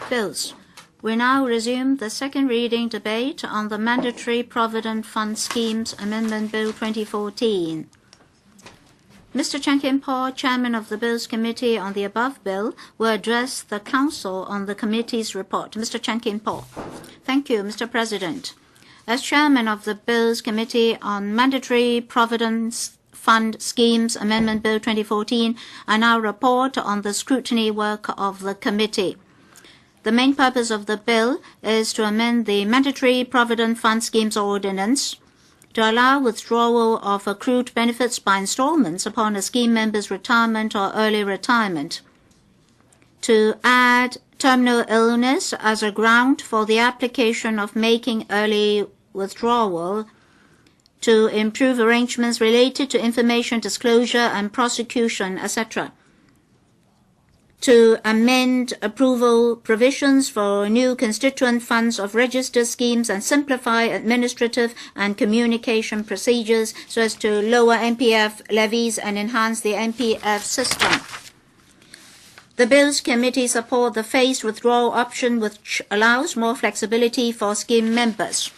bills. We now resume the second reading debate on the Mandatory Provident Fund Schemes Amendment Bill 2014. Mr. Chan Kin-po, Chairman of the Bills Committee on the above bill, will address the Council on the committee's report. Mr. Chan Kin-po. Thank you, Mr. President. As Chairman of the Bills Committee on Mandatory Provident Fund Schemes Amendment Bill 2014, I now report on the scrutiny work of the committee. The main purpose of the bill is to amend the Mandatory Provident Fund Schemes Ordinance to allow withdrawal of accrued benefits by installments upon a scheme member's retirement or early retirement, to add terminal illness as a ground for the application of making early withdrawal, to improve arrangements related to information disclosure and prosecution, etc., to amend approval provisions for new constituent funds of registered schemes and simplify administrative and communication procedures so as to lower MPF levies and enhance the MPF system. The Bills Committee support the phased withdrawal option, which allows more flexibility for scheme members.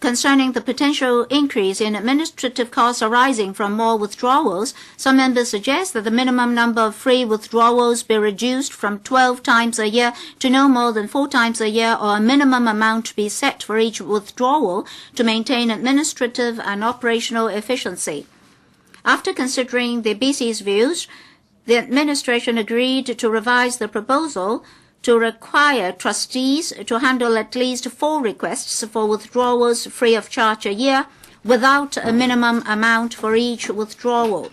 Concerning the potential increase in administrative costs arising from more withdrawals, some members suggest that the minimum number of free withdrawals be reduced from 12 times a year to no more than 4 times a year, or a minimum amount be set for each withdrawal to maintain administrative and operational efficiency. After considering the BC's views, the administration agreed to revise the proposal to require trustees to handle at least 4 requests for withdrawals free of charge a year without a minimum amount for each withdrawal.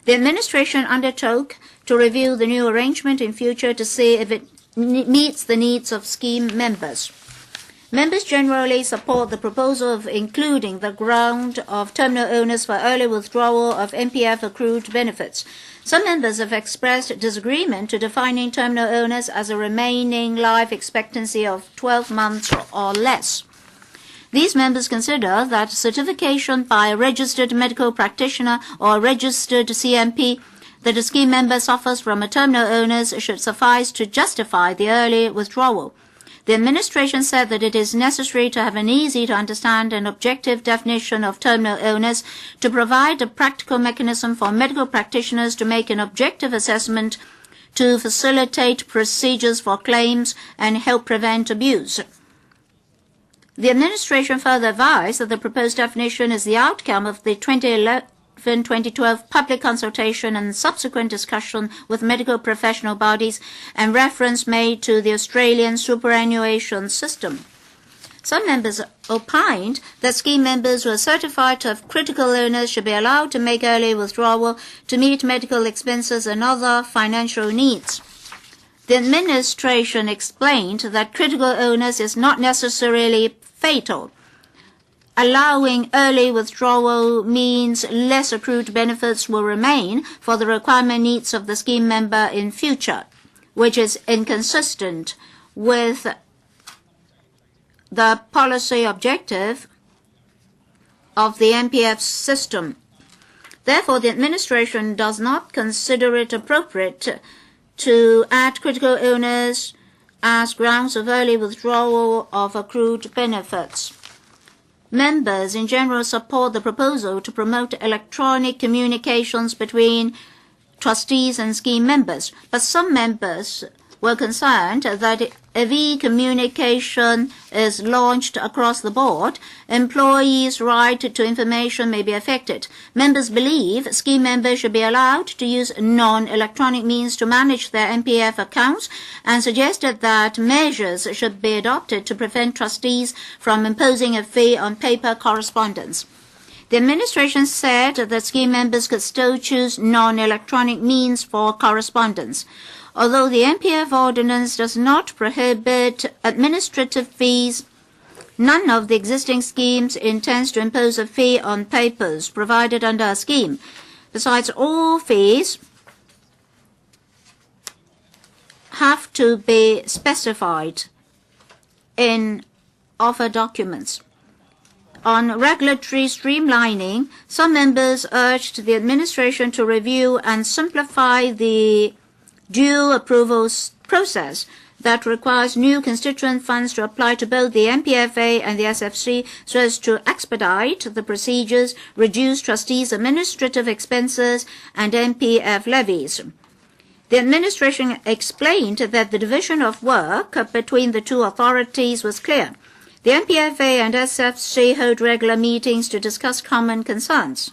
The administration undertook to review the new arrangement in future to see if it meets the needs of scheme members. Members generally support the proposal of including the ground of terminal illness for early withdrawal of MPF accrued benefits. Some members have expressed disagreement to defining terminal illness as a remaining life expectancy of 12 months or less. These members consider that certification by a registered medical practitioner or a registered CMP that a scheme member suffers from a terminal illness should suffice to justify the early withdrawal. The administration said that it is necessary to have an easy-to-understand and objective definition of terminal illness to provide a practical mechanism for medical practitioners to make an objective assessment to facilitate procedures for claims and help prevent abuse. The administration further advised that the proposed definition is the outcome of the 2011-2012 public consultation and subsequent discussion with medical professional bodies and reference made to the Australian superannuation system. Some members opined that scheme members who are certified to have critical illness should be allowed to make early withdrawal to meet medical expenses and other financial needs. The administration explained that critical illness is not necessarily fatal. Allowing early withdrawal means less accrued benefits will remain for the requirement needs of the scheme member in future, which is inconsistent with the policy objective of the MPF system. Therefore, the administration does not consider it appropriate to add critical illness as grounds of early withdrawal of accrued benefits. Members in general support the proposal to promote electronic communications between trustees and scheme members, but some members were concerned that if e-communication is launched across the board, employees' right to information may be affected. Members believe scheme members should be allowed to use non-electronic means to manage their MPF accounts and suggested that measures should be adopted to prevent trustees from imposing a fee on paper correspondence. The administration said that scheme members could still choose non-electronic means for correspondence. Although the MPF ordinance does not prohibit administrative fees, none of the existing schemes intends to impose a fee on papers provided under a scheme. Besides, all fees have to be specified in offer documents. On regulatory streamlining, some members urged the administration to review and simplify the due approvals process that requires new constituent funds to apply to both the MPFA and the SFC so as to expedite the procedures, reduce trustees' administrative expenses, and MPF levies. The administration explained that the division of work between the two authorities was clear. The MPFA and SFC hold regular meetings to discuss common concerns.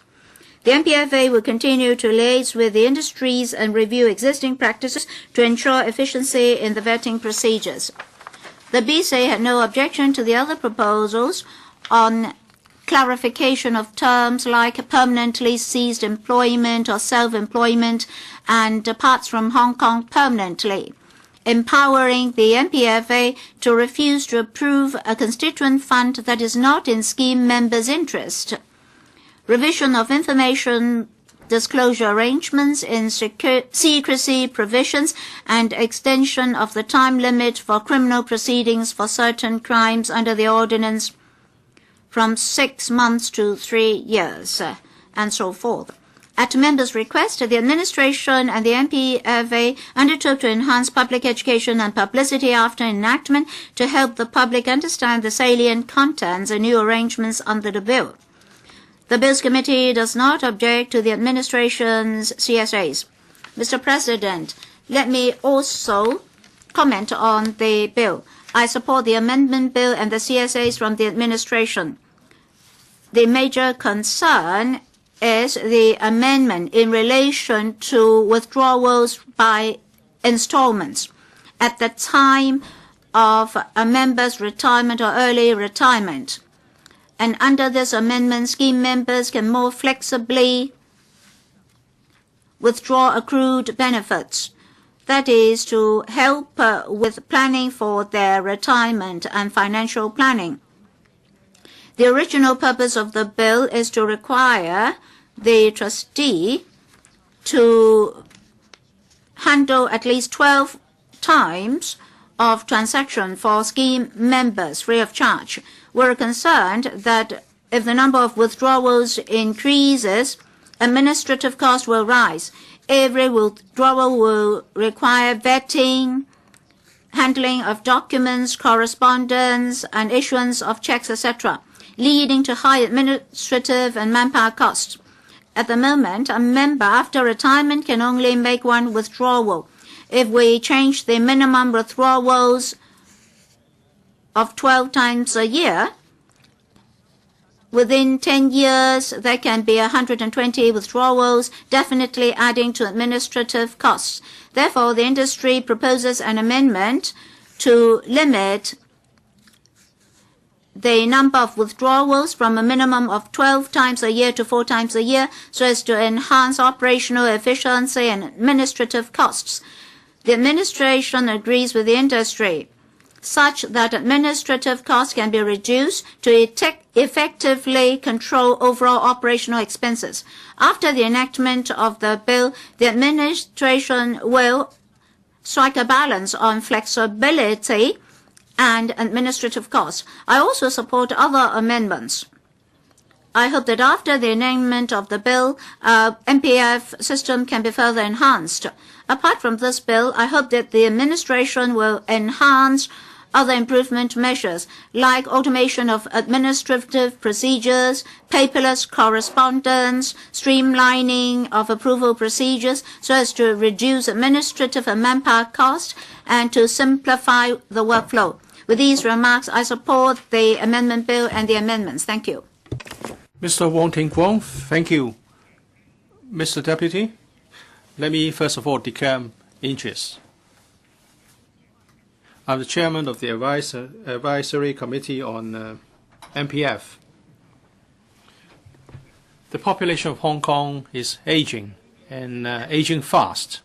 The MPFA will continue to liaise with the industries and review existing practices to ensure efficiency in the vetting procedures. The BC had no objection to the other proposals on clarification of terms like permanently ceased employment or self-employment and departs from Hong Kong permanently, empowering the MPFA to refuse to approve a constituent fund that is not in scheme members' interest, revision of information disclosure arrangements in secrecy provisions, and extension of the time limit for criminal proceedings for certain crimes under the ordinance from 6 months to 3 years, and so forth. At members' request, the administration and the MPFA undertook to enhance public education and publicity after enactment to help the public understand the salient contents and new arrangements under the bill. The Bills Committee does not object to the administration's CSAs. Mr. President, let me also comment on the bill. I support the amendment bill and the CSAs from the administration. The major concern is the amendment in relation to withdrawals by installments at the time of a member's retirement or early retirement. And under this amendment, scheme members can more flexibly withdraw accrued benefits. That is to help with planning for their retirement and financial planning. The original purpose of the bill is to require the trustee to handle at least 12 times of transaction for scheme members free of charge. We're concerned that if the number of withdrawals increases, administrative costs will rise. Every withdrawal will require vetting, handling of documents, correspondence, and issuance of checks, etc., leading to high administrative and manpower costs. At the moment, a member after retirement can only make one withdrawal. If we change the minimum withdrawals of 12 times a year, within 10 years, there can be 120 withdrawals, definitely adding to administrative costs. Therefore, the industry proposes an amendment to limit the number of withdrawals from a minimum of 12 times a year to 4 times a year so as to enhance operational efficiency and administrative costs. The administration agrees with the industry such that administrative costs can be reduced to effectively control overall operational expenses. After the enactment of the bill, the administration will strike a balance on flexibility and administrative costs. I also support other amendments. I hope that after the enactment of the bill, MPF system can be further enhanced. Apart from this bill, I hope that the administration will enhance other improvement measures like automation of administrative procedures, paperless correspondence, streamlining of approval procedures so as to reduce administrative and manpower costs and to simplify the workflow. With these remarks, I support the amendment bill and the amendments. Thank you. Mr. Wong Ting-kwong, thank you. Mr. Deputy, let me first of all declare interest. I'm the chairman of the advisory committee on MPF. The population of Hong Kong is aging and aging fast.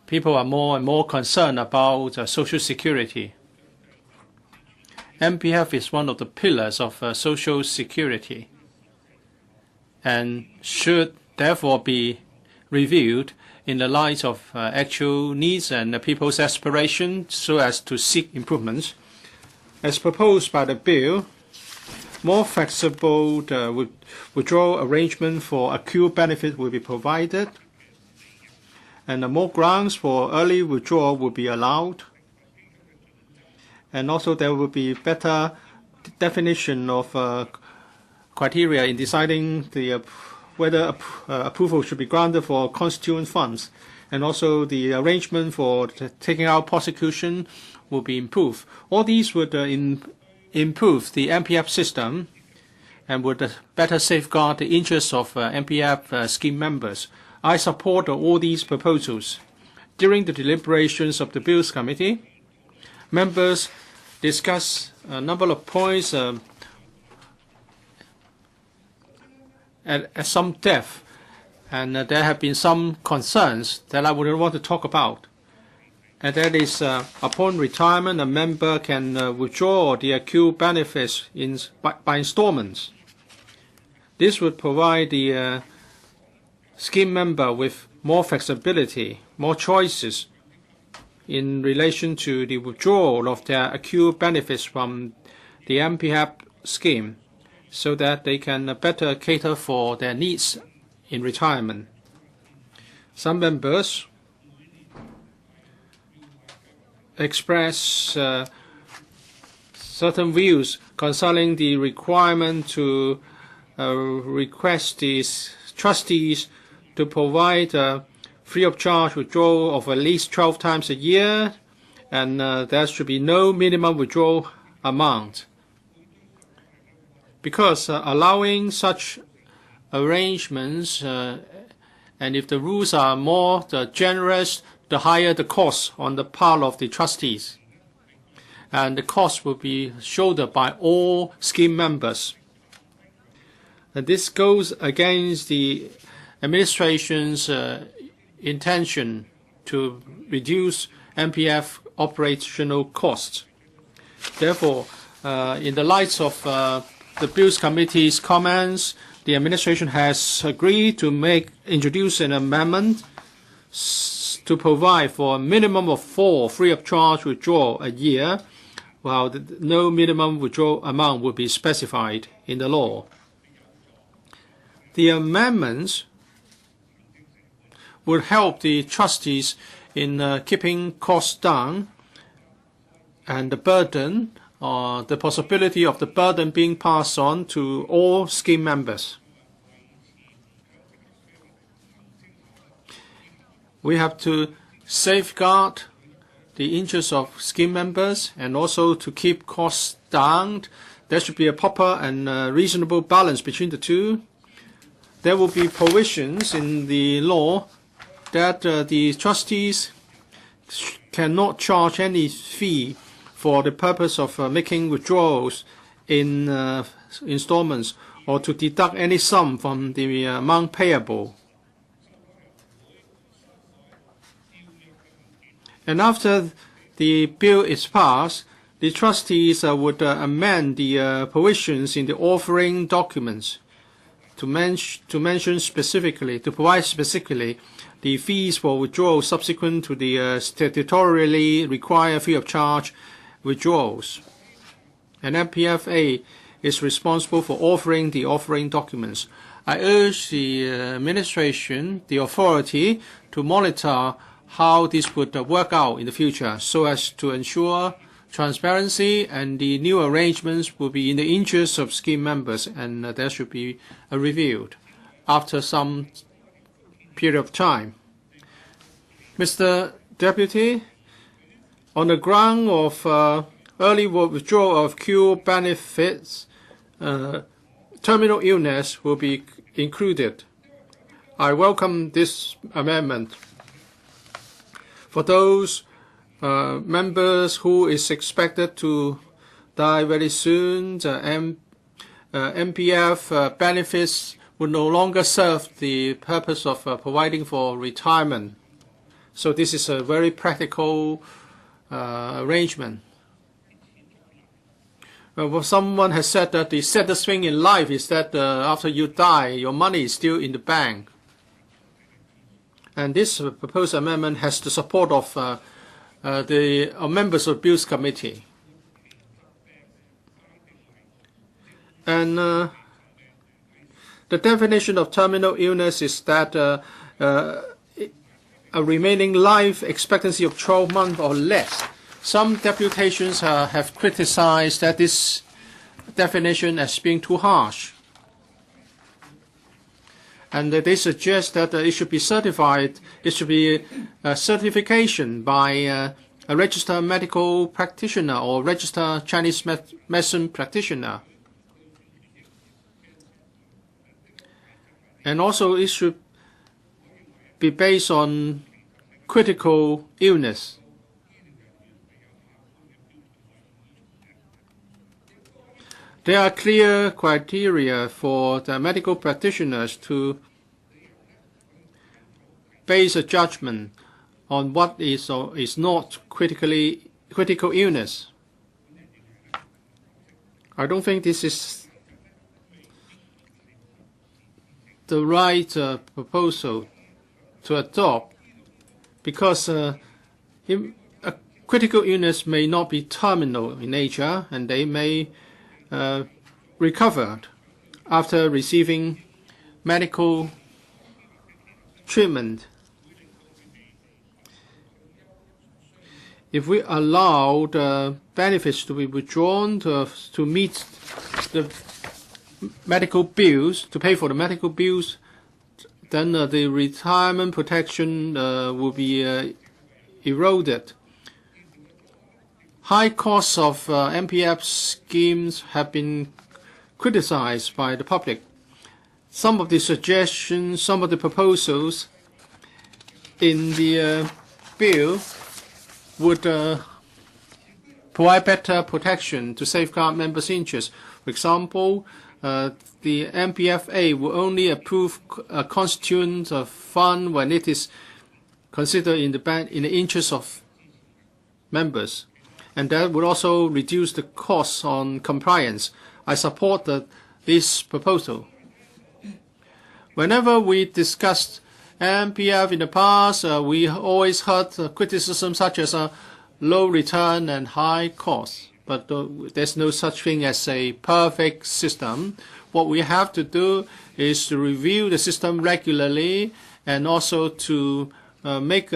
People are more and more concerned about social security. MPF is one of the pillars of social security and should therefore be reviewed in the light of actual needs and people's aspirations so as to seek improvements. As proposed by the bill, More flexible withdrawal arrangement for accrued benefit will be provided, and more grounds for early withdrawal will be allowed. And also there will be better definition of criteria in deciding whether approval should be granted for constituent funds. And also the arrangement for taking out prosecution will be improved. All these would improve the MPF system and would better safeguard the interests of MPF scheme members. I support all these proposals. During the deliberations of the Bills Committee, members discussed a number of points at some depth, and there have been some concerns that I would want to talk about. And that is, upon retirement, a member can withdraw the accrued benefits by installments. This would provide the scheme member with more flexibility, more choices in relation to the withdrawal of their accrued benefits from the MPF scheme, so that they can better cater for their needs in retirement. Some members express certain views concerning the requirement to request these trustees to provide free of charge withdrawal of at least 12 times a year, and there should be no minimum withdrawal amount. Because allowing such arrangements, and if the rules are more generous, the higher the cost on the part of the trustees. And the cost will be shouldered by all scheme members. And this goes against the administration's intention to reduce MPF operational costs. Therefore, in the light of the Bills Committee's comments, the administration has agreed to introduce an amendment to provide for a minimum of 4 free of charge withdrawal a year, while no minimum withdrawal amount will be specified in the law. The amendments would help the trustees in keeping costs down and the burden, or the possibility of the burden being passed on to all scheme members. We have to safeguard the interests of scheme members and also to keep costs down. There should be a proper and reasonable balance between the two. There will be provisions in the law that the trustees cannot charge any fee for the purpose of making withdrawals in installments, or to deduct any sum from the amount payable. And after the bill is passed, the trustees would amend the provisions in the offering documents to mention specifically, to provide specifically the fees for withdrawal subsequent to the statutorily required free of charge withdrawals. And MPFA is responsible for offering the offering documents. I urge the administration, the authority, to monitor how this would work out in the future, so as to ensure transparency, and the new arrangements will be in the interest of scheme members, and there should be reviewed after some period of time. Mr. Deputy, on the ground of early withdrawal of accrued benefits, terminal illness will be included. I welcome this amendment. For those members who is expected to die very soon, the MPF benefits will no longer serve the purpose of providing for retirement. So this is a very practical arrangement. Well, someone has said that the saddest thing in life is that after you die, your money is still in the bank. And this proposed amendment has the support of the members of the Bills Committee. And the definition of terminal illness is that a remaining life expectancy of 12 months or less. Some deputations have criticized that this definition as being too harsh. And they suggest that it should be certified, it should be a certification by a registered medical practitioner or registered Chinese medicine practitioner. And also it should be based on critical illness. There are clear criteria for the medical practitioners to base a judgment on what is or is not critical illness. I don't think this is the right proposal to adopt, because a critical illness may not be terminal in nature, and they may recover after receiving medical treatment. If we allow the benefits to be withdrawn to meet the medical bills, to pay for the medical bills, then the retirement protection will be eroded. High costs of MPF schemes have been criticized by the public. Some of the suggestions, some of the proposals in the bill would provide better protection to safeguard members' interests. For example, the MPFA will only approve a constituent fund when it is considered in the interest of members. And that would also reduce the costs on compliance. I support this proposal. Whenever we discussed MPF in the past, we always heard criticism such as low return and high cost. But there's no such thing as a perfect system. What we have to do is to review the system regularly and also to make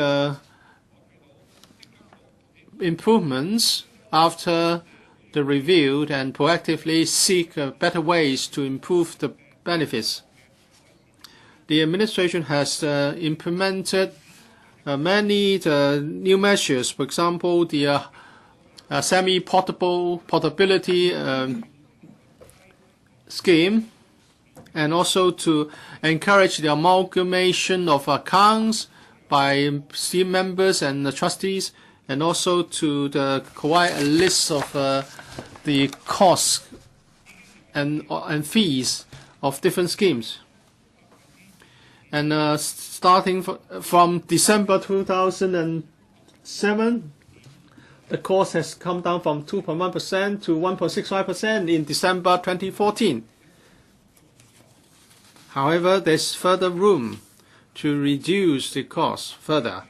improvements after the review and proactively seek better ways to improve the benefits. The administration has implemented many new measures. For example, the portability scheme, and also to encourage the amalgamation of accounts by scheme members and the trustees, and also to provide a list of the costs and fees of different schemes. And starting from December 2007, the cost has come down from 2.1% to 1.65% in December 2014. However, there's further room to reduce the cost further.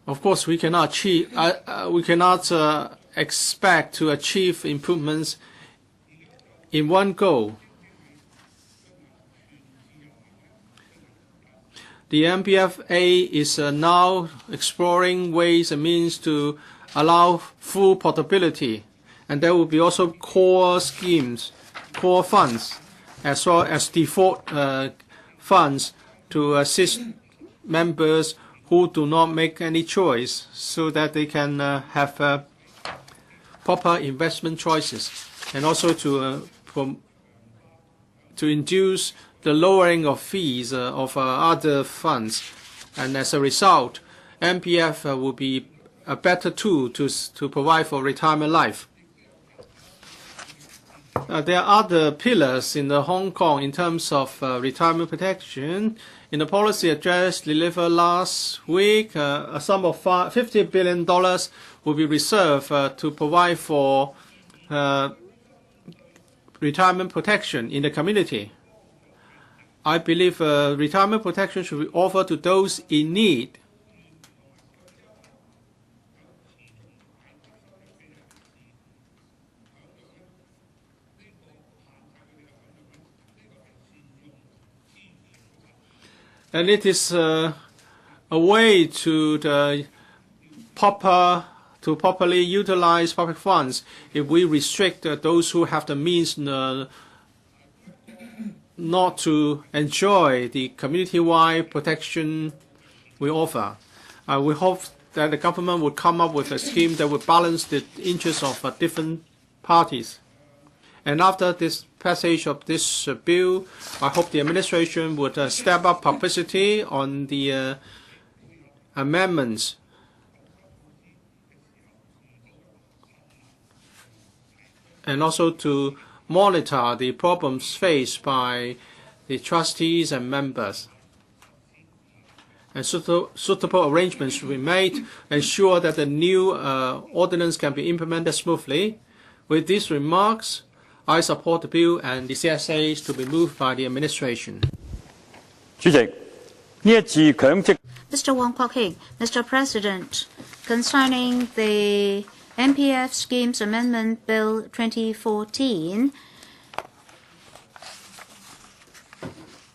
Of course, we cannot expect to achieve improvements in one go. The MPFA is now exploring ways and means to allow full portability, and there will be also core schemes, core funds, as well as default funds to assist members who do not make any choice, so that they can have proper investment choices, and also to induce the lowering of fees of other funds. And as a result, MPF will be a better tool to provide for retirement life. There are other pillars in Hong Kong in terms of retirement protection. In the policy address delivered last week, a sum of $50 billion will be reserved to provide for retirement protection in the community. I believe retirement protection should be offered to those in need. And it is a way to properly utilize public funds if we restrict those who have the means not to enjoy the community-wide protection we offer. We hope that the government would come up with a scheme that would balance the interests of different parties. And after this passage of this bill, I hope the administration would step up publicity on the amendments. And also to monitor the problems faced by the trustees and members. And suitable arrangements should be made to ensure that the new ordinance can be implemented smoothly. With these remarks, I support the bill and the CSAs to be moved by the administration. Mr. Wong Kwok-hing, Mr. President, concerning the MPF Schemes Amendment Bill 2014,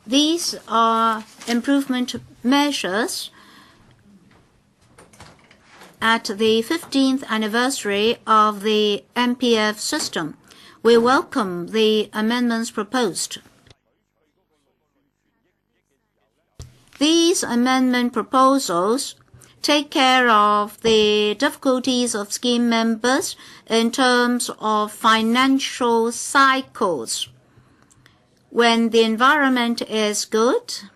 these are improvement measures at the 15th anniversary of the MPF system. We welcome the amendments proposed. These amendment proposals take care of the difficulties of scheme members in terms of financial cycles. When the environment is good,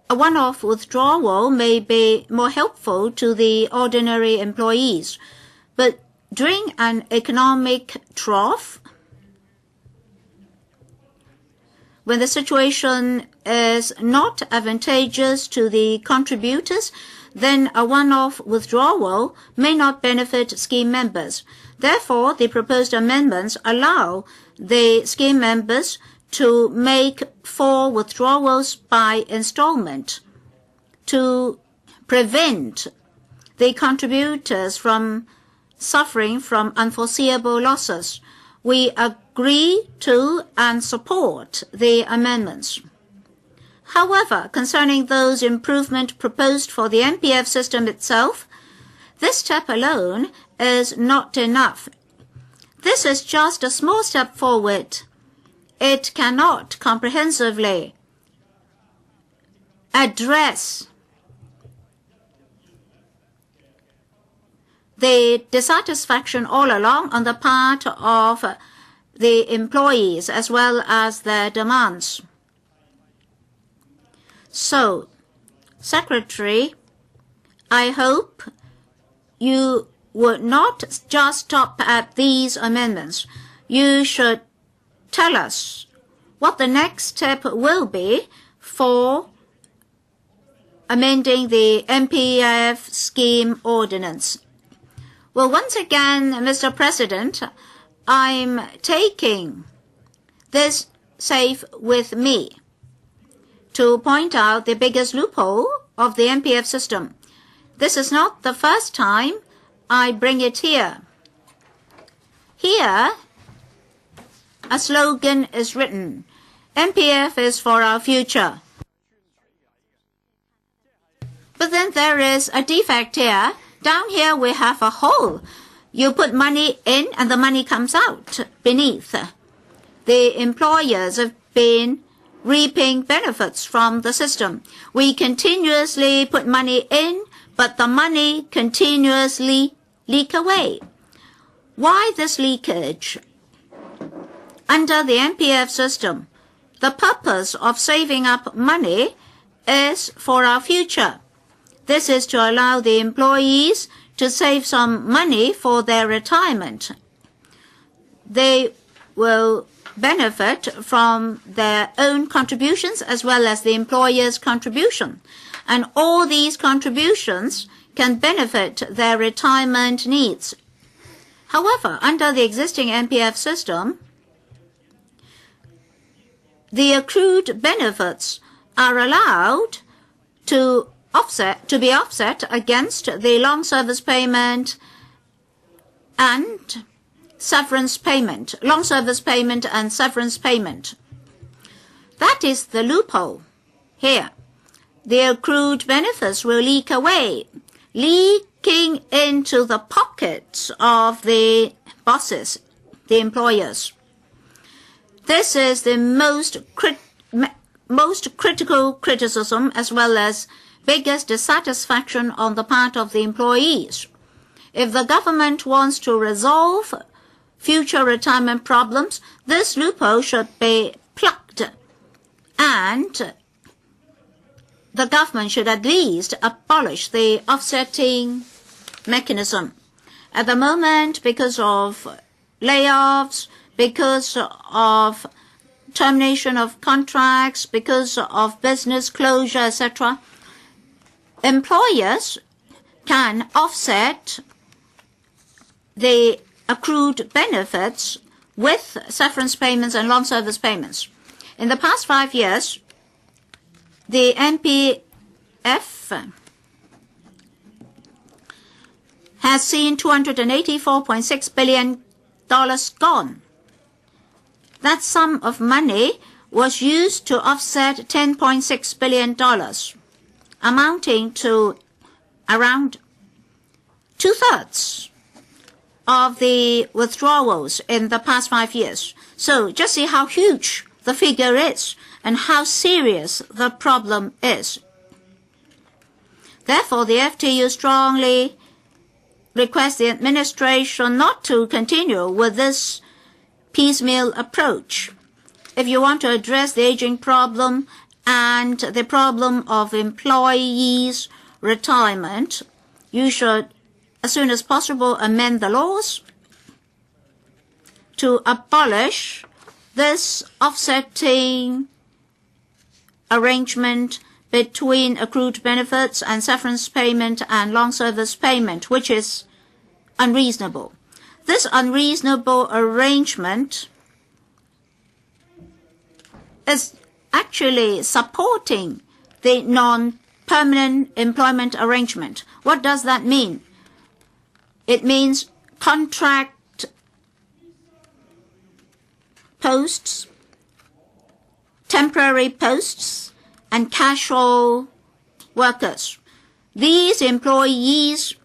a one-off withdrawal may be more helpful to the ordinary employees. But during an economic trough, when the situation is not advantageous to the contributors, then a one-off withdrawal may not benefit scheme members. Therefore, the proposed amendments allow the scheme members to make 4 withdrawals by installment to prevent the contributors from suffering from unforeseeable losses. We agree to and support the amendments. However, concerning those improvements proposed for the MPF system itself, this step alone is not enough. This is just a small step forward. It cannot comprehensively address the dissatisfaction all along on the part of the employees as well as their demands. So, Secretary, I hope you would not just stop at these amendments. You should tell us what the next step will be for amending the MPF scheme ordinance. Well, once again, Mr. President, I'm taking this safe with me to point out the biggest loophole of the MPF system. This is not the first time I bring it here. Here, a slogan is written, MPF is for our future. But then there is a defect here. Down here we have a hole. You put money in and the money comes out beneath. The employers have been reaping benefits from the system. We continuously put money in, but the money continuously leak away. Why this leakage? Under the MPF system, the purpose of saving up money is for our future. This is to allow the employees to save some money for their retirement. They will benefit from their own contributions as well as the employer's contribution. And all these contributions can benefit their retirement needs. However, under the existing MPF system, the accrued benefits are allowed to be offset against the long service payment and severance payment, long service payment and severance payment. That is the loophole here. The accrued benefits will leak away, leaking into the pockets of the bosses, the employers. This is the most critical criticism as well as biggest dissatisfaction on the part of the employees. If the government wants to resolve future retirement problems, this loophole should be plugged, and the government should at least abolish the offsetting mechanism. At the moment, because of layoffs, because of termination of contracts, because of business closure, etc., employers can offset the accrued benefits with severance payments and long service payments. In the past 5 years, the NPF has seen $284.6 billion gone. That sum of money was used to offset $10.6 billion, amounting to around 2/3 of the withdrawals in the past 5 years. So just see how huge the figure is and how serious the problem is. Therefore, the FTU strongly requests the administration not to continue with this piecemeal approach. If you want to address the aging problem and the problem of employees' retirement, you should, as soon as possible, amend the laws to abolish this offsetting arrangement between accrued benefits and severance payment and long service payment, which is unreasonable. This unreasonable arrangement is actually supporting the non-permanent employment arrangement. What does that mean? It means contract posts, temporary posts, and casual workers. These employees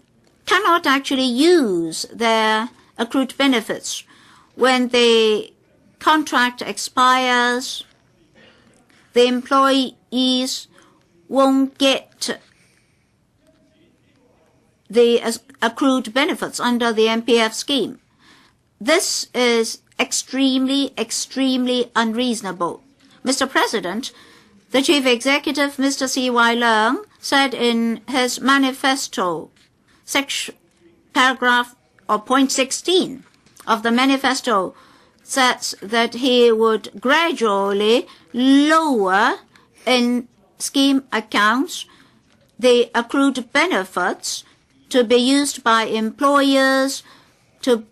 cannot actually use their accrued benefits. When the contract expires, the employees won't get the accrued benefits under the MPF scheme. This is extremely unreasonable. Mr. President, the Chief Executive, Mr. Chi-wai, said in his manifesto, paragraph or point 16 of the manifesto, says that he would gradually lower in scheme accounts the accrued benefits to be used by employers to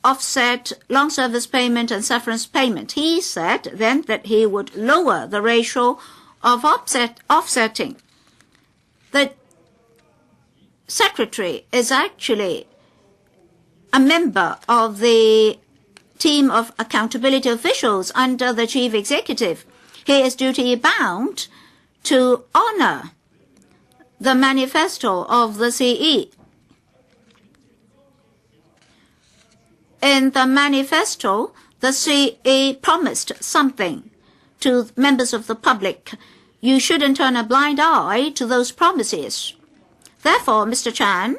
offset long service payment and severance payment. He said then that he would lower the ratio of offsetting. The secretary is actually a member of the team of accountability officials under the chief executive. He is duty bound to honor the manifesto of the CE. In the manifesto, the CE promised something to members of the public. You shouldn't turn a blind eye to those promises. Therefore, Mr. Chan,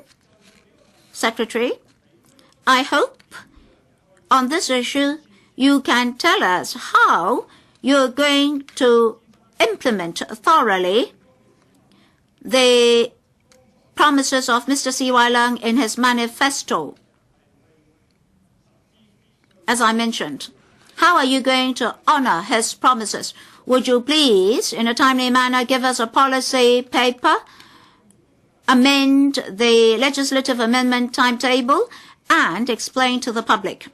Secretary, I hope on this issue you can tell us how you're going to implement thoroughly the promises of Mr. Chi-wai in his manifesto. As I mentioned, how are you going to honor his promises? Would you please, in a timely manner, give us a policy paper, amend the legislative amendment timetable, and explain to the public?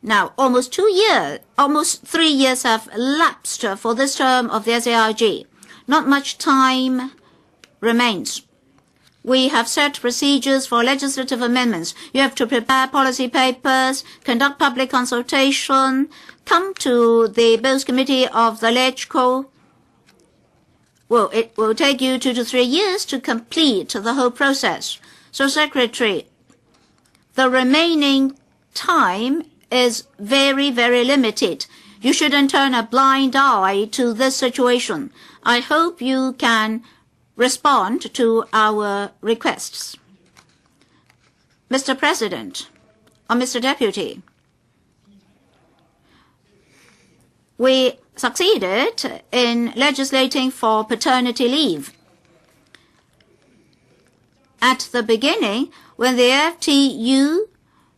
Now, almost 3 years have elapsed for this term of the SARG. Not much time remains. we have set procedures for legislative amendments. You have to prepare policy papers, conduct public consultation, come to the Bills Committee of the LegCo. Well, it will take you 2 to 3 years to complete the whole process. So, Secretary, the remaining time is very, very limited. You shouldn't turn a blind eye to this situation. I hope you can respond to our requests. Mr. President, or Mr. Deputy, we succeeded in legislating for paternity leave. At the beginning, when the FTU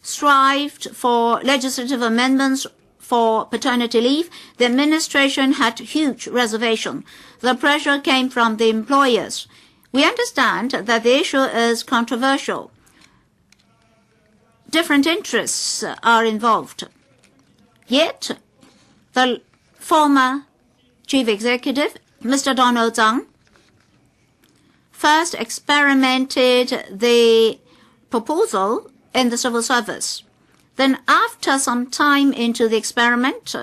strived for legislative amendments for paternity leave, the administration had huge reservation. The pressure came from the employers. We understand that the issue is controversial. Different interests are involved. Yet, the former chief executive, Mr. Donald Tsang, first experimented the proposal in the civil service. Then after some time into the experiment,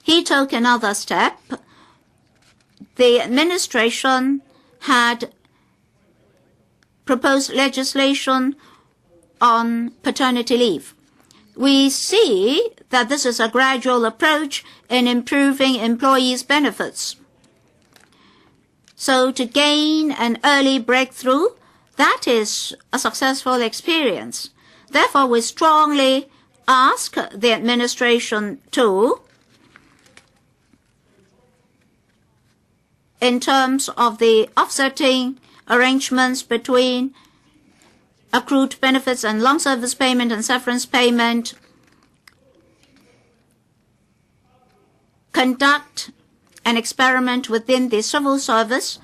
he took another step. The administration had proposed legislation on paternity leave. We see that this is a gradual approach in improving employees' benefits. So to gain an early breakthrough, that is a successful experience. Therefore, we strongly ask the administration to, in terms of the offsetting arrangements between accrued benefits and long service payment and severance payment, conduct an experiment within the civil service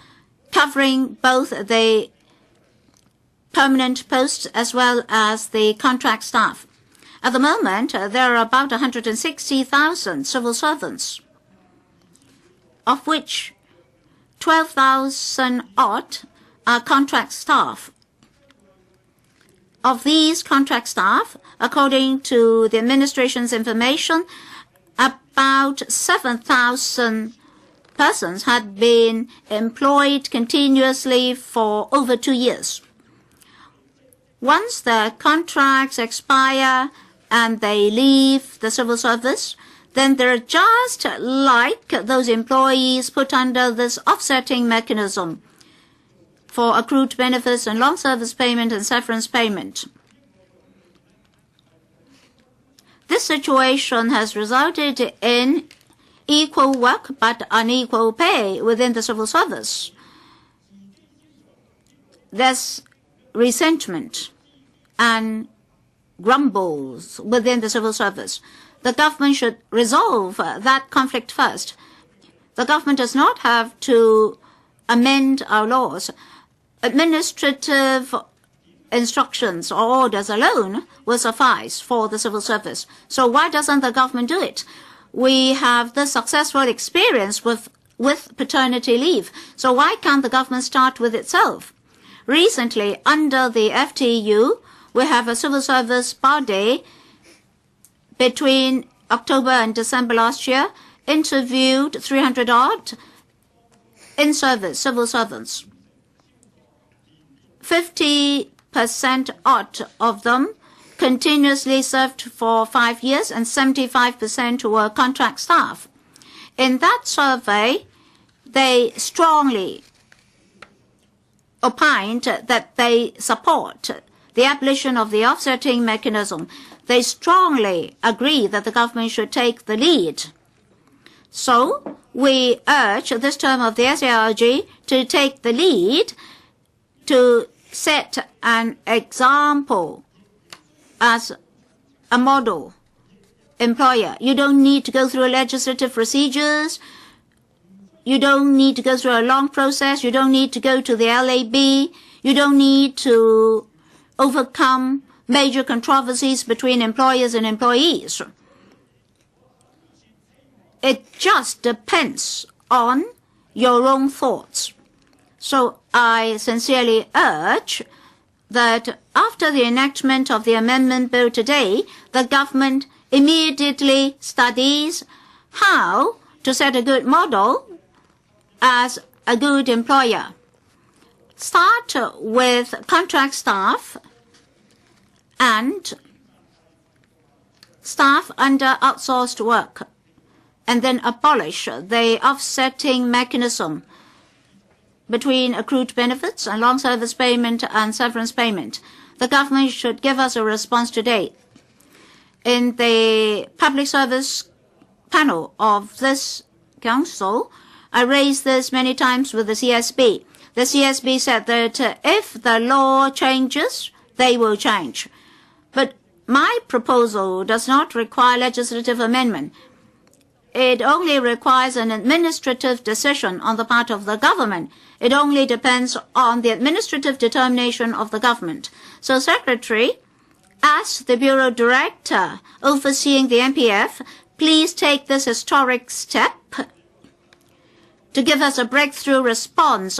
covering both the permanent posts as well as the contract staff. At the moment, there are about 160,000 civil servants, of which 12,000 odd are contract staff. Of these contract staff, according to the administration's information, about 7,000 persons had been employed continuously for over 2 years. Once the contracts expire and they leave the civil service, then they're just like those employees put under this offsetting mechanism for accrued benefits and long service payment and severance payment. This situation has resulted in equal work but unequal pay within the civil service. There's resentment and grumbles within the civil service. The government should resolve that conflict first. The government does not have to amend our laws. Administrative instructions or orders alone will suffice for the civil service. So why doesn't the government do it? We have the successful experience with paternity leave. So why can't the government start with itself? Recently, under the FTU, we have a civil service body between October and December last year, interviewed 300 odd in-service civil servants. 50% odd of them continuously served for 5 years and 75% were contract staff. In that survey, they strongly opined that they support the abolition of the offsetting mechanism. They strongly agree that the government should take the lead. So, we urge this term of the SARG to take the lead, to set an example as a model employer. You don't need to go through legislative procedures. You don't need to go through a long process. You don't need to go to the LAB. You don't need to overcome major controversies between employers and employees. It just depends on your own thoughts. So I sincerely urge that after the enactment of the amendment bill today, the government immediately studies how to set a good model as a good employer. Start with contract staff and staff under outsourced work, and then abolish the offsetting mechanism between accrued benefits and long service payment and severance payment. The government should give us a response today. In the public service panel of this council, I raised this many times with the CSB. The CSB said that if the law changes, they will change. But my proposal does not require legislative amendment. It only requires an administrative decision on the part of the government. It only depends on the administrative determination of the government. So, Secretary, as the Bureau Director overseeing the MPF, please take this historic step to give us a breakthrough response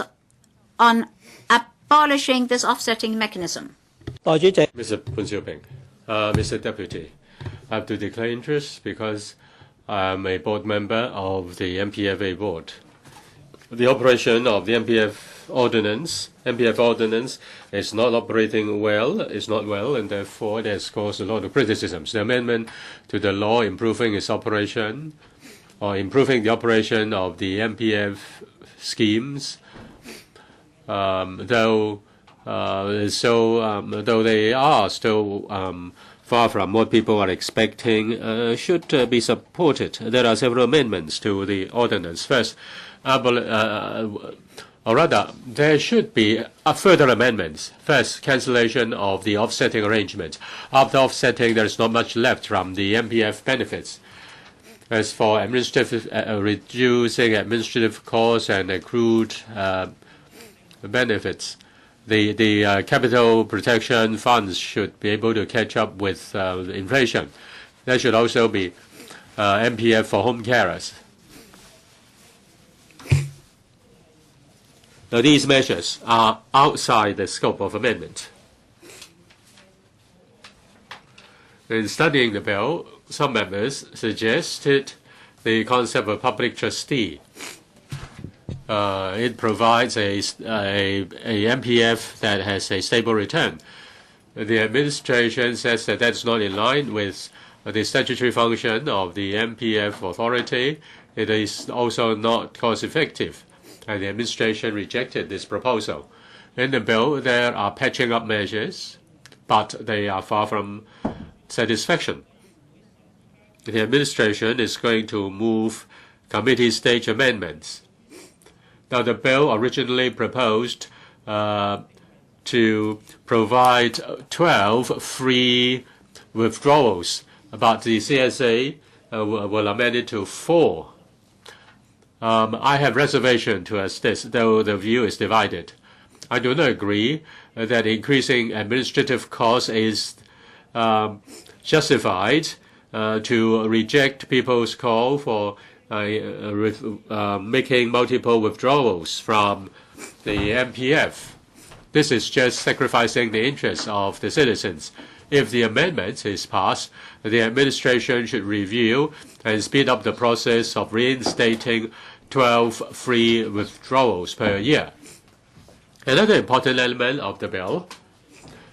on abolishing this offsetting mechanism. Mr. Siu-ping, Mr. Deputy, I have to declare interest because I am a board member of the MPFA board. The operation of the MPF ordinance is not operating well, and therefore it has caused a lot of criticisms. The amendment to the law improving its operation or improving the operation of the MPF schemes, though they are still far from what people are expecting, should be supported. There are several amendments to the ordinance. First, or rather, there should be further amendments. First, cancellation of the offsetting arrangement. After offsetting, there is not much left from the MPF benefits. As for administrative, reducing administrative costs and accrued benefits, the capital protection funds should be able to catch up with inflation. There should also be MPF for home carers. Now, these measures are outside the scope of amendment. In studying the bill, some members suggested the concept of public trustee. It provides a MPF that has a stable return. The administration says that that's not in line with the statutory function of the MPF authority. It is also not cost-effective, and the administration rejected this proposal. In the bill, there are patching up measures, but they are far from satisfaction. The administration is going to move committee stage amendments. Now, the bill originally proposed to provide 12 free withdrawals, but the CSA will amend it to 4. I have reservation towards this, though the view is divided. I do not agree that increasing administrative costs is justified to reject people's call for making multiple withdrawals from the MPF. This is just sacrificing the interests of the citizens. If the amendment is passed, the administration should review and speed up the process of reinstating 12 free withdrawals per year. Another important element of the bill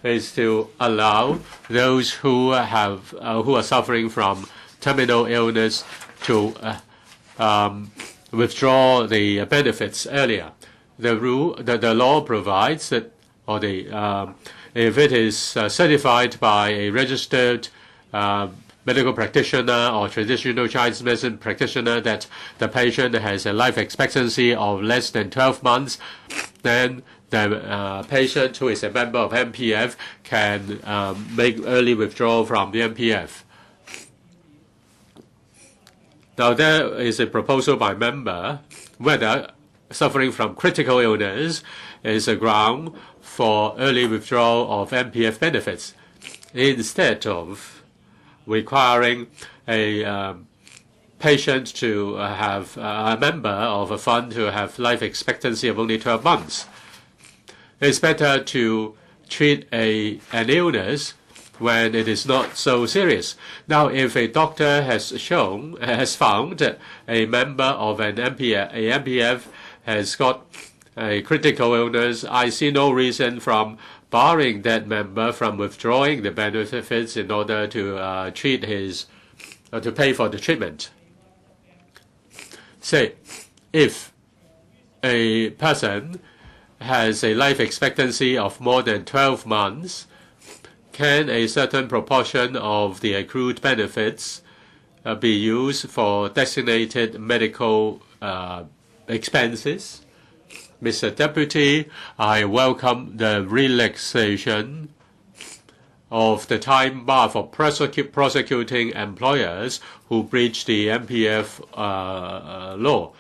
is to allow those who are suffering from terminal illness to withdraw the benefits earlier. The law provides that, if it is certified by a registered medical practitioner or traditional Chinese medicine practitioner that the patient has a life expectancy of less than 12 months, then the patient who is a member of MPF can make early withdrawal from the MPF. Now, there is a proposal by member whether suffering from critical illness is a ground for early withdrawal of MPF benefits, instead of requiring a patient to have a member of a fund to have life expectancy of only 12 months. It's better to treat an illness when it is not so serious. Now, if a doctor has found a member of an MPF has got a critical illness, I see no reason from barring that member from withdrawing the benefits in order to treat to pay for the treatment. Say, if a person has a life expectancy of more than 12 months, can a certain proportion of the accrued benefits be used for designated medical expenses? Mr. Deputy, I welcome the relaxation of the time bar for prosecuting employers who breach the MPF law.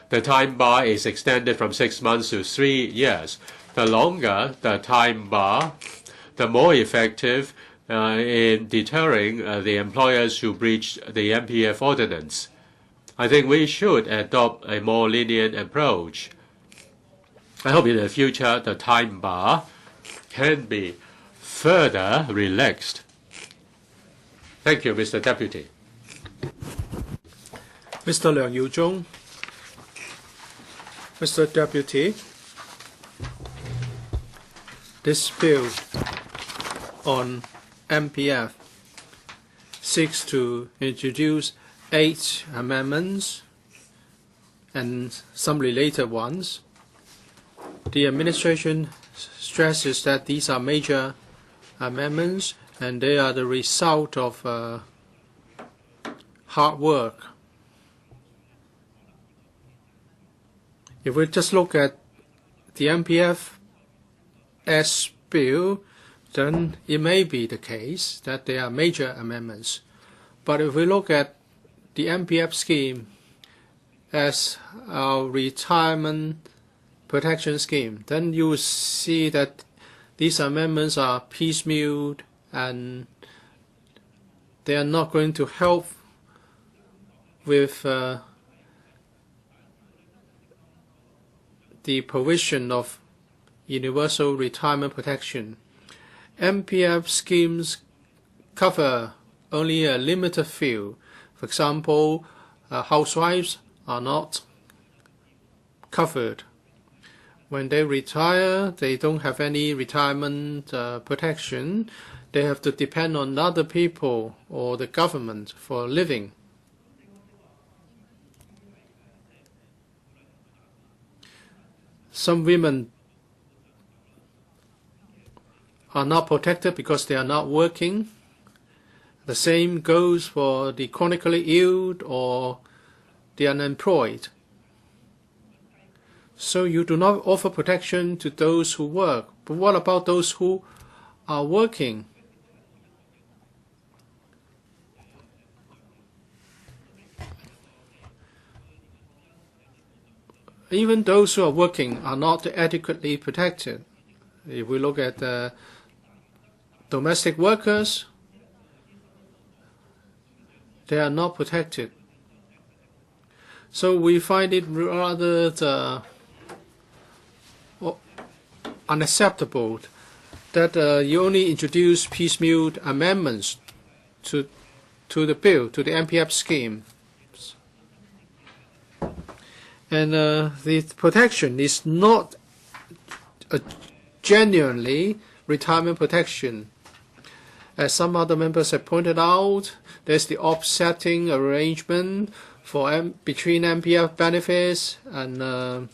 The time bar is extended from 6 months to 3 years. The longer the time bar, the more effective in deterring the employers who breach the MPF ordinance. I think we should adopt a more lenient approach. I hope in the future the time bar can be further relaxed. Thank you, Mr. Deputy. Mr. Liang Yiu-chung. Mr. Deputy, this bill on MPF seeks to introduce 8 amendments and some related ones. The administration stresses that these are major amendments and they are the result of hard work. If we just look at the MPF as bill, then it may be the case that they are major amendments. But if we look at the MPF scheme as our retirement protection scheme, then you will see that these amendments are piecemeal and they are not going to help with the provision of universal retirement protection. MPF schemes cover only a limited field. For example, housewives are not covered. When they retire, they don't have any retirement protection. They have to depend on other people or the government for a living. Some women are not protected because they are not working. The same goes for the chronically ill or the unemployed. So you do not offer protection to those who work. But what about those who are working? Even those who are working are not adequately protected. If we look at domestic workers, they are not protected. So we find it rather unacceptable that you only introduce piecemeal amendments to the bill, to the MPF scheme. And the protection is not a genuinely retirement protection. As some other members have pointed out, there's the offsetting arrangement between MPF benefits and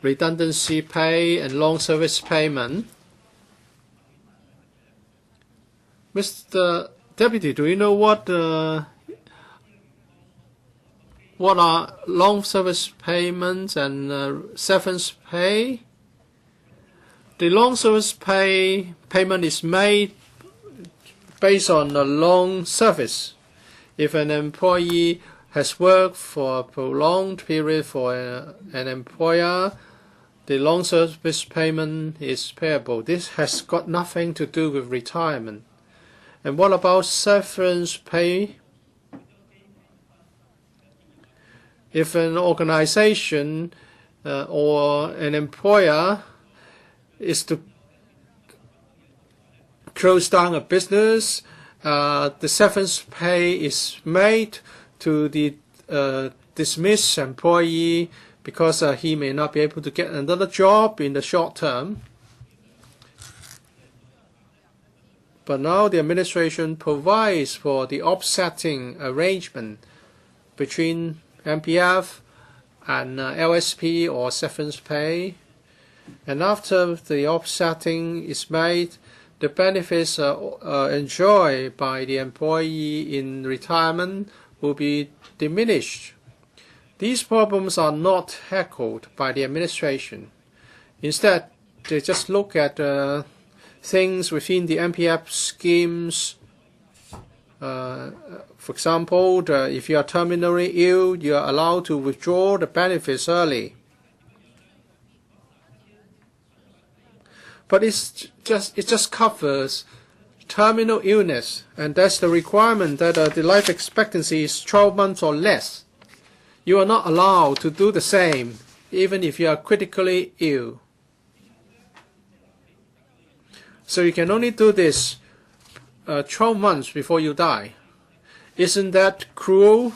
redundancy pay and long service payment. Mr. Deputy, do you know what are long service payments and severance pay? The long service payment is made based on a long service. If an employee has worked for a prolonged period for an employer, the long service payment is payable. This has got nothing to do with retirement. And what about severance pay? If an organization or an employer is to close down a business, the severance pay is made to the dismissed employee because he may not be able to get another job in the short term. But now the administration provides for the offsetting arrangement between MPF and LSP or severance pay. And after the offsetting is made, the benefits enjoyed by the employee in retirement will be diminished. These problems are not tackled by the administration. Instead, they just look at things within the MPF schemes. For example, if you are terminally ill, you are allowed to withdraw the benefits early. But it just covers terminal illness, and that's the requirement that the life expectancy is 12 months or less. You are not allowed to do the same, even if you are critically ill. So you can only do this 12 months before you die. Isn't that cruel?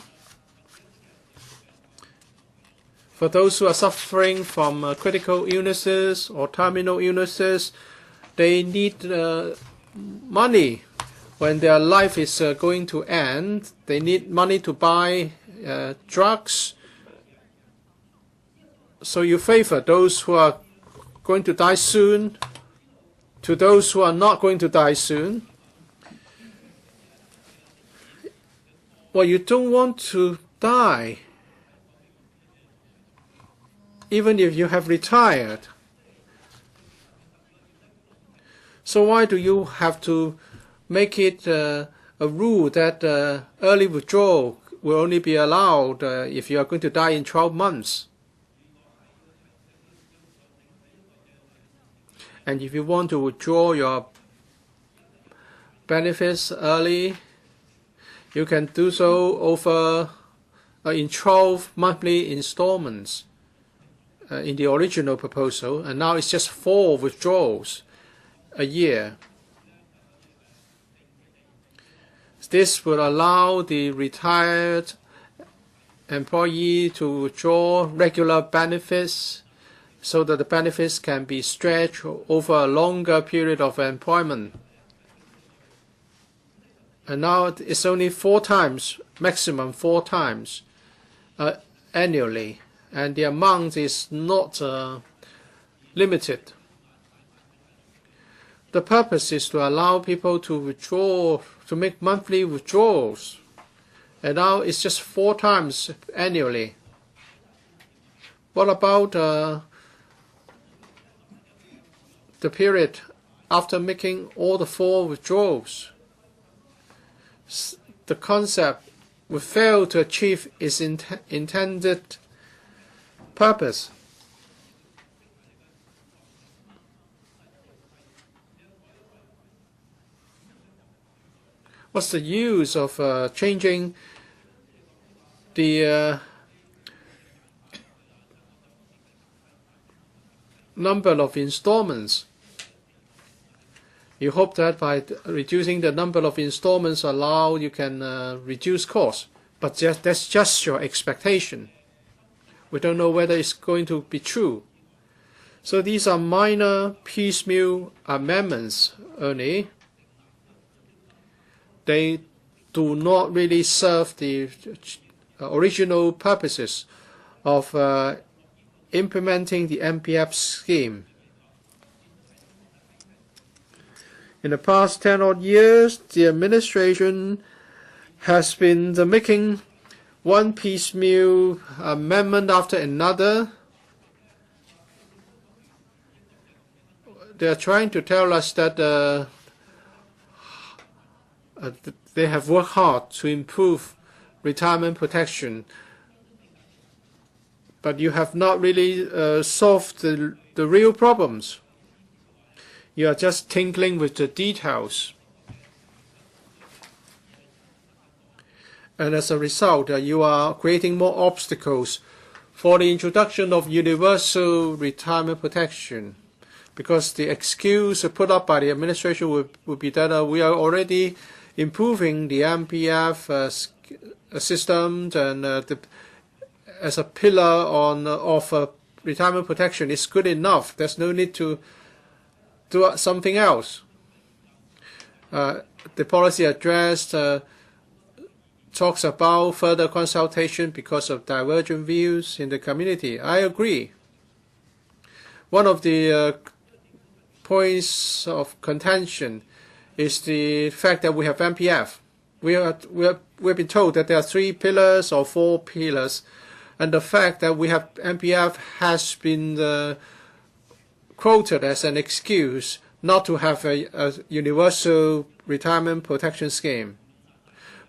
For those who are suffering from critical illnesses or terminal illnesses, they need money when their life is going to end. They need money to buy drugs. So you favor those who are going to die soon to those who are not going to die soon. Well, you don't want to die even if you have retired. So why do you have to make it a rule that early withdrawal will only be allowed if you are going to die in 12 months? And if you want to withdraw your benefits early, you can do so over in 12 monthly installments in the original proposal, and now it's just 4 withdrawals a year. This will allow the retired employee to withdraw regular benefits so that the benefits can be stretched over a longer period of employment. And now it's only 4 times, maximum 4 times annually, and the amount is not limited. The purpose is to allow people to withdraw, to make monthly withdrawals, and now it's just 4 times annually. What about the period after making all the 4 withdrawals? The concept will fail to achieve its intended purpose. What's the use of changing the number of installments? You hope that by reducing the number of installments you can reduce costs, but that's just your expectation. We don't know whether it's going to be true. So these are minor piecemeal amendments only. They do not really serve the original purposes of implementing the MPF scheme. In the past 10 odd years, the administration has been making one piecemeal amendment after another. They are trying to tell us that they have worked hard to improve retirement protection, but you have not really solved the real problems. You are just tinkling with the details. And as a result, you are creating more obstacles for the introduction of universal retirement protection. because the excuse put up by the administration would be that we are already improving the MPF system, and as a pillar of retirement protection is good enough. There's no need to do something else. The policy address talks about further consultation because of divergent views in the community. I agree. One of the points of contention is the fact that we have MPF. We've been told that there are 3 pillars or 4 pillars, and the fact that we have MPF has been quoted as an excuse not to have a universal retirement protection scheme.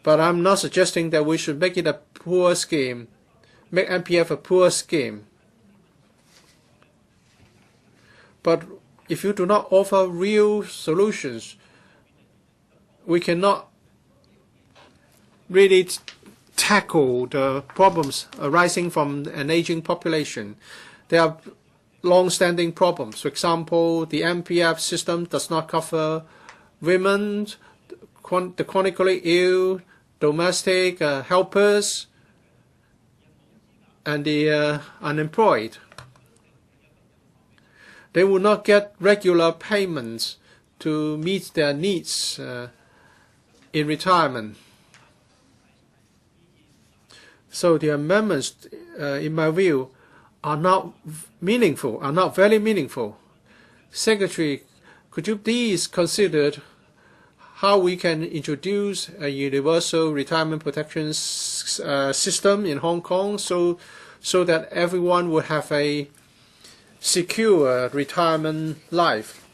But I'm not suggesting that we should make it a poor scheme, make MPF a poor scheme. But if you do not offer real solutions, we cannot really tackle the problems arising from an aging population. There are long-standing problems. For example, the MPF system does not cover women, the chronically ill, domestic helpers, and the unemployed. They will not get regular payments to meet their needs in retirement. So the amendments, in my view, are not meaningful, are not very meaningful. Secretary, could you please consider how we can introduce a universal retirement protection system in Hong Kong so that everyone would have a secure retirement life?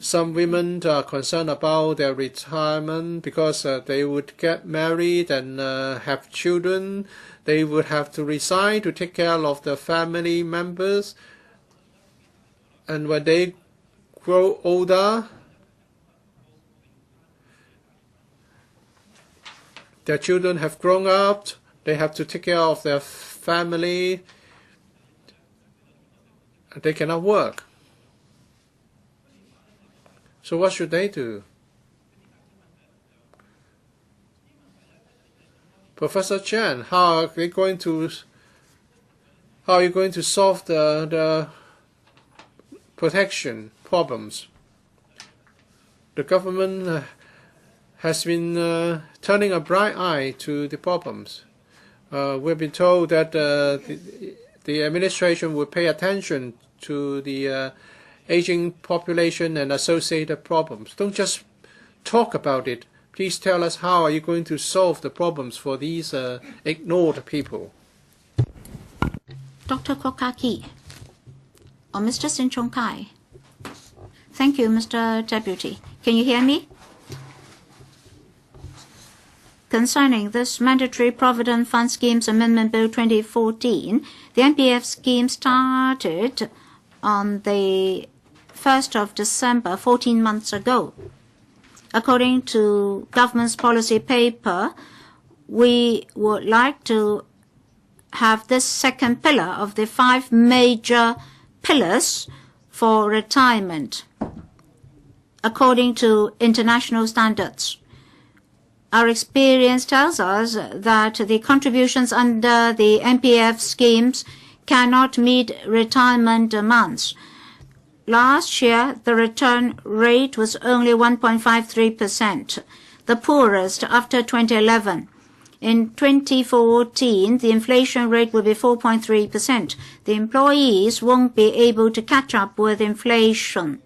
Some women are concerned about their retirement because they would get married and have children. They would have to resign to take care of the family members. And when they grow older, their children have grown up. They have to take care of their family. They cannot work. So what should they do? Professor Chen, how are you going to solve the protection problems? The government has been turning a blind eye to the problems. We've been told that the administration will pay attention to the aging population and associated problems. Don't just talk about it. Please tell us how are you going to solve the problems for these ignored people. Dr. Kwok-hung or Mr. Sin Chung Kai. Thank you, Mr. Deputy. Can you hear me? Concerning this Mandatory Provident Fund Schemes Amendment Bill 2014, the MPF scheme started on the 1st of December, 14 months ago. According to government's policy paper, we would like to have this second pillar of the 5 major pillars for retirement according to international standards. Our experience tells us that the contributions under the MPF schemes cannot meet retirement demands. Last year, the return rate was only 1.53%, the poorest after 2011. In 2014, the inflation rate will be 4.3%. The employees won't be able to catch up with inflation,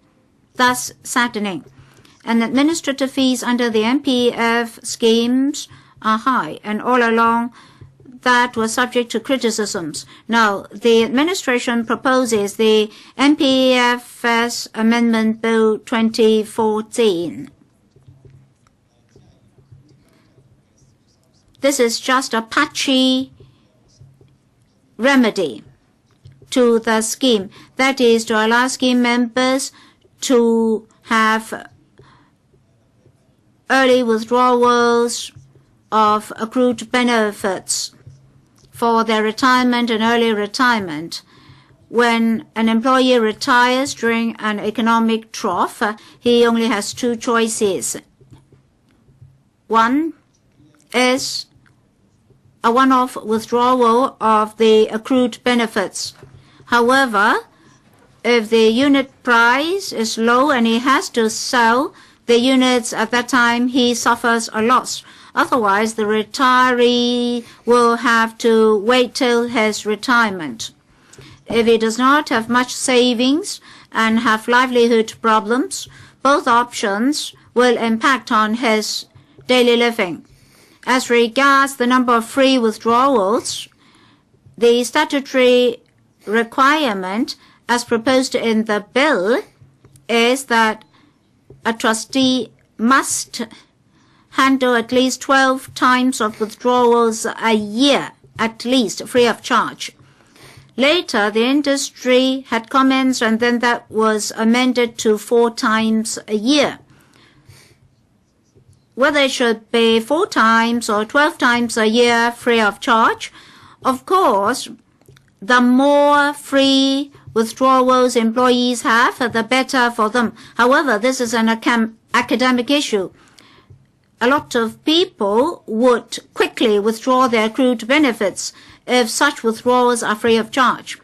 thus saddening. And administrative fees under the MPF schemes are high, and all along that was subject to criticisms. Now, the administration proposes the MPFS Amendment Bill 2014. This is just a patchy remedy to the scheme. That is to allow scheme members to have early withdrawals of accrued benefits for their retirement and early retirement. when an employee retires during an economic trough, he only has two choices. One is a one-off withdrawal of the accrued benefits. However, if the unit price is low and he has to sell the units at that time, he suffers a loss. Otherwise, the retiree will have to wait till his retirement. If he does not have much savings and have livelihood problems, both options will impact on his daily living. As regards the number of free withdrawals, the statutory requirement as proposed in the bill is that a trustee must handle at least 12 times of withdrawals a year, at least, free of charge. Later, the industry had comments, and then that was amended to 4 times a year. Whether it should be 4 times or 12 times a year free of charge, of course, the more free withdrawals employees have, the better for them. However, this is an academic issue. A lot of people would quickly withdraw their accrued benefits if such withdrawals are free of charge.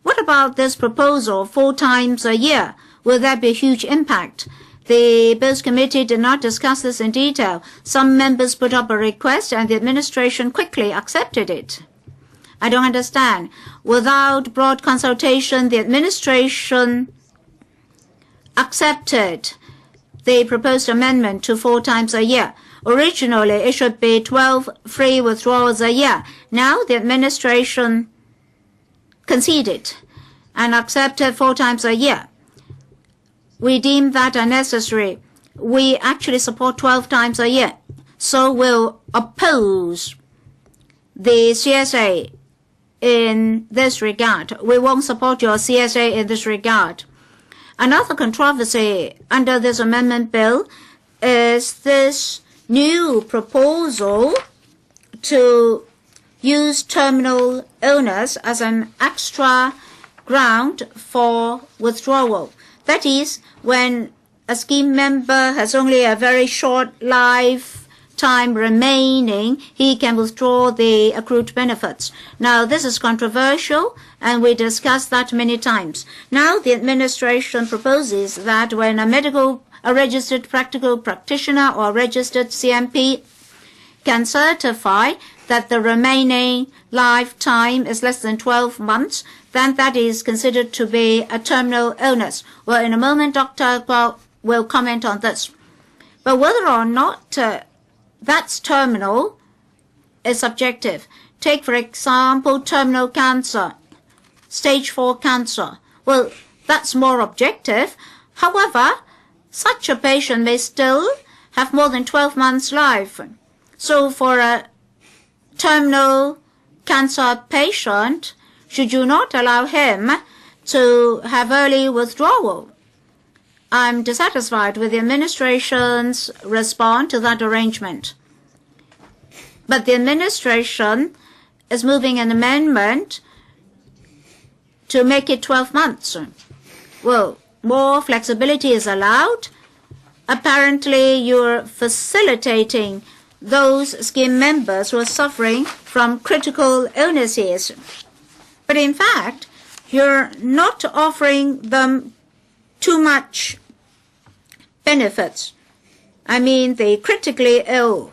What about this proposal 4 times a year? Will there be a huge impact? The Bills Committee did not discuss this in detail. Some members put up a request and the administration quickly accepted it. I don't understand. Without broad consultation, the administration accepted the proposed amendment to 4 times a year. Originally, it should be 12 free withdrawals a year. Now, the administration conceded and accepted 4 times a year. We deem that unnecessary. We actually support 12 times a year. So we'll oppose the CSA in this regard. We won't support your CSA in this regard. Another controversy under this amendment bill is this new proposal to use terminal illness as an extra ground for withdrawal. That is, when a scheme member has only a very short lifetime remaining, he can withdraw the accrued benefits. Now, this is controversial, and we discussed that many times. Now, the administration proposes that when a registered practical practitioner or registered CMP can certify that the remaining lifetime is less than 12 months, then that is considered to be a terminal illness. Well, in a moment, Dr. Kwok will comment on this. But whether or not that's terminal is subjective. Take, for example, terminal cancer, stage 4 cancer. Well, that's more objective. However, such a patient may still have more than 12 months life. So for a terminal cancer patient, should you not allow him to have early withdrawal? I'm dissatisfied with the administration's response to that arrangement. But the administration is moving an amendment to make it 12 months. Well, more flexibility is allowed. Apparently, you're facilitating those scheme members who are suffering from critical illnesses. But in fact, you're not offering them too much benefits. I mean, the critically ill.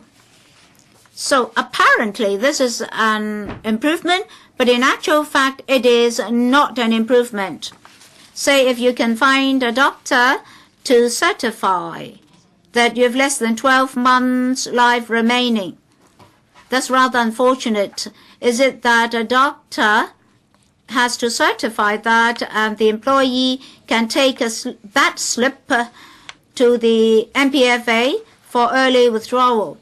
So apparently, this is an improvement, but in actual fact, it is not an improvement. Say if you can find a doctor to certify that you have less than 12 months life remaining. That's rather unfortunate. Is it that a doctor has to certify that and the employee can take that slip to the MPFA for early withdrawal?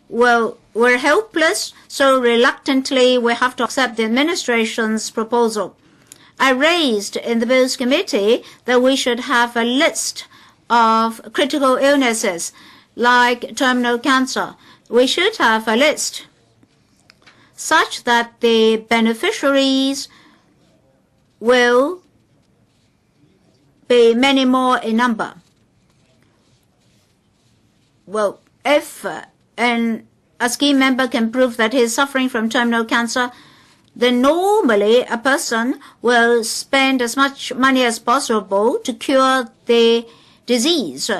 Well, we're helpless, so reluctantly we have to accept the administration's proposal. I raised in the Bills Committee that we should have a list of critical illnesses like terminal cancer. We should have a list such that the beneficiaries will be many more in number. Well, if a scheme member can prove that he is suffering from terminal cancer, then normally a person will spend as much money as possible to cure the disease.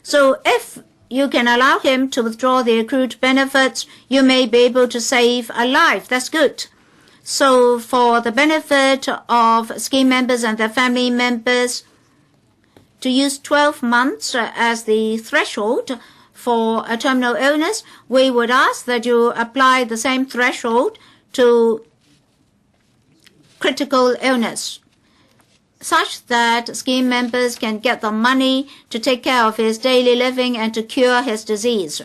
So if you can allow him to withdraw the accrued benefits, you may be able to save a life. That's good. So for the benefit of scheme members and their family members, to use 12 months as the threshold for a terminal illness, we would ask that you apply the same threshold to critical illness, such that scheme members can get the money to take care of his daily living and to cure his disease.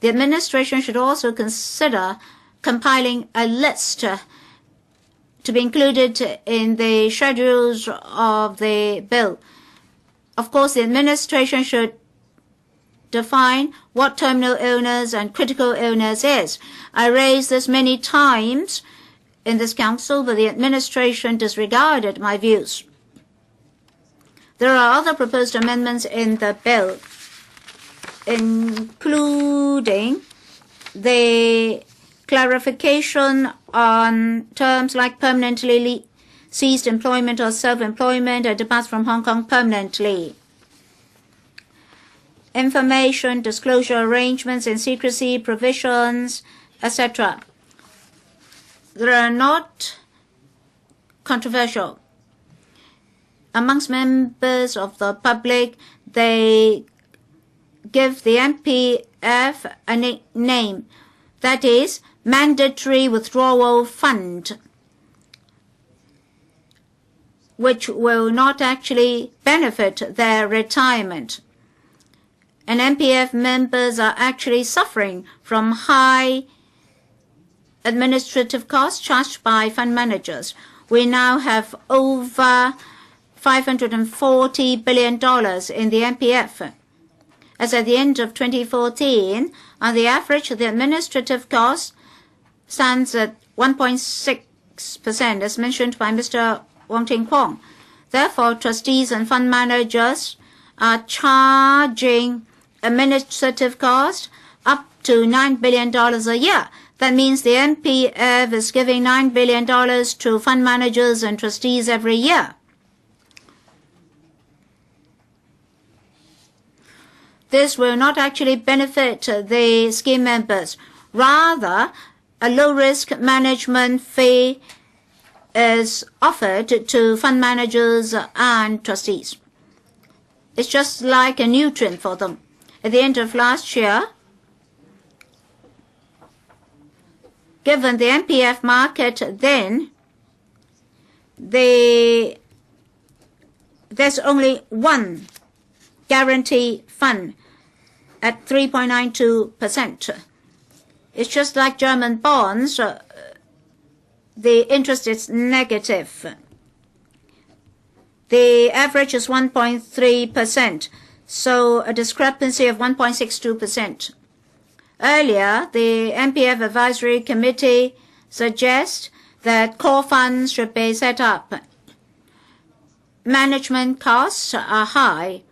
The administration should also consider compiling a list to be included in the schedules of the bill. Of course, the administration should define what terminal illness and critical illness is. I raised this many times in this council, but the administration disregarded my views. There are other proposed amendments in the bill, including the clarification on terms like permanently ceased employment or self-employment and departs from Hong Kong permanently. Information disclosure arrangements and secrecy provisions, etc. They are not controversial. Amongst members of the public, they give the MPF a name, that is, Mandatory Withdrawal Fund, which will not actually benefit their retirement. And MPF members are actually suffering from high administrative costs charged by fund managers. We now have over $540 billion in the MPF. As at the end of 2014, on the average, the administrative cost stands at 1.6%, as mentioned by Mr. Ting-kwong. Therefore, trustees and fund managers are charging administrative cost up to $9 billion a year. That means the MPF is giving $9 billion to fund managers and trustees every year. This will not actually benefit the scheme members. Rather, a low-risk management fee is offered to fund managers and trustees. It's just like a nutrient for them. At the end of last year, given the MPF market then, there's only one guarantee fund at 3.92%. It's just like German bonds. The interest is negative. The average is 1.3%, so a discrepancy of 1.62%. Earlier, the MPF Advisory Committee suggests that core funds should be set up. Management costs are high,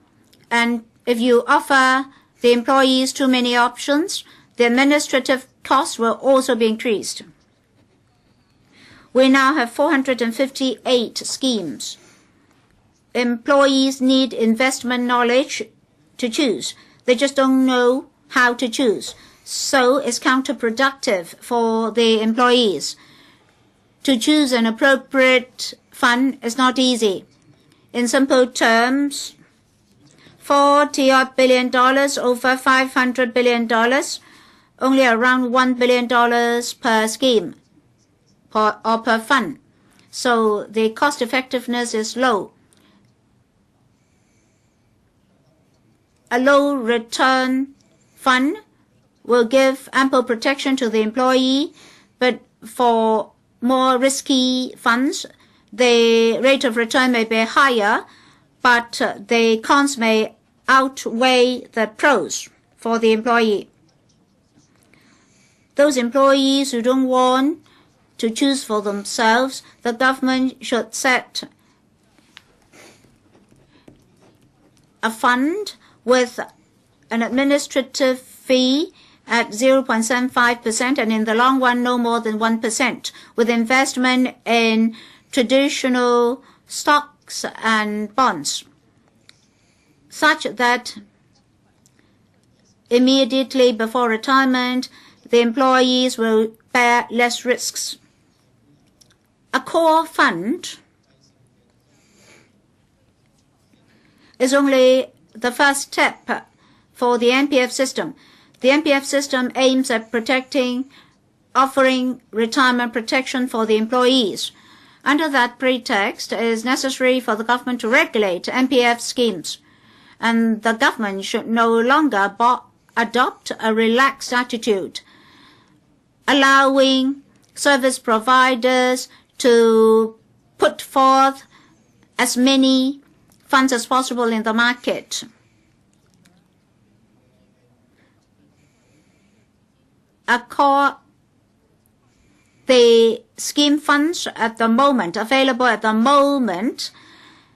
and if you offer the employees too many options, the administrative costs will also be increased. We now have 458 schemes. Employees need investment knowledge to choose. They just don't know how to choose. So it's counterproductive for the employees. To choose an appropriate fund is not easy. In simple terms, $40 billion over $500 billion, only around $1 billion per scheme or per fund. So the cost effectiveness is low. A low return fund will give ample protection to the employee, but for more risky funds, the rate of return may be higher, but the cons may outweigh the pros for the employee. Those employees who don't want to choose for themselves. The government should set a fund with an administrative fee at 0.75%, and in the long run no more than 1%, with investment in traditional stocks and bonds, such that immediately before retirement the employees will bear less risks. A core fund is only the first step for the NPF system. The NPF system aims at offering retirement protection for the employees. Under that pretext, it is necessary for the government to regulate NPF schemes, and the government should no longer adopt a relaxed attitude, allowing service providers to put forth as many funds as possible in the market. The scheme funds available at the moment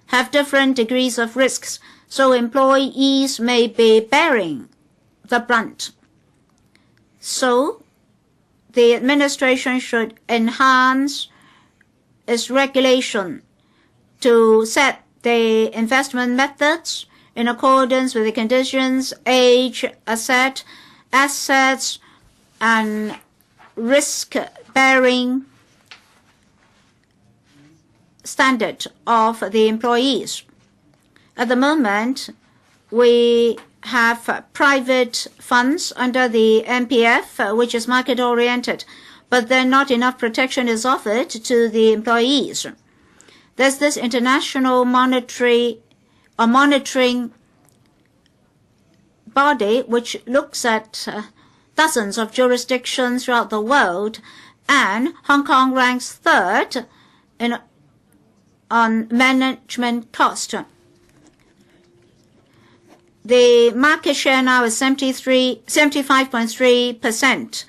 have different degrees of risks, so employees may be bearing the brunt. So the administration should enhance its regulation to set the investment methods in accordance with the conditions, age, assets, and risk-bearing standard of the employees. At the moment, we have private funds under the NPF, which is market-oriented, but then not enough protection is offered to the employees. There's this international monitoring body which looks at dozens of jurisdictions throughout the world, and Hong Kong ranks third on management cost. The market share now is 75.3%,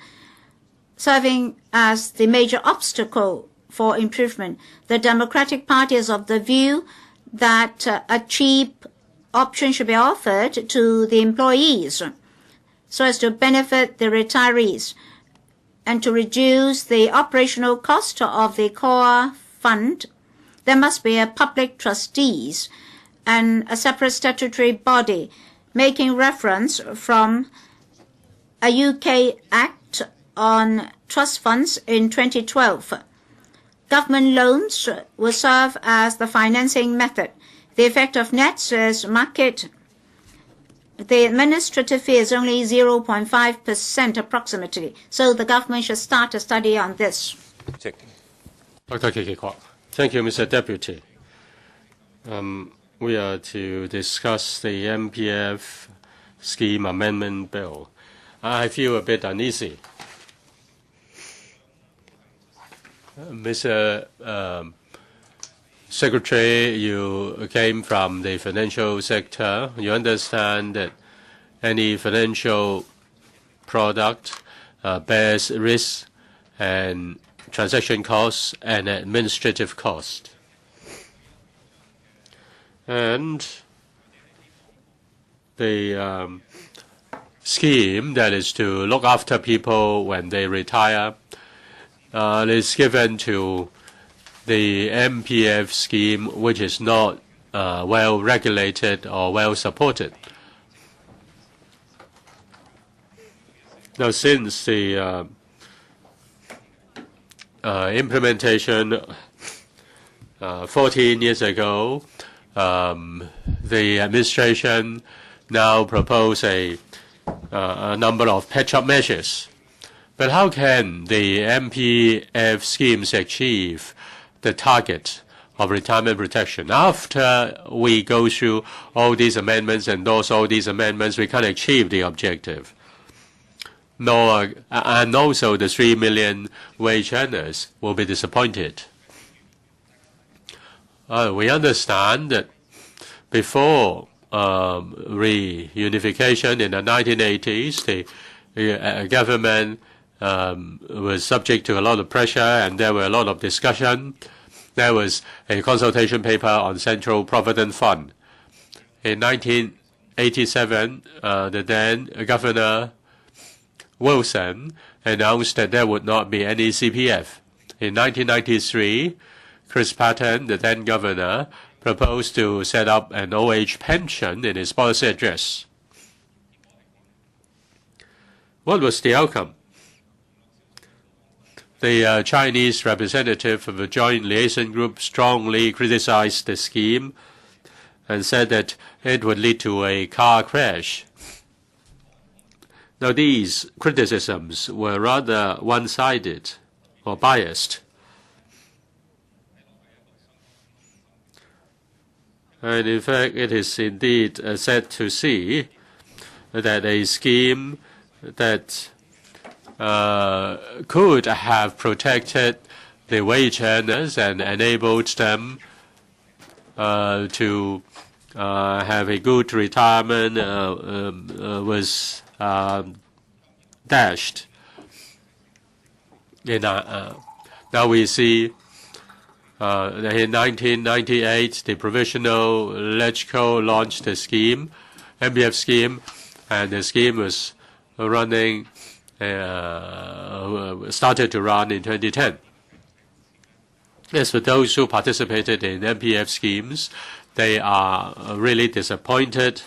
serving as the major obstacle for improvement. The Democratic Party is of the view that a cheap option should be offered to the employees so as to benefit the retirees and to reduce the operational cost of the core fund. There must be a public trustees and a separate statutory body, making reference from a UK Act on trust funds in 2012. Government loans will serve as the financing method. The effect of nets is market. The administrative fee is only 0.5% approximately, so the government should start a study on this. Dr. Kwok. Thank you, Mr. Deputy. We are to discuss the MPF Scheme Amendment Bill. I feel a bit uneasy. Mr. Secretary, you came from the financial sector. You understand that any financial product bears risk and transaction costs and administrative cost. And the scheme that is to look after people when they retire is given to the MPF scheme, which is not well regulated or well supported. Now, since the implementation 14 years ago, the administration now propose a number of patch-up measures. But how can the MPF schemes achieve the target of retirement protection? After we go through all these amendments, endorse all these amendments, we can't achieve the objective. And also the 3 million wage earners will be disappointed. We understand that before reunification in the 1980s, the government was subject to a lot of pressure, and there were a lot of discussion. There was a consultation paper on Central Provident Fund. In 1987, the then Governor Wilson announced that there would not be any CPF. In 1993, Chris Patten, the then governor, proposed to set up an old-age pension in his policy address. What was the outcome? The Chinese representative of the Joint Liaison Group strongly criticized the scheme and said that it would lead to a car crash. Now, these criticisms were rather one-sided or biased. And in fact, it is indeed sad to see that a scheme that could have protected the wage earners and enabled them to have a good retirement was dashed. Now we see in 1998, the provisional LegCo launched the scheme, MPF scheme, and the scheme was running, started to run in 2010. As for those who participated in MPF schemes, they are really disappointed,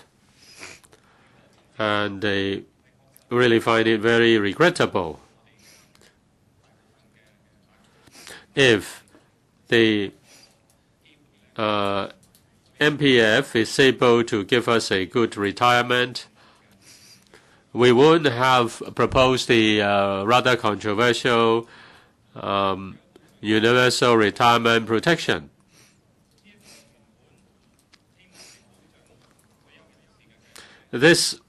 and they really find it very regrettable. If the MPF is able to give us a good retirement, we would have proposed the rather controversial universal retirement protection. This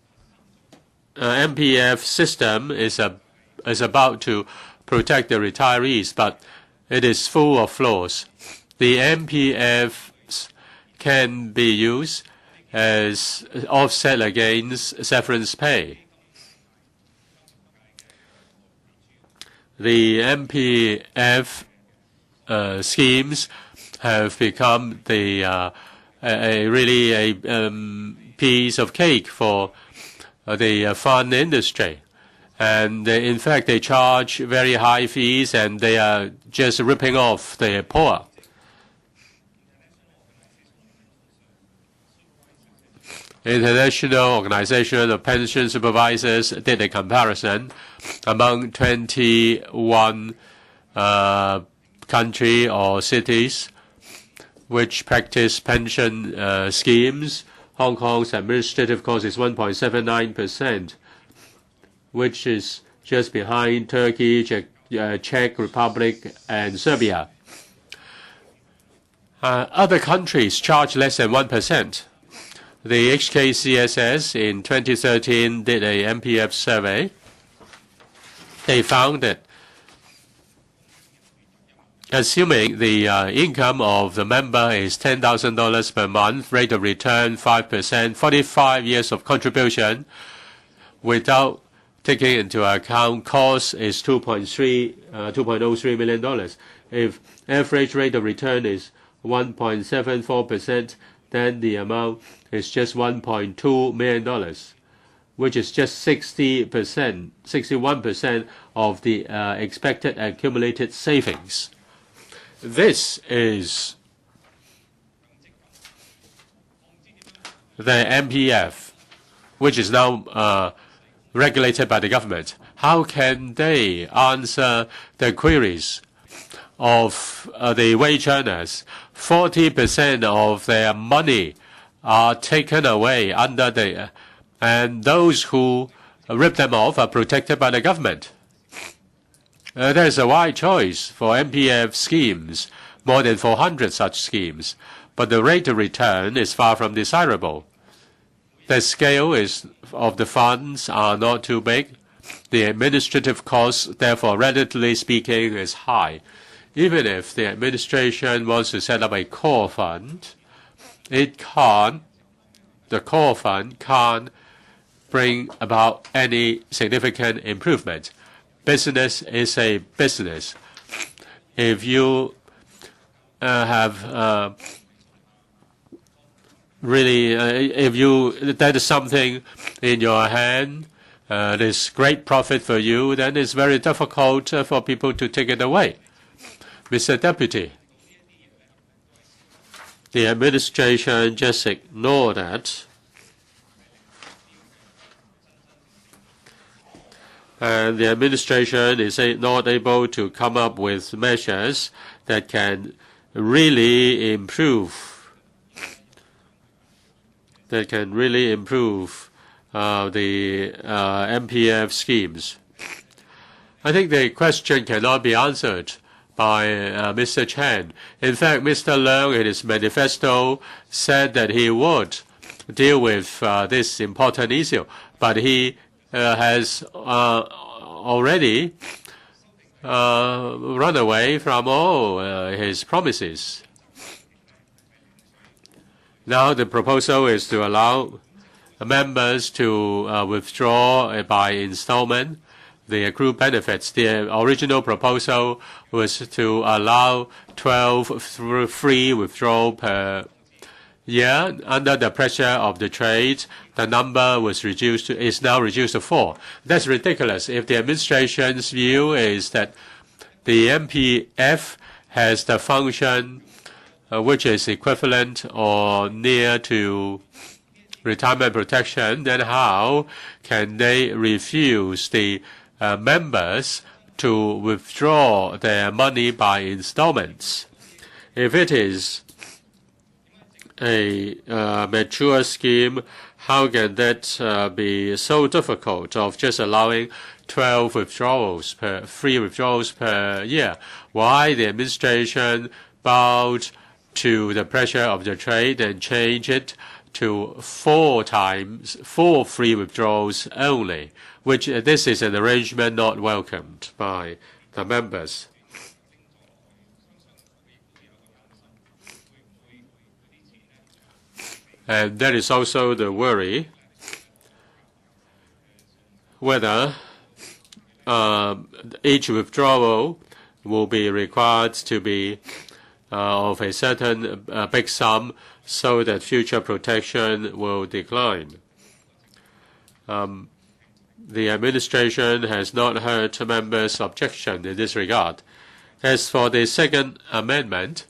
MPF system is about to protect the retirees, but it is full of flaws. The MPFs can be used as offset against severance pay. The MPF schemes have become the really a piece of cake for the fund industry. And in fact, they charge very high fees, and they are just ripping off the poor. International Organization of Pension Supervisors did a comparison among 21 countries or cities which practice pension schemes. Hong Kong's administrative cost is 1.79%, which is just behind Turkey, Czech Republic, and Serbia. Other countries charge less than 1%. The HKCSS in 2013 did a MPF survey. They found that assuming the income of the member is $10,000 per month, rate of return 5%, 45 years of contribution, without taking into account cost is $2.03 million. If average rate of return is 1.74%, then the amount is just $1.2 million, which is just 61% of the expected accumulated savings. This is the MPF, which is now regulated by the government. How can they answer the queries of the wage earners? 40% of their money are taken away under the, and those who rip them off are protected by the government. There's a wide choice for MPF schemes, more than 400 such schemes, but the rate of return is far from desirable. The scale of the funds are not too big. The administrative cost, therefore, relatively speaking, is high. Even if the administration wants to set up a core fund, the core fund can't bring about any significant improvement. business is a business. If you have really, if that is something in your hand, there's great profit for you, then it's very difficult for people to take it away. Mr. Deputy, the administration just ignored that. And the administration is not able to come up with measures that can really improve the MPF schemes. I think the question cannot be answered by Mr. Chen. In fact, Mr. Leung in his manifesto said that he would deal with this important issue, but he has already run away from all his promises. Now the proposal is to allow members to withdraw by installment the accrued benefits. The original proposal was to allow 12 free withdrawal per year. Under the pressure of the trade, the number is now reduced to 4. That's ridiculous. If the administration's view is that the MPF has the function which is equivalent or near to retirement protection, then how can they refuse the members to withdraw their money by installments? If it is a mature scheme, how can that be so difficult of just allowing 12 free withdrawals per year? Why the administration bowed to the pressure of the trade and change it to 4 free withdrawals only, which this is an arrangement not welcomed by the members. And that is also the worry whether each withdrawal will be required to be of a certain big sum so that future protection will decline. The administration has not heard members' objection in this regard. As for the second amendment,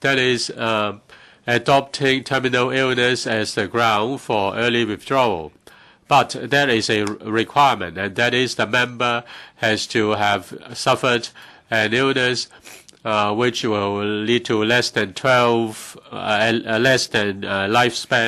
that is adopting terminal illness as the ground for early withdrawal. But there is a requirement, and that is the member has to have suffered an illness which will lead to less than lifespan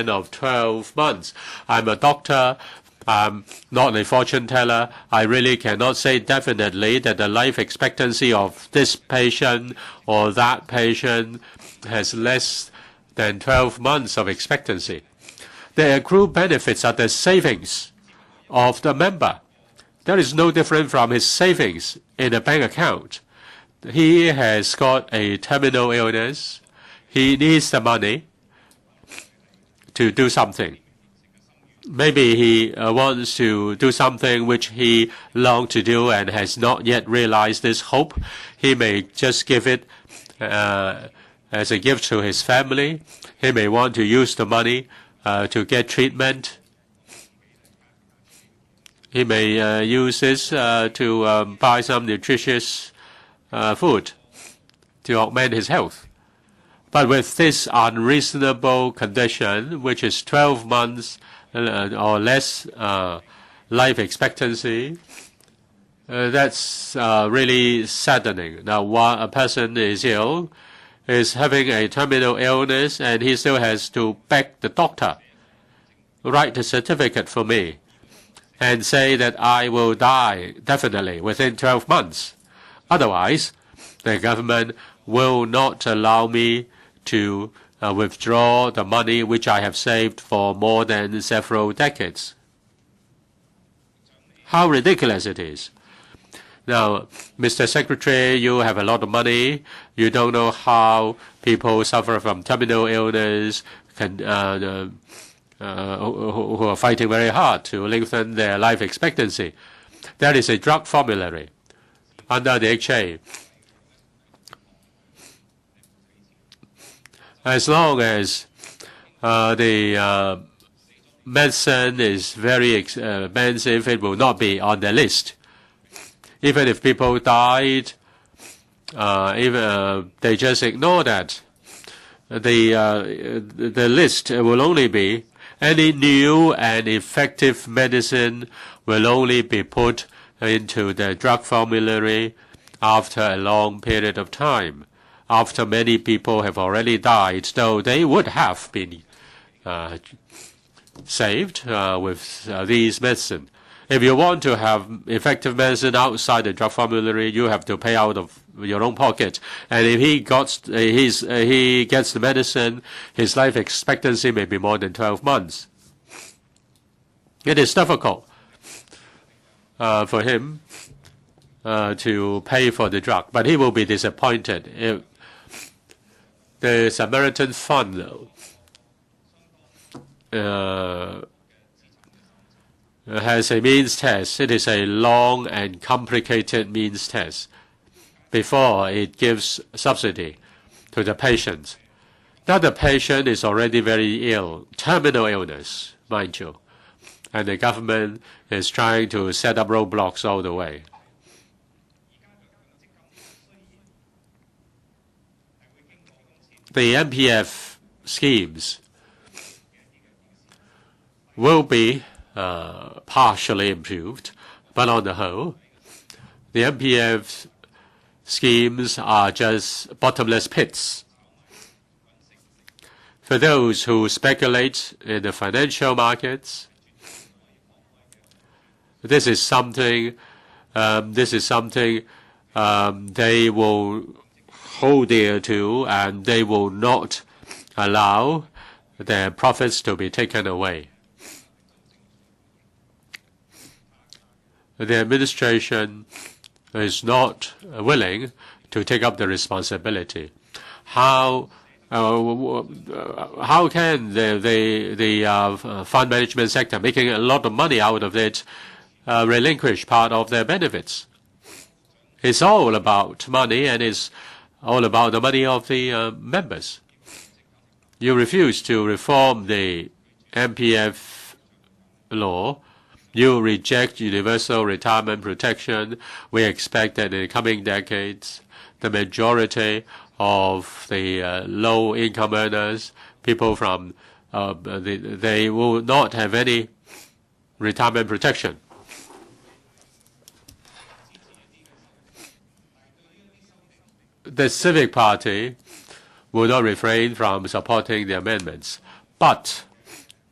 of 12 months. I'm a doctor. I'm not a fortune teller. I really cannot say definitely that the life expectancy of this patient or that patient has less than 12 months of expectancy. The accrued benefits are the savings of the member. That is no different from his savings in a bank account. He has got a terminal illness. He needs the money to do something. Maybe he wants to do something which he longed to do and has not yet realized this hope. He may just give it as a gift to his family. He may want to use the money to get treatment. He may use this to buy some nutritious food to augment his health. But with this unreasonable condition, which is 12 months or less life expectancy, that's really saddening. Now, while a person is ill, is having a terminal illness, and he still has to beg the doctor, write a certificate for me, and say that I will die definitely within 12 months. Otherwise, the government will not allow me to withdraw the money which I have saved for more than several decades. How ridiculous it is. Now, Mr. Secretary, you have a lot of money. You don't know how people suffer from terminal illness, who are fighting very hard to lengthen their life expectancy. There is a drug formulary under the HA. As long as the medicine is very expensive, it will not be on the list. Even if people died, they just ignore that. The list will only be any new and effective medicine will only be put into the drug formulary after a long period of time, after many people have already died, though they would have been saved with these medicine. If you want to have effective medicine outside the drug formulary, you have to pay out of your own pocket. And if he gets the medicine, his life expectancy may be more than 12 months. It is difficult for him to pay for the drug, but he will be disappointed if the Samaritan Fund has a means test. It is a long and complicated means test before it gives subsidy to the patient. Now the patient is already very ill, terminal illness, mind you, and the government is trying to set up roadblocks all the way. The MPF schemes will be partially improved, but on the whole, the MPF schemes are just bottomless pits. For those who speculate in the financial markets, this is something they will hold dear to, and they will not allow their profits to be taken away. The administration is not willing to take up the responsibility. How can the fund management sector, making a lot of money out of it, relinquish part of their benefits? It's all about money, and it's all about the money of the members. You refuse to reform the MPF law. You reject universal retirement protection. We expect that in the coming decades, the majority of the low-income earners, people from, they will not have any retirement protection. The Civic Party will not refrain from supporting the amendments, but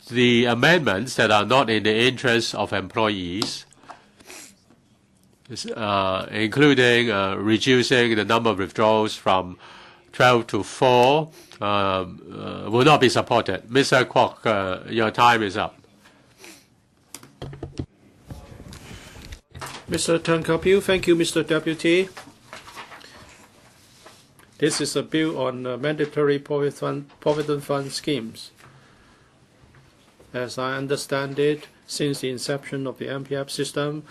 the amendments that are not in the interest of employees, including reducing the number of withdrawals from 12 to 4, will not be supported. Mr. Kwok, your time is up. Mr. Ka-piu, thank you, Mr. Deputy. This is a bill on mandatory provident fund schemes. As I understand it, since the inception of the MPF system,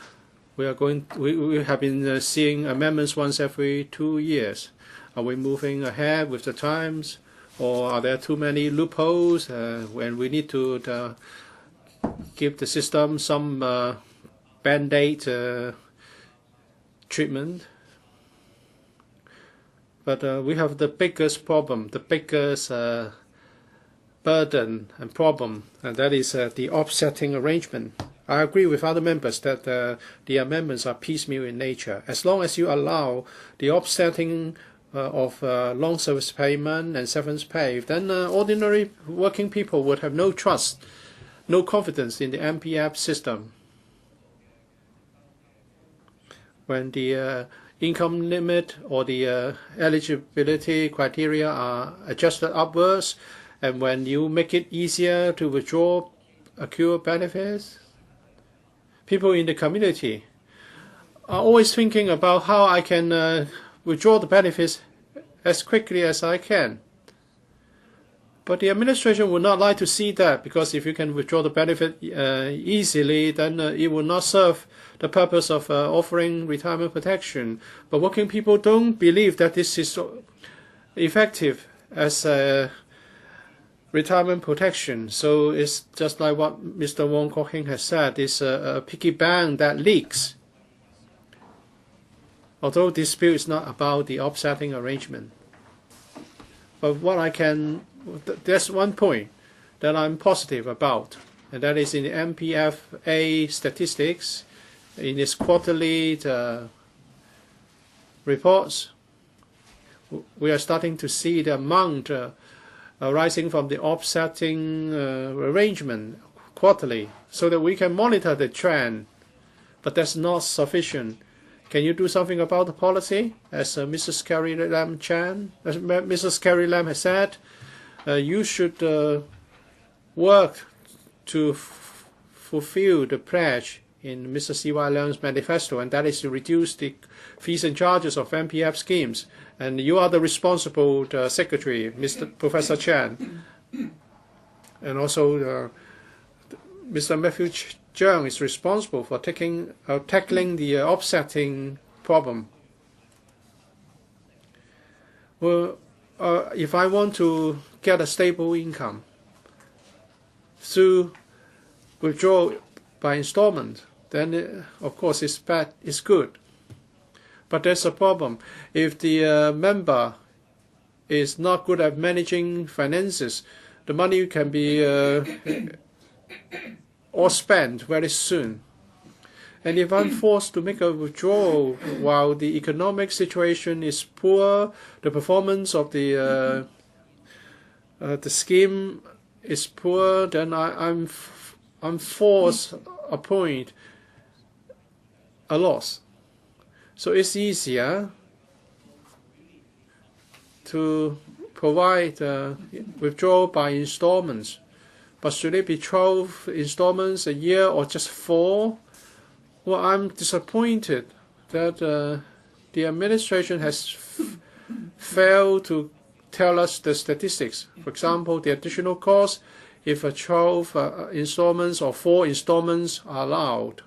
we have been seeing amendments once every 2 years. Are we moving ahead with the times, or are there too many loopholes when we need to give the system some band-aid treatment? But we have the biggest problem, the biggest burden and problem, and that is the offsetting arrangement. I agree with other members that the amendments are piecemeal in nature. As long as you allow the offsetting of long service payment and severance pay, then ordinary working people would have no trust, no confidence in the MPF system. When the income limit or the eligibility criteria are adjusted upwards, and when you make it easier to withdraw accrued benefits, people in the community are always thinking about how I can withdraw the benefits as quickly as I can. But the administration would not like to see that, because if you can withdraw the benefit easily, then it will not serve the purpose of offering retirement protection. But working people don't believe that this is effective as retirement protection. So it's just like what Mr. Wong Kwok-hing has said, it's a piggy bank that leaks. Although this bill is not about the offsetting arrangement. But there's one point that I'm positive about, and that is in the MPFA statistics, in its quarterly reports, we are starting to see the amount arising from the offsetting arrangement quarterly, so that we can monitor the trend. But that's not sufficient. Can you do something about the policy? As Mrs. Carrie Lam has said, you should work to fulfill the pledge in Mr. Chi-wai Leung's manifesto, and that is to reduce the fees and charges of MPF schemes. And you are the responsible secretary, Professor Chan. And also Mr. Matthew Cheung is responsible for tackling the offsetting problem. Well, if I want to get a stable income through withdrawal by installment, then of course it's good. But there's a problem. If the member is not good at managing finances, the money can be all spent very soon. And if I'm forced to make a withdrawal while the economic situation is poor, the performance of the scheme is poor, then I'm forced upon a loss. So it's easier to provide withdrawal by installments. But should it be 12 installments a year or just 4? Well, I'm disappointed that the administration has failed to tell us the statistics. For example, the additional cost if 12 installments or 4 installments are allowed.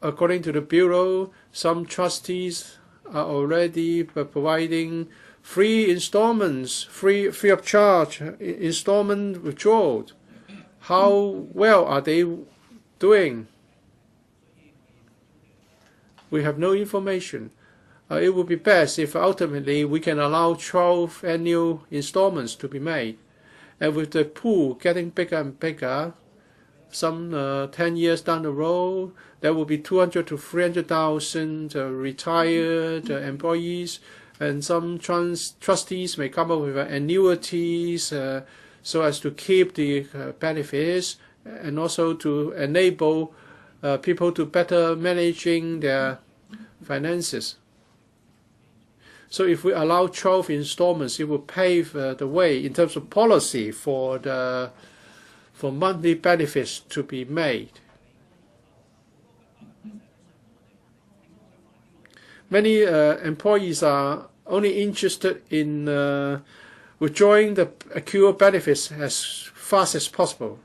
According to the Bureau, some trustees are already providing free installments, free of charge installment withdrawal. How well are they doing? We have no information. It would be best if ultimately we can allow 12 annual installments to be made. And with the pool getting bigger and bigger, some 10 years down the road, there will be 200 to 300,000 retired employees, and some trustees may come up with annuities so as to keep the benefits, and also to enable people to better managing their finances. So if we allow 12 installments, it will pave the way in terms of policy for monthly benefits to be made. Many employees are only interested in withdrawing the accrued benefits as fast as possible.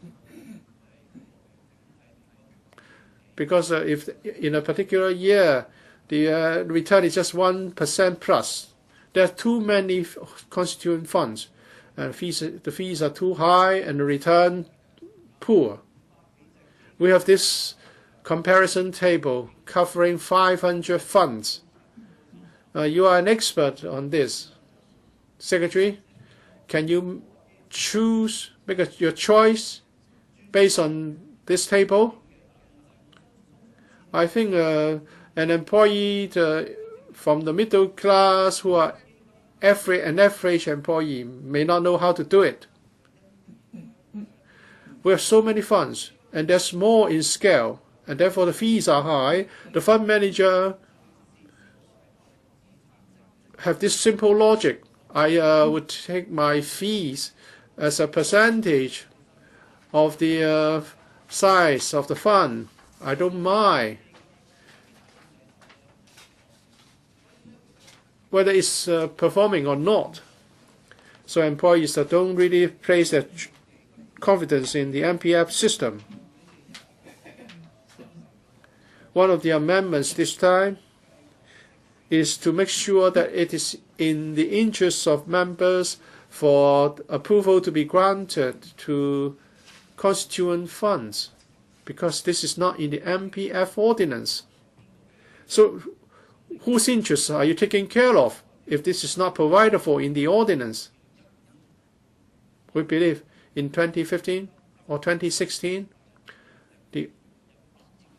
Because if in a particular year the return is just 1% plus, there are too many constituent funds, and the fees are too high and the return poor. We have this comparison table covering 500 funds. You are an expert on this. Secretary, can you make your choice based on this table? I think an employee from the middle class who are an average employee may not know how to do it. We have so many funds, and they're small in scale, and therefore the fees are high. The fund manager have this simple logic. I would take my fees as a percentage of the size of the fund. I don't mind. whether it's performing or not. So employees that don't really place their confidence in the MPF system. One of the amendments this time is to make sure that it is in the interests of members for approval to be granted to constituent funds, because this is not in the MPF ordinance. So whose interests are you taking care of if this is not provided for in the ordinance? We believe in 2015 or 2016, the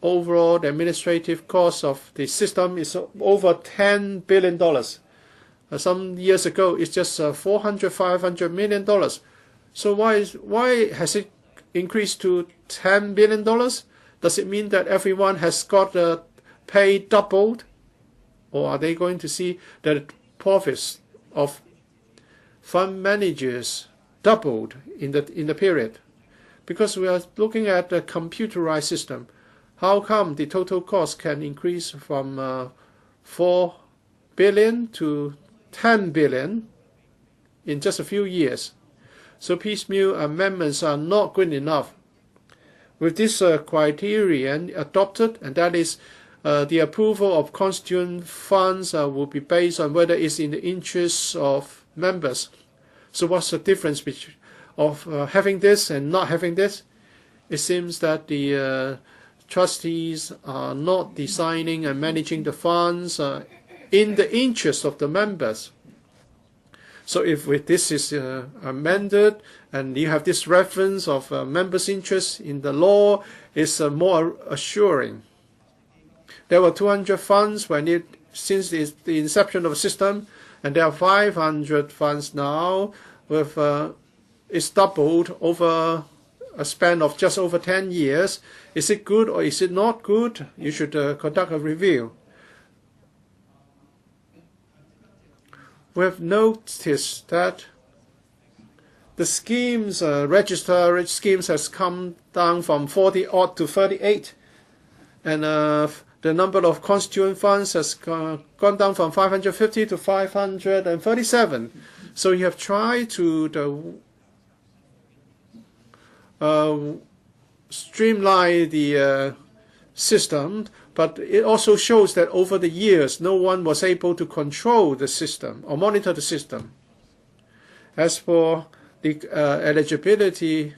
overall administrative cost of the system is over $10 billion. Some years ago, it's just $400–500 million. So why has it increased to $10 billion? Does it mean that everyone has got pay doubled? Or are they going to see that profits of fund managers doubled in the period? Because we are looking at a computerized system. How come the total cost can increase from 4 billion to 10 billion in just a few years? So piecemeal amendments are not good enough. With this criterion adopted, and that is the approval of constituent funds will be based on whether it's in the interests of members. So what's the difference of having this and not having this? It seems that the trustees are not designing and managing the funds in the interest of the members. So if this is amended and you have this reference of members' interests in the law, it's more assuring. There were 200 funds since the inception of the system, and there are 500 funds now. It's doubled over a span of just over 10 years. Is it good or is it not good? You should conduct a review. We have noticed that the schemes, registered schemes, has come down from 40-odd to 38, and the number of constituent funds has gone down from 550 to 537. So you have tried to streamline the system, but it also shows that over the years no one was able to control the system or monitor the system. As for the eligibility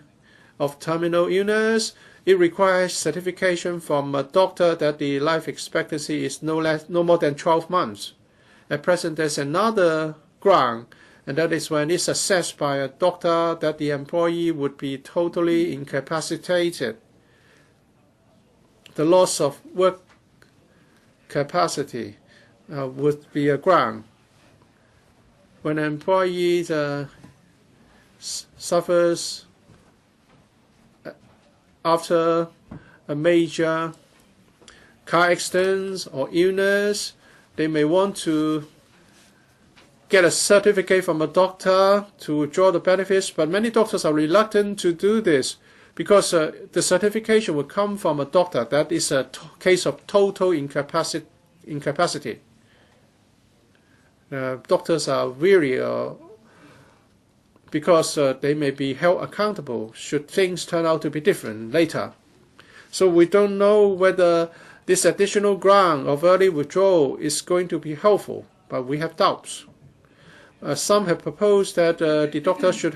of terminal illness, it requires certification from a doctor that the life expectancy is no more than 12 months. At present, there's another ground, and that is when it's assessed by a doctor that the employee would be totally incapacitated. The loss of work capacity would be a ground. When an employee suffers after a major car accident or illness, they may want to get a certificate from a doctor to withdraw the benefits, but many doctors are reluctant to do this because the certification will come from a doctor that is a case of total incapacity. Doctors are weary because they may be held accountable should things turn out to be different later. So we don't know whether this additional ground of early withdrawal is going to be helpful, but we have doubts. Some have proposed that the doctor should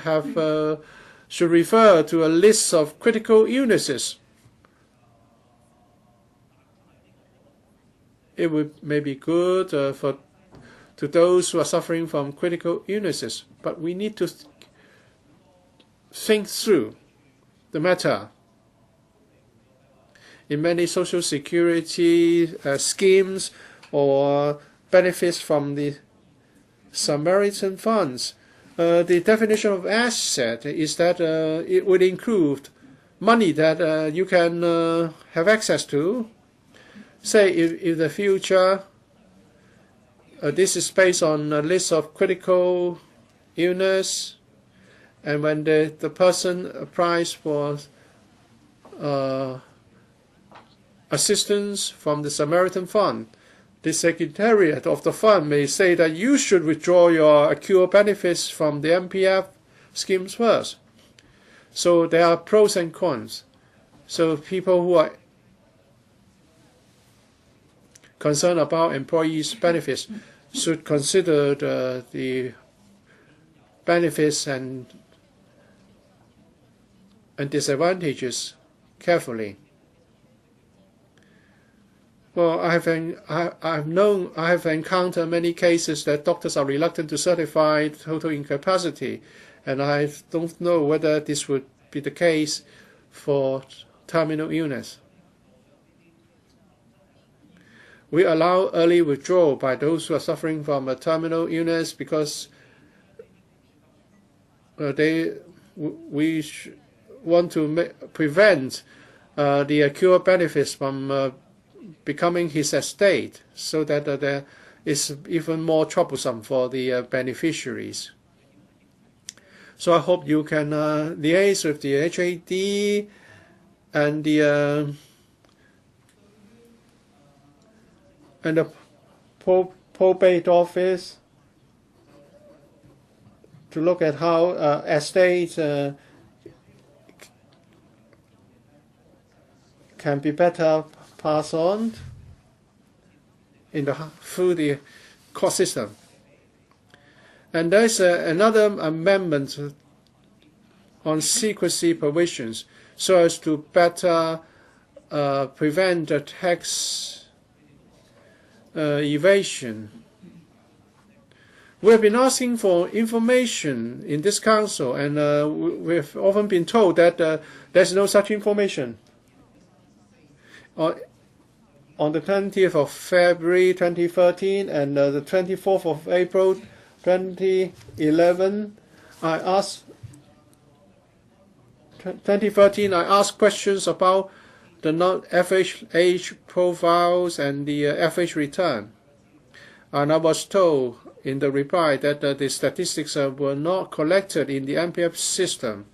refer to a list of critical illnesses. It may be good to those who are suffering from critical illnesses, but we need to think through the matter. In many social security schemes or benefits from the Samaritan funds, the definition of asset is that it would include money that you can have access to. Say in the future, this is based on a list of critical illness, and when the person applies for assistance from the Samaritan Fund, the secretariat of the fund may say that you should withdraw your accrual benefits from the MPF schemes first. So there are pros and cons. So people who are concerned about employees' benefits should consider the benefits and disadvantages carefully. Well, I have encountered many cases that doctors are reluctant to certify total incapacity, and I don't know whether this would be the case for terminal illness. We allow early withdrawal by those who are suffering from a terminal illness because we want to prevent the accrual benefits from becoming his estate, so that there is even more troublesome for the beneficiaries. So I hope you can liaise with the HAD and the probate office to look at how estates can be better passed on through the court system. And there's another amendment on secrecy provisions so as to better prevent the tax evasion. We have been asking for information in this council, and we've often been told that there's no such information. On the 20th of February 2013 and the 24th of April 2011, 2013, I asked questions about the FH age profiles and the FH return. And I was told in the reply that the statistics were not collected in the MPF system.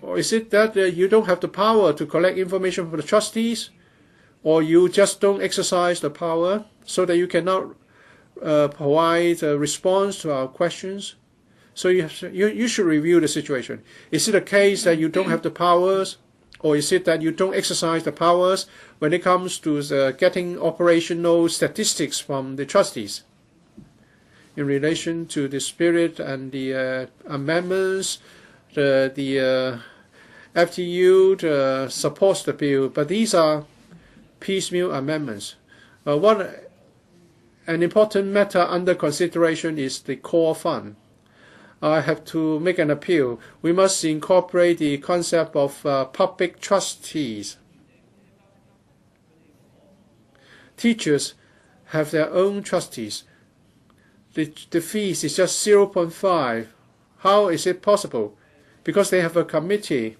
Or is it that you don't have the power to collect information from the trustees, or you just don't exercise the power so that you cannot provide a response to our questions? So you should review the situation. Is it a case that you don't have the powers, or is it that you don't exercise the powers when it comes to getting operational statistics from the trustees? In relation to the spirit and the amendments, the FTU supports the bill, but these are piecemeal amendments. An important matter under consideration is the core fund. I have to make an appeal. We must incorporate the concept of public trustees. Teachers have their own trustees. The fees is just 0.5. How is it possible? Because they have a committee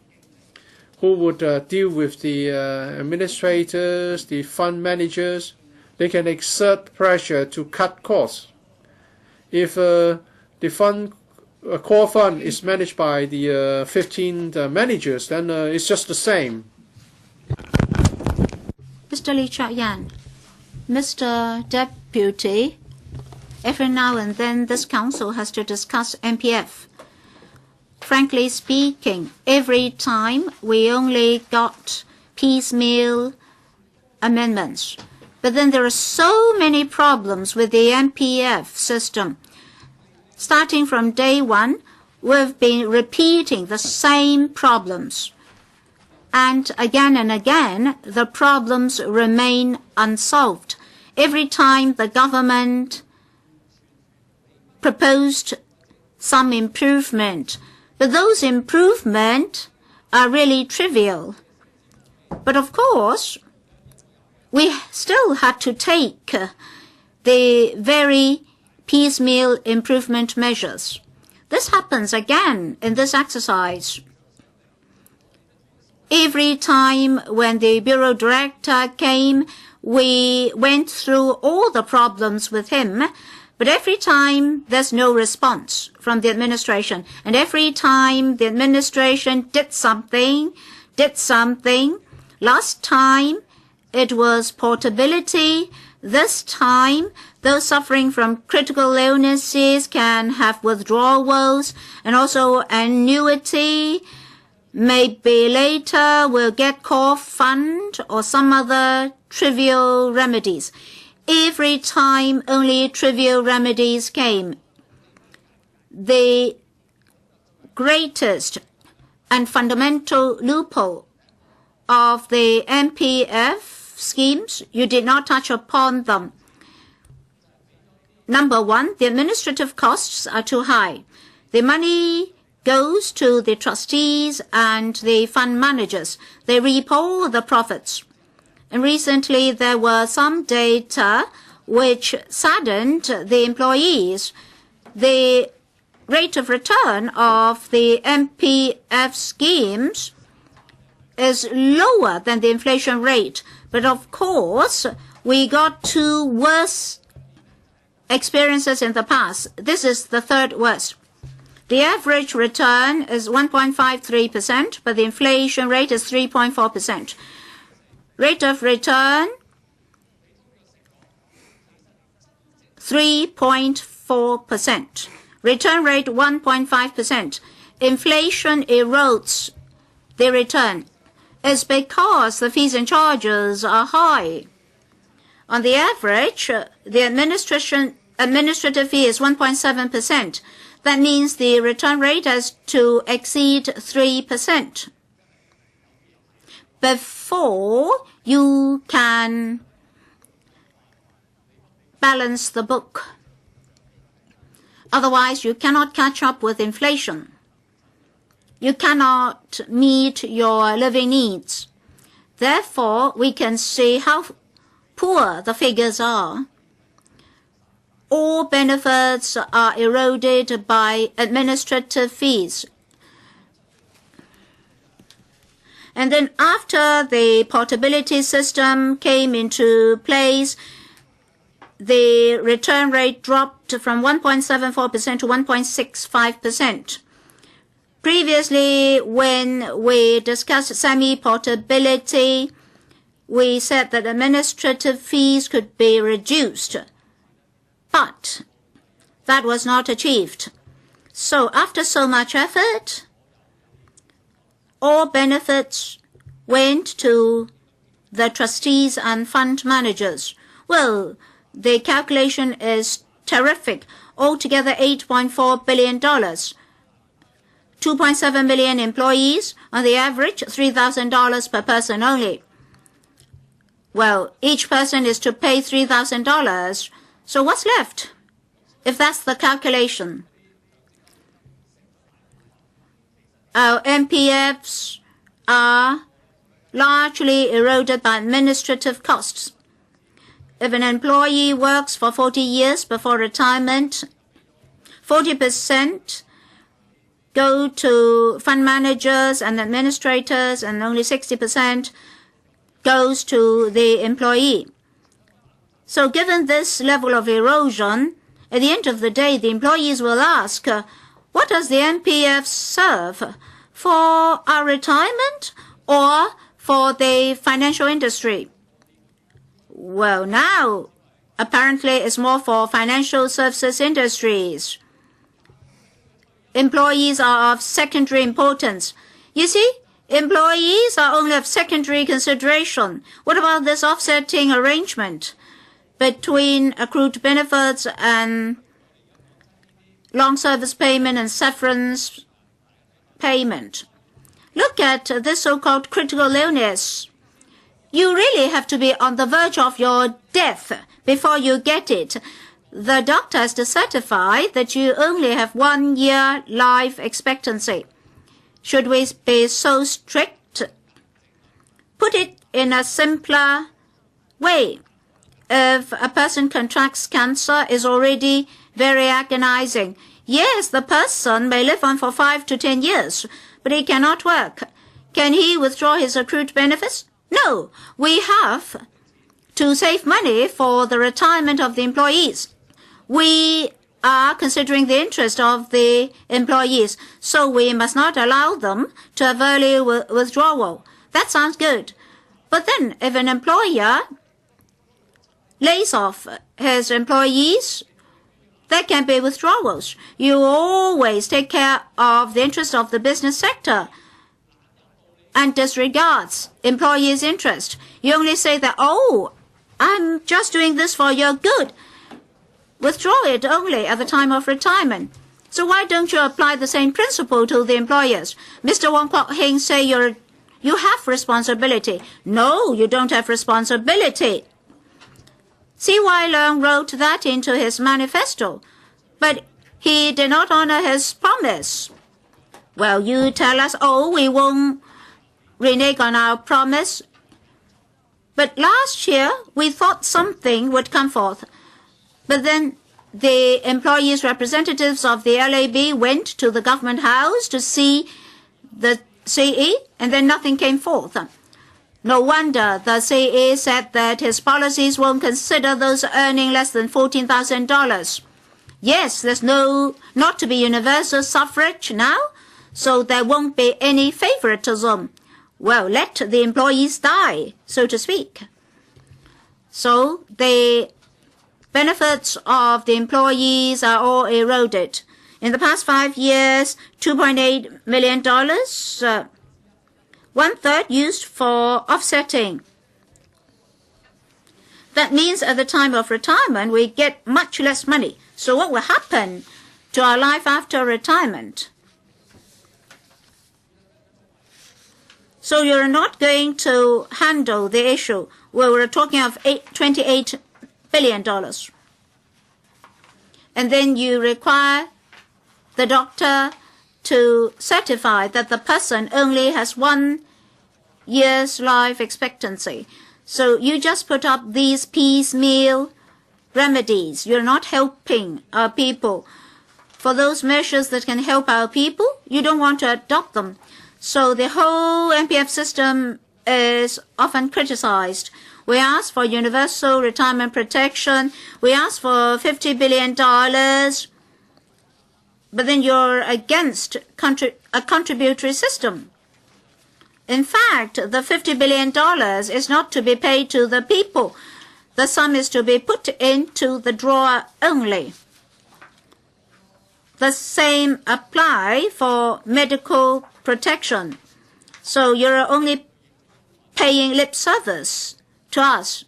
who would deal with the administrators, the fund managers. They can exert pressure to cut costs. If the core fund is managed by the 15 managers, then it's just the same. Mr. Lee Cheuk-yan, Mr. Deputy, every now and then this council has to discuss MPF. Frankly speaking, every time we only got piecemeal amendments. But then there are so many problems with the MPF system. Starting from day one, we've been repeating the same problems. And again, the problems remain unsolved. Every time the government proposed some improvement, but those improvements are really trivial. But of course, we still had to take the very piecemeal improvement measures. This happens again in this exercise. Every time when the bureau director came, we went through all the problems with him, but every time there's no response from the administration. And every time the administration did something did something. Last time, it was portability. This time, those suffering from critical illnesses can have withdrawals and also annuity. Maybe later we'll get core fund or some other trivial remedies. Every time only trivial remedies came. The greatest and fundamental loophole of the MPF schemes, you did not touch upon them. Number one, the administrative costs are too high. The money goes to the trustees and the fund managers. They reap all the profits. And recently there were some data which saddened the employees. The rate of return of the MPF schemes is lower than the inflation rate. But of course, we got two worse experiences in the past. This is the third worst. The average return is 1.53%, but the inflation rate is 3.4%. Rate of return, 3.4%. Return rate, 1.5%. Inflation erodes the return. It's because the fees and charges are high. On the average, the administrative fee is 1.7%. That means the return rate has to exceed 3% before you can balance the book. Otherwise, you cannot catch up with inflation. You cannot meet your living needs. Therefore, we can see how poor the figures are. All benefits are eroded by administrative fees. And then after the portability system came into place, the return rate dropped from 1.74% to 1.65%. Previously, when we discussed semi-portability, we said that administrative fees could be reduced. But that was not achieved. So after so much effort, all benefits went to the trustees and fund managers. Well, the calculation is terrific. Altogether, $8.4 billion. 2.7 million employees, on the average, $3,000 per person only. Well, each person is to pay $3,000. So what's left, if that's the calculation? Our MPFs are largely eroded by administrative costs. If an employee works for 40 years before retirement, 40% go to fund managers and administrators, and only 60% goes to the employee. So given this level of erosion, at the end of the day, the employees will ask, what does the MPF serve? For our retirement or for the financial industry? Well, now, apparently it's more for financial services industries. Employees are of secondary importance. You see, employees are only of secondary consideration. What about this offsetting arrangement between accrued benefits and long service payment and severance payment? Look at this so-called critical illness. You really have to be on the verge of your death before you get it. The doctor has to certify that you only have 1 year life expectancy. Should we be so strict? Put it in a simpler way. If a person contracts cancer, it's already very agonizing. Yes, the person may live on for 5 to 10 years, but he cannot work. Can he withdraw his accrued benefits? No, we have to save money for the retirement of the employees. We are considering the interest of the employees, so we must not allow them to have early withdrawal. That sounds good. But then, if an employer lays off his employees, there can be withdrawals. You always take care of the interest of the business sector and disregards employees' interest. You only say that, oh, I'm just doing this for your good. Withdraw it only at the time of retirement. So why don't you apply the same principle to the employers? Mr. Wong Kwok-hing say you have responsibility. No, you don't have responsibility. Chi-wai Leung wrote that into his manifesto, but he did not honor his promise. Well, you tell us, oh, we won't renege on our promise. But last year, we thought something would come forth. But then the employees' representatives of the LAB went to the government house to see the CE, and then nothing came forth. No wonder the CE said that his policies won't consider those earning less than $14,000. Yes, there's not to be universal suffrage now, so there won't be any favoritism. Well, let the employees die, so to speak. So the benefits of the employees are all eroded. In the past 5 years, $2.8 million, 1/3 used for offsetting. That means at the time of retirement, we get much less money. So what will happen to our life after retirement? So you're not going to handle the issue. We were talking of $28 billion. And then you require the doctor to certify that the person only has 1 year's life expectancy. So you just put up these piecemeal remedies. You're not helping our people. For those measures that can help our people, you don't want to adopt them. So the whole MPF system is often criticized. We ask for universal retirement protection. We ask for $50 billion. But then you're against a contributory system. In fact, the $50 billion is not to be paid to the people. The sum is to be put into the drawer only. The same apply for medical protection. So you're only paying lip service to us.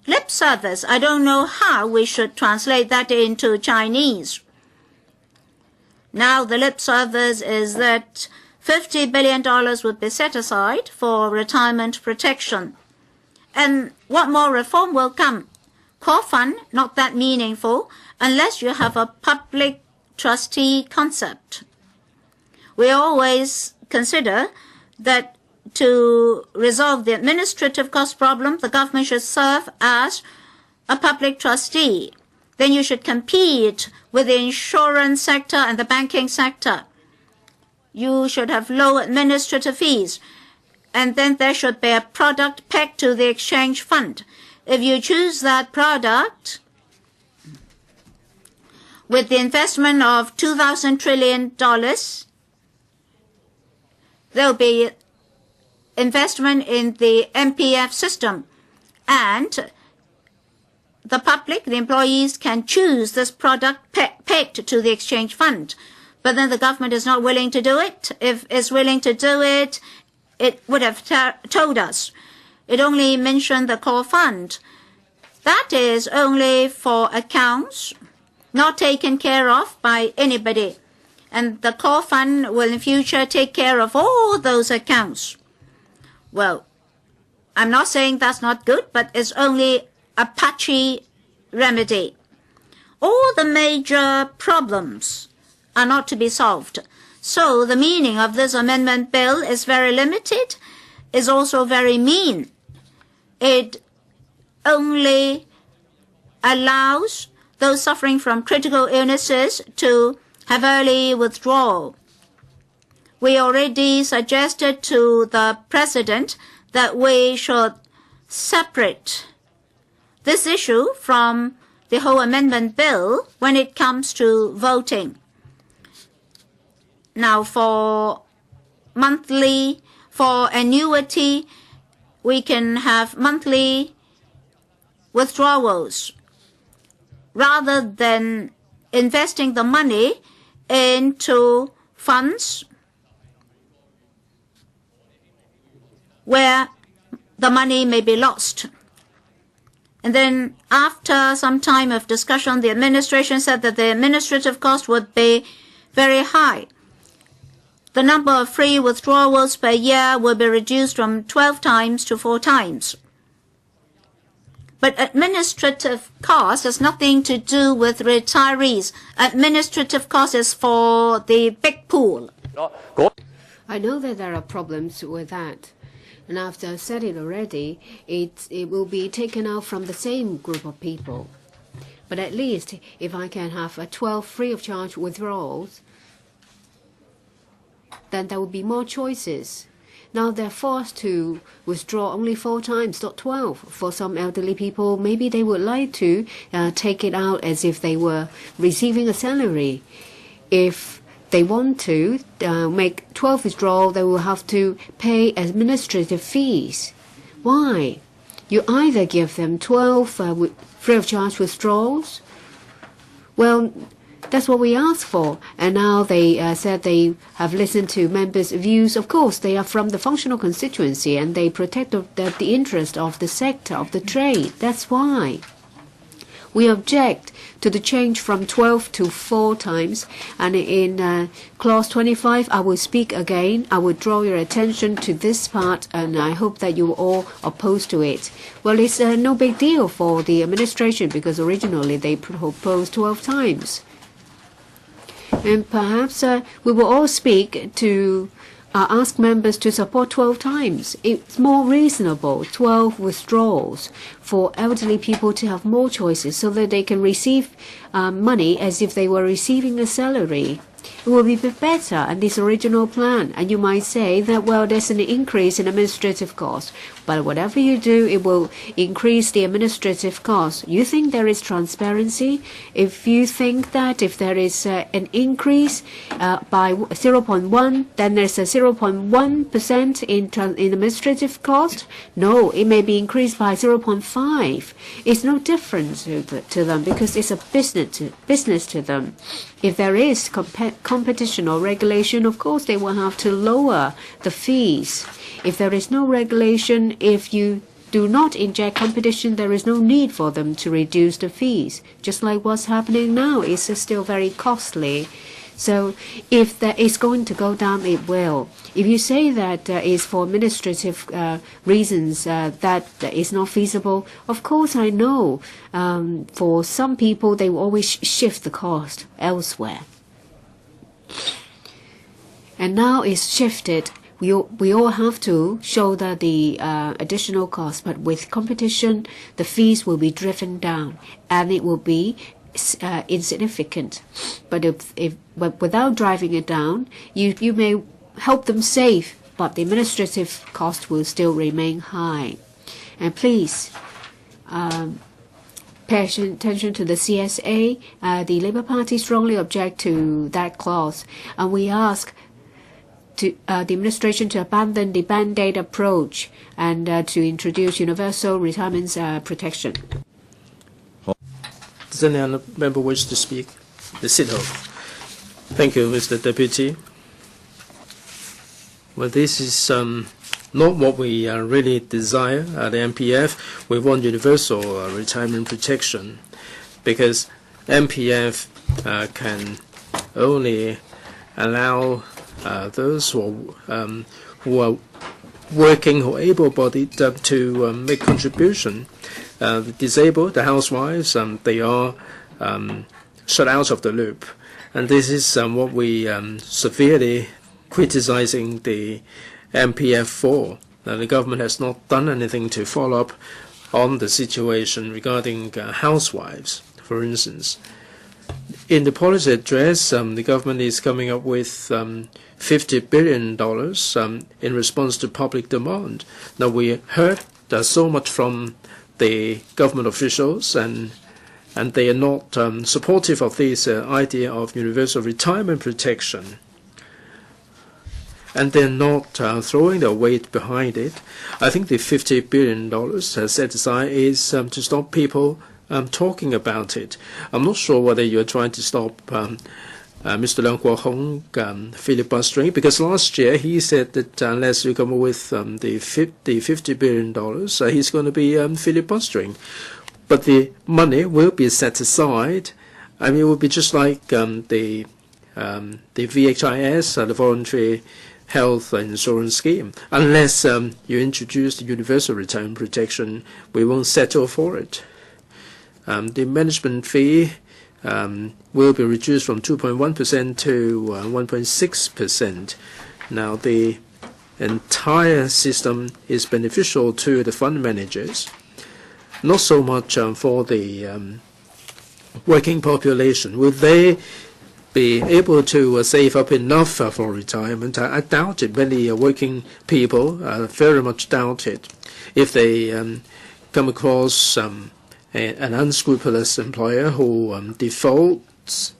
Lip service, I don't know how we should translate that into Chinese. Now the lip service is that $50 billion would be set aside for retirement protection. And what more reform will come? Core fund, not that meaningful unless you have a public trustee concept. We always consider that to resolve the administrative cost problem, the government should serve as a public trustee. Then you should compete with the insurance sector and the banking sector. You should have low administrative fees. And then there should be a product pegged to the exchange fund. If you choose that product with the investment of $2,000 trillion, there will be investment in the MPF system. And the public, the employees, can choose this product pegged to the exchange fund. But then the government is not willing to do it. If it's willing to do it, it would have told us. It only mentioned the core fund. That is only for accounts not taken care of by anybody. And the core fund will in future take care of all those accounts. Well, I'm not saying that's not good, but it's only a patchy remedy. All the major problems are not to be solved. So the meaning of this amendment bill is very limited, is also very mean. It only allows those suffering from critical illnesses to have early withdrawal. We already suggested to the President that we should separate this issue from the whole amendment bill when it comes to voting. Now, for annuity, we can have monthly withdrawals rather than investing the money into funds where the money may be lost. And then after some time of discussion, the administration said that the administrative cost would be very high. The number of free withdrawals per year will be reduced from 12 times to 4 times. But administrative cost has nothing to do with retirees. Administrative cost is for the big pool. I know that there are problems with that. And after I said it already, it will be taken out from the same group of people. But at least if I can have a 12 free of charge withdrawals, then there will be more choices. Now they're forced to withdraw only 4 times, not 12. For some elderly people, maybe they would like to take it out as if they were receiving a salary. If they want to make 12 withdrawals, they will have to pay administrative fees. Why? You either give them 12 free of charge withdrawals. Well, that's what we asked for. And now they said they have listened to members' views. Of course, they are from the functional constituency and they protect the interest of the sector, of the trade. That's why. We object to the change from 12 to 4 times. And in Clause 25, I will speak again. I will draw your attention to this part, and I hope that you will all oppose to it. Well, it's no big deal for the administration because originally they proposed 12 times. And perhaps we will all speak to ask members to support 12 times. It's more reasonable, 12 withdrawals, for elderly people to have more choices so that they can receive money as if they were receiving a salary. It will be better than this original plan. And you might say that, well, there's an increase in administrative costs. But whatever you do, it will increase the administrative costs. You think there is transparency? If you think that if there is an increase by 0.1, then there's a 0.1% in administrative cost? No, it may be increased by 0.5. It's no difference to them because it's a business to them. If there is competition or regulation, of course they will have to lower the fees. If there is no regulation, if you do not inject competition, there is no need for them to reduce the fees. Just like what's happening now, it's still very costly. So if that is going to go down, it will. If you say that is for administrative reasons that is not feasible, of course I know for some people they will always shift the cost elsewhere. And now it's shifted. We all have to shoulder the additional cost, but with competition, the fees will be driven down, and it will be insignificant. But but without driving it down, you may help them save, but the administrative cost will still remain high. And please pay attention to the CSA. The Labour Party strongly object to that clause, and we ask the administration to abandon the band-aid approach and to introduce universal retirement protection. Does any other member wish to speak? The sit-hold. Thank you, Mr. Deputy. Well, this is not what we really desire at the MPF. We want universal retirement protection because MPF can only allow those who are working or able-bodied to make contribution. The disabled, the housewives, they are shut out of the loop. And this is what we severely criticizing the MPF for. The government has not done anything to follow up on the situation regarding housewives, for instance. In the policy address, the government is coming up with $50 billion in response to public demand. Now, we heard so much from the government officials, and and they are not supportive of this idea of universal retirement protection. And they're not throwing their weight behind it. I think the $50 billion set aside is to stop people talking about it. I'm not sure whether you're trying to stop Mr. Leung Kwok-hung filibustering, because last year he said that unless you come up with the $50 billion, he's going to be filibustering. But the money will be set aside. I mean, it will be just like the VHIS, the voluntary health insurance scheme. Unless you introduce the universal retirement protection, we won't settle for it. The management fee will be reduced from 2.1% to 1.6%. Now, the entire system is beneficial to the fund managers, not so much for the working population. Will they be able to save up enough for retirement? I doubt it. Many working people very much doubt it. If they come across an unscrupulous employer who defaults,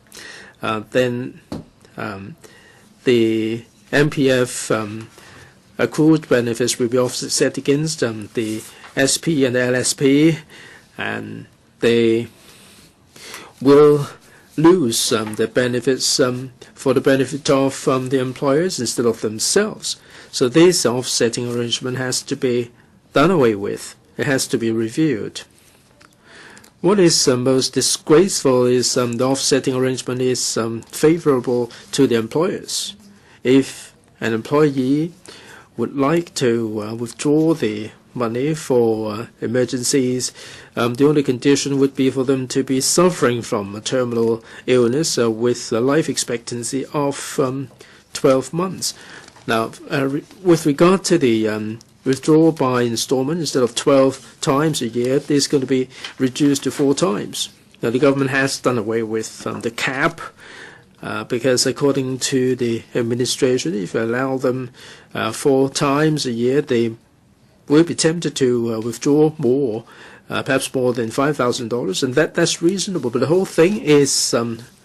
then the MPF accrued benefits will be offset against the SP and LSP, and they will lose the benefits for the benefit of the employers instead of themselves. So this offsetting arrangement has to be done away with. It has to be reviewed. What is most disgraceful is the offsetting arrangement is favorable to the employers. If an employee would like to withdraw the money for emergencies, the only condition would be for them to be suffering from a terminal illness with a life expectancy of 12 months. Now, with regard to the withdrawal by installment, instead of 12 times a year, this is going to be reduced to 4 times. Now, the government has done away with the cap because according to the administration, if you allow them 4 times a year, they will be tempted to withdraw more, perhaps more than $5,000, and that's reasonable. But the whole thing is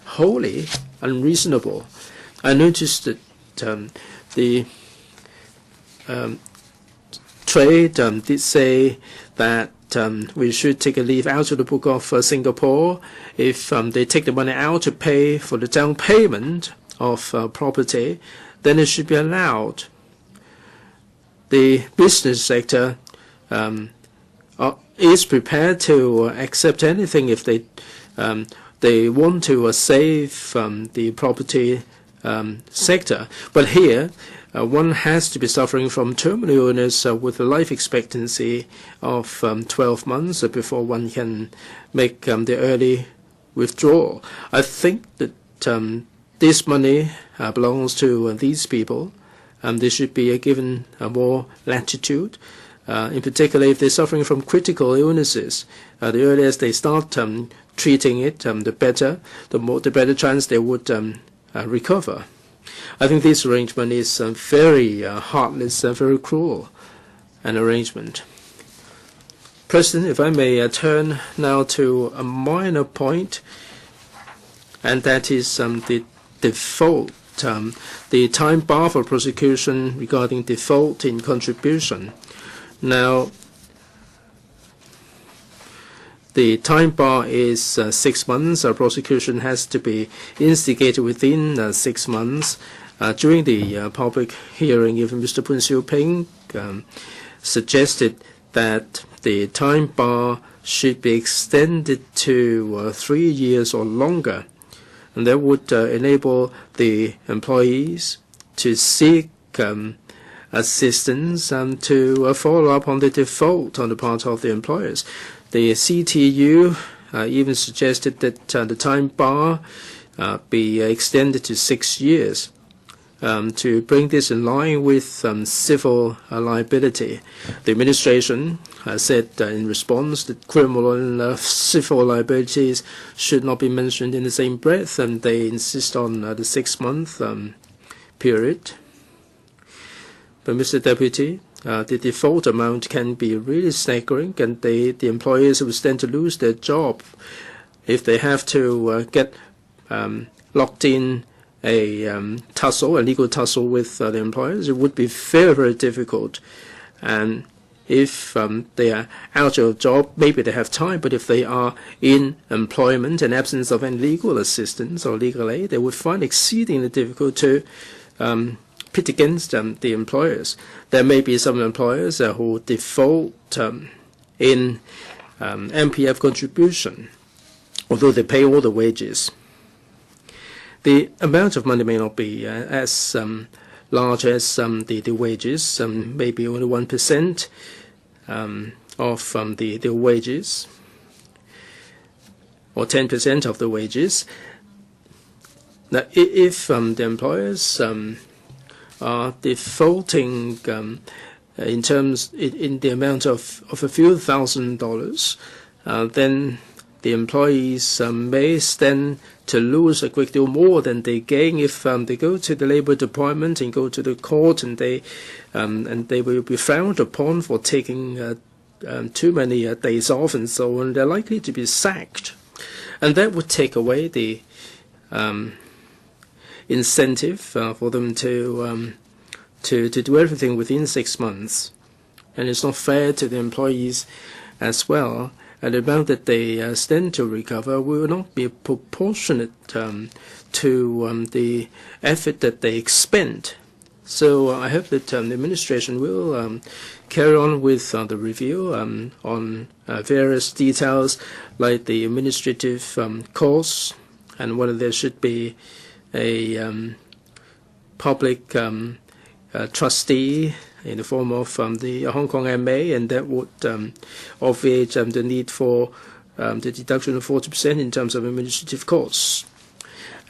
wholly unreasonable. I noticed that the trade did say that we should take a leaf out of the book of Singapore if they take the money out to pay for the down payment of property, then it should be allowed. The business sector is prepared to accept anything if they want to save the property sector. But here, one has to be suffering from terminal illness with a life expectancy of 12 months before one can make the early withdrawal. I think that this money belongs to these people. They should be given more latitude. In particular, if they're suffering from critical illnesses, the earlier they start treating it, the better chance they would recover. I think this arrangement is very heartless and very cruel an arrangement. President, if I may turn now to a minor point, and that is the default, the time bar for prosecution regarding default in contribution. Now, the time bar is 6 months. Our prosecution has to be instigated within 6 months. During the public hearing, even Mr. Siu-ping suggested that the time bar should be extended to 3 years or longer. And that would enable the employees to seek assistance and to follow up on the default on the part of the employers. The CTU even suggested that the time bar be extended to 6 years to bring this in line with civil liability. The administration said in response that criminal and civil liabilities should not be mentioned in the same breath, and they insist on the 6-month period. But Mr. Deputy, the default amount can be really staggering, and the employers will stand to lose their job if they have to get locked in a legal tussle with the employers, it would be very, very difficult. And if they are out of a job, maybe they have time, but if they are in employment and absence of any legal assistance or legal aid, they would find it exceedingly difficult to pit against the employers. There may be some employers who default in MPF contribution, although they pay all the wages. The amount of money may not be as large as the wages, maybe only 1% of the wages, or 10% of the wages. Now, if the employers are defaulting in the amount of a few $1,000s, then the employees may stand to lose a great deal more than they gain if they go to the Labor Department and go to the court, and they will be frowned upon for taking too many days off and so on. They're likely to be sacked, and that would take away the incentive for them to do everything within 6 months, and it's not fair to the employees as well. And the amount that they stand to recover will not be proportionate to the effort that they expend. So I hope that the administration will carry on with the review on various details like the administrative costs and whether there should be a public trustee in the form of the Hong Kong MA, and that would obviate the need for the deduction of 40% in terms of administrative costs.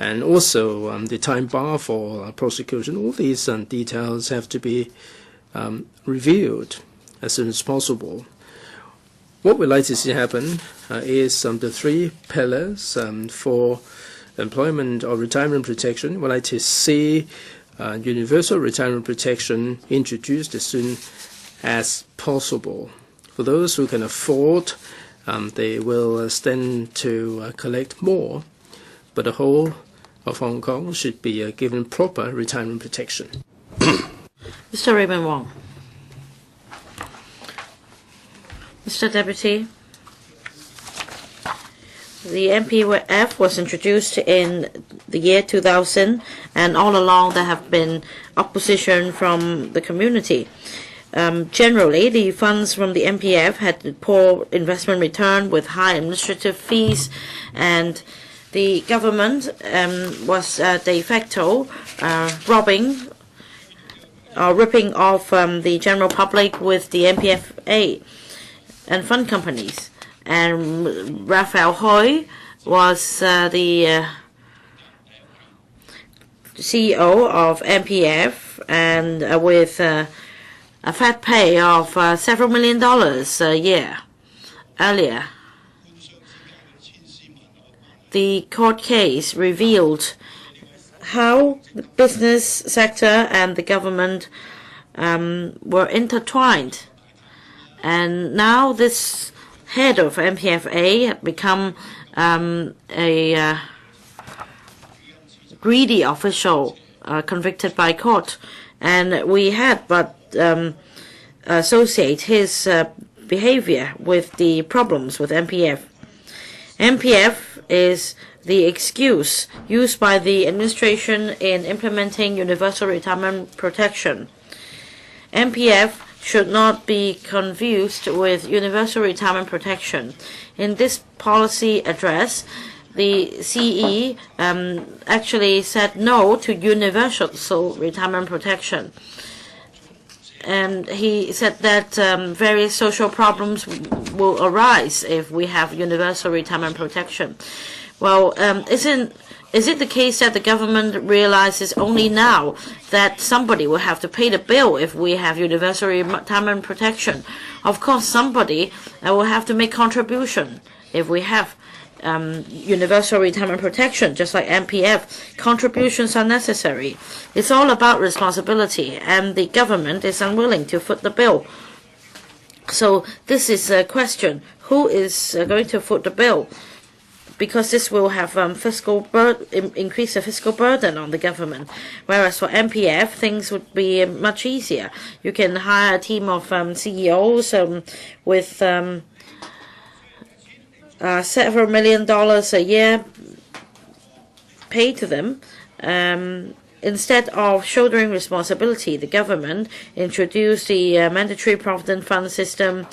And also the time bar for prosecution. All these details have to be reviewed as soon as possible. What we'd like to see happen is the 3 pillars for employment or retirement protection. We'd like to see universal retirement protection introduced as soon as possible. For those who can afford, they will stand to collect more, but the whole of Hong Kong should be given proper retirement protection. Mr. Raymond Wong. Mr. Deputy, the MPF was introduced in the year 2000, and all along there have been opposition from the community. Generally, the funds from the MPF had poor investment return with high administrative fees, and the government was de facto ripping off the general public with the MPFA and fund companies. And Raphael Hui was the CEO of MPF, and with a fat pay of several $1 million a year earlier. The court case revealed how the business sector and the government were intertwined. And now this head of MPFA had become a greedy official convicted by court. And we had but associate his behavior with the problems with MPF. MPF is the excuse used by the administration in implementing universal retirement protection. MPF should not be confused with universal retirement protection. In this policy address, the CE actually said no to universal retirement protection. And he said that various social problems will arise if we have universal retirement protection. Well, is it the case that the government realizes only now that somebody will have to pay the bill if we have universal retirement protection? Of course, somebody will have to make contribution if we have universal retirement protection, just like MPF. Contributions are necessary. It's all about responsibility, and the government is unwilling to foot the bill. So this is a question: who is going to foot the bill? because this will have increase the fiscal burden on the government. Whereas for MPF, things would be much easier. You can hire a team of CEOs with several $1 million a year paid to them. Instead of shouldering responsibility, the government introduced the mandatory provident fund system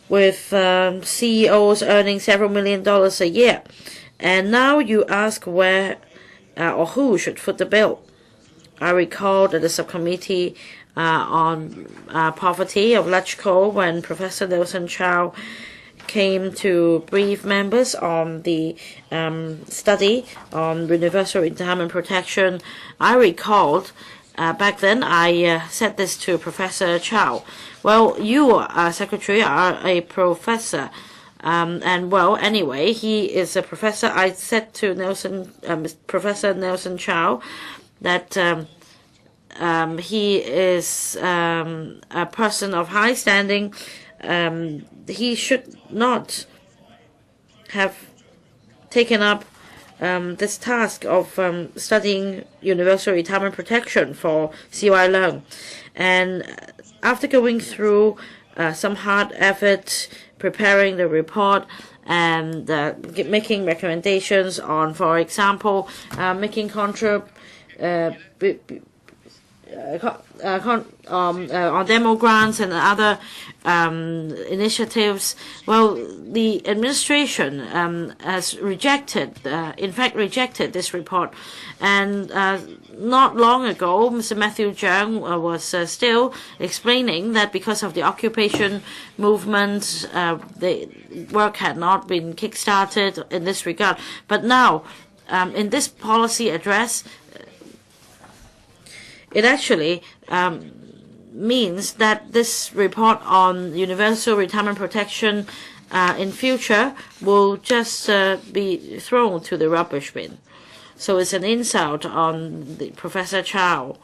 with CEOs earning several $1 million a year. And now you ask where or who should foot the bill. I recall that the subcommittee on poverty of LegCo, when Professor Nelson Chow came to brief members on the study on universal retirement protection, I recalled back then I said this to Professor Chow. Well, you, Secretary, are a professor. And well, anyway, he is a professor. I said to Professor Nelson Chow that he is a person of high standing. He should not have taken up this task of studying universal retirement protection for Chi-wai Leung. And after going through some hard effort preparing the report and making recommendations on, for example, making on demo grants and other initiatives. Well, the administration has rejected this report. And not long ago, Mr. Matthew Cheung was still explaining that because of the occupation movement, the work had not been kick-started in this regard. But now, in this policy address, it actually means that this report on universal retirement protection in future will just be thrown to the rubbish bin. So it's an insult on Professor Chow.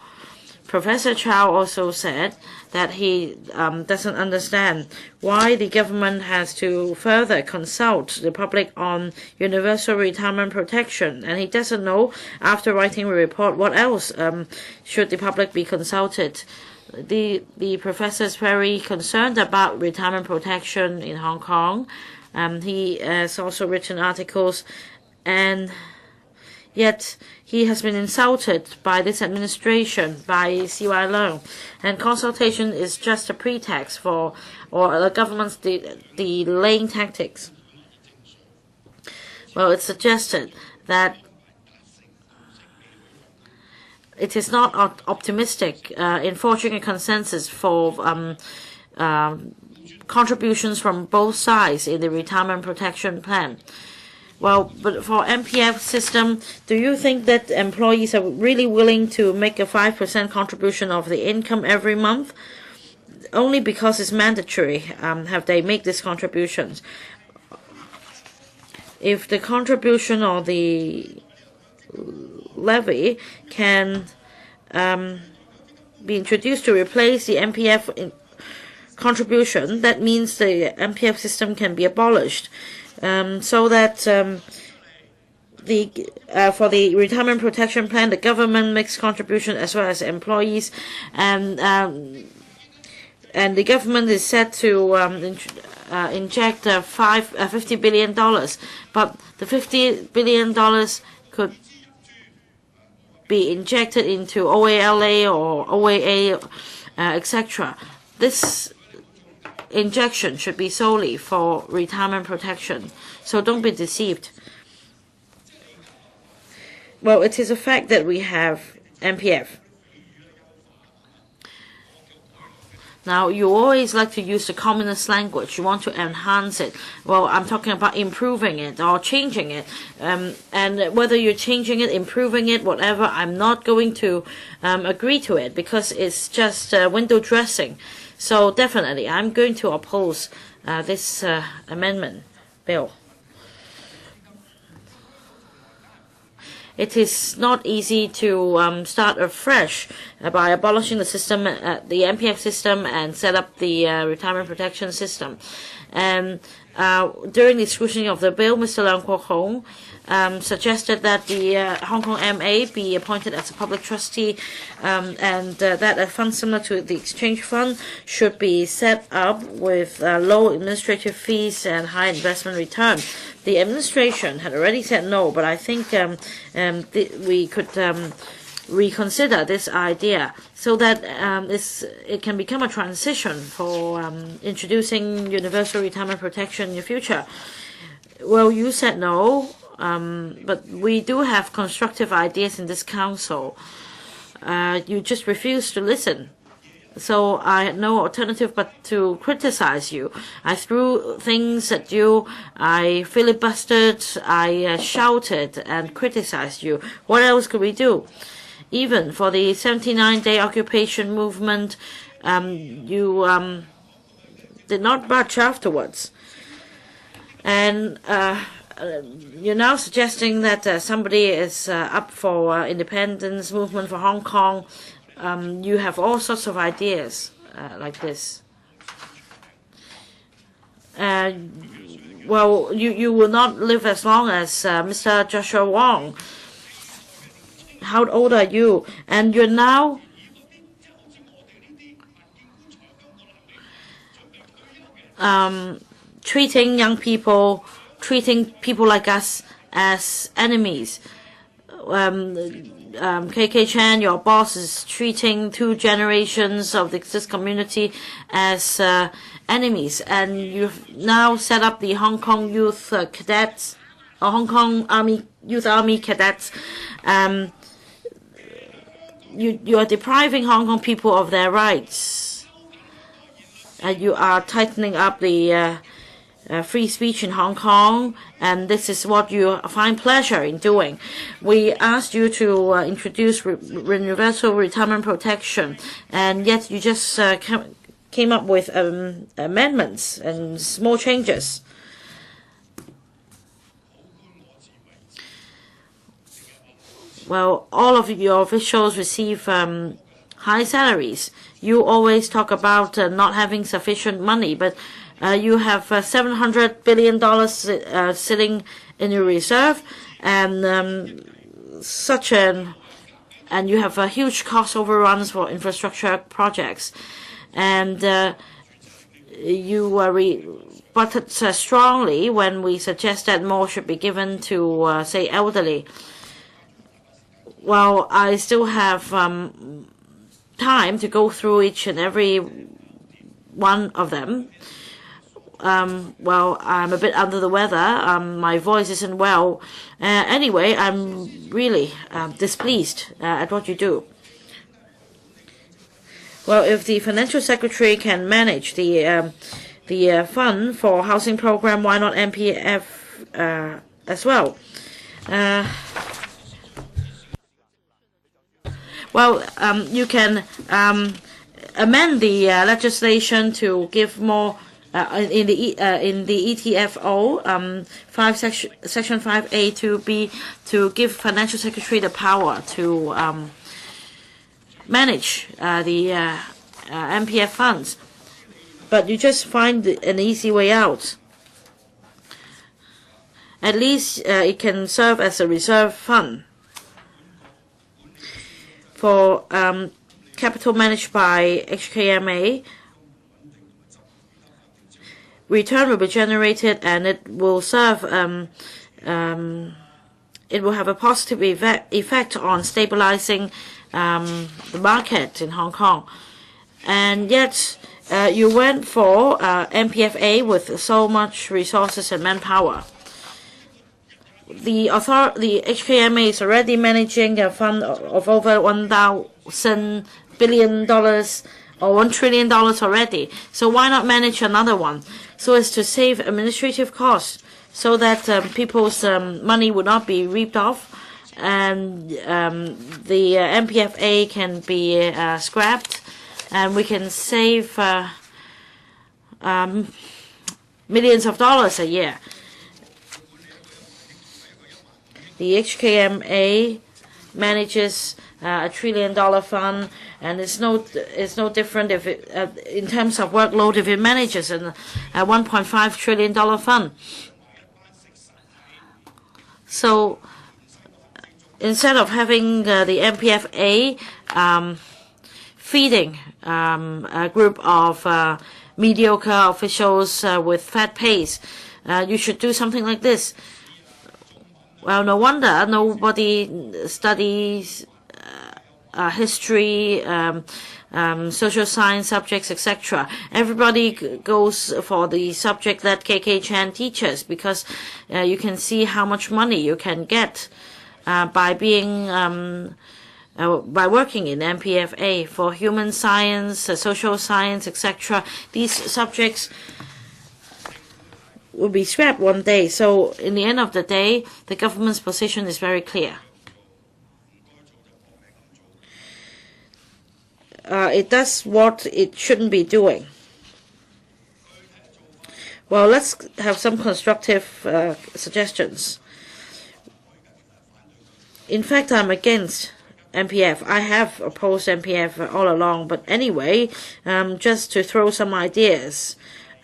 Professor Chow also said that he doesn't understand why the government has to further consult the public on universal retirement protection, and he doesn't know, after writing the report, what else should the public be consulted. The professor is very concerned about retirement protection in Hong Kong. He has also written articles, and yet he has been insulted by this administration, by Chi-wai Leung. And consultation is just a pretext for, or the government's delaying tactics. Well, it's suggested that it is not optimistic in forging a consensus for contributions from both sides in the retirement protection plan. Well, but for MPF system, do you think that employees are really willing to make a 5% contribution of the income every month? Only because it's mandatory have they make these contributions. If the contribution or the levy can be introduced to replace the MPF contribution, that means the MPF system can be abolished. So that for the retirement protection plan, the government makes contribution as well as employees, and the government is set to inject $50 billion, but the $50 billion could be injected into OALA or OAA, etc. This injection should be solely for retirement protection. So don't be deceived. Well, it is a fact that we have MPF. Now, you always like to use the communist language. You want to enhance it. Well, I'm talking about improving it or changing it. And whether you're changing it, improving it, whatever, I'm not going to agree to it because it's just window dressing. So definitely, I'm going to oppose this amendment bill. it is not easy to start afresh by abolishing the system, the MPF system, and set up the retirement protection system. And during the scrutiny of the bill, Mr. Leung Kwok-hung suggested that the Hong Kong MA be appointed as a public trustee, and that a fund similar to the exchange fund should be set up with low administrative fees and high investment return. The administration had already said no, but I think we could reconsider this idea so that it can become a transition for introducing universal retirement protection in the future. Well, you said no, but we do have constructive ideas in this council. You just refuse to listen. So I had no alternative but to criticize you. I threw things at you, I filibustered, I shouted and criticized you. What else could we do? Even for the 79-day occupation movement, you did not budge afterwards. And you're now suggesting that somebody is up for independence movement for Hong Kong. You have all sorts of ideas like this. Well, you will not live as long as Mr. Joshua Wong. How old are you? And you're now treating young people, treating people like us as enemies. KK Chan, your boss, is treating 2 generations of this community as enemies, and you've now set up the Hong Kong Youth Cadets, or Hong Kong Youth Army Cadets. You are depriving Hong Kong people of their rights, and you are tightening up the free speech in Hong Kong, and this is what you find pleasure in doing. We asked you to introduce universal retirement protection, and yet you just came up with amendments and small changes. Well, all of your officials receive high salaries. You always talk about not having sufficient money, but you have $700 billion sitting in your reserve, and and you have huge cost overruns for infrastructure projects, and you rebutted strongly when we suggest that more should be given to, say, elderly. Well, I still have time to go through each and every one of them. Well, I'm a bit under the weather. My voice isn't well. Anyway, I'm really displeased at what you do. Well, if the financial secretary can manage the fund for housing program, why not MPF as well? Well, you can amend the legislation to give more. In the ETFO, Section 5A to B, to give financial secretary the power to manage the MPF funds, but you just find an easy way out. At least it can serve as a reserve fund for capital managed by HKMA. Return will be generated, and it will serve. It will have a positive effect on stabilizing the market in Hong Kong. And yet, you went for MPFA with so much resources and manpower. The HKMA is already managing a fund of over $1,000 billion or $1 trillion already. So why not manage another one, so as to save administrative costs, so that people's money would not be reaped off, and the MPFA can be scrapped, and we can save millions of dollars a year. The HKMA manages a $1 trillion fund, and it's no different if it, in terms of workload if it manages a $1.5 trillion fund. So instead of having the MPF-A feeding a group of mediocre officials with fat pays, you should do something like this. Well, no wonder nobody studies history, social science subjects, etc. Everybody goes for the subject that KK Chan teaches, because you can see how much money you can get by being by working in MPF-A. For human science, social science, etc. These subjects will be scrapped one day. So in the end of the day, the government's position is very clear. It does what it shouldn't be doing. Well, let's have some constructive suggestions. In fact, I'm against MPF. I have opposed MPF all along, but anyway, just to throw some ideas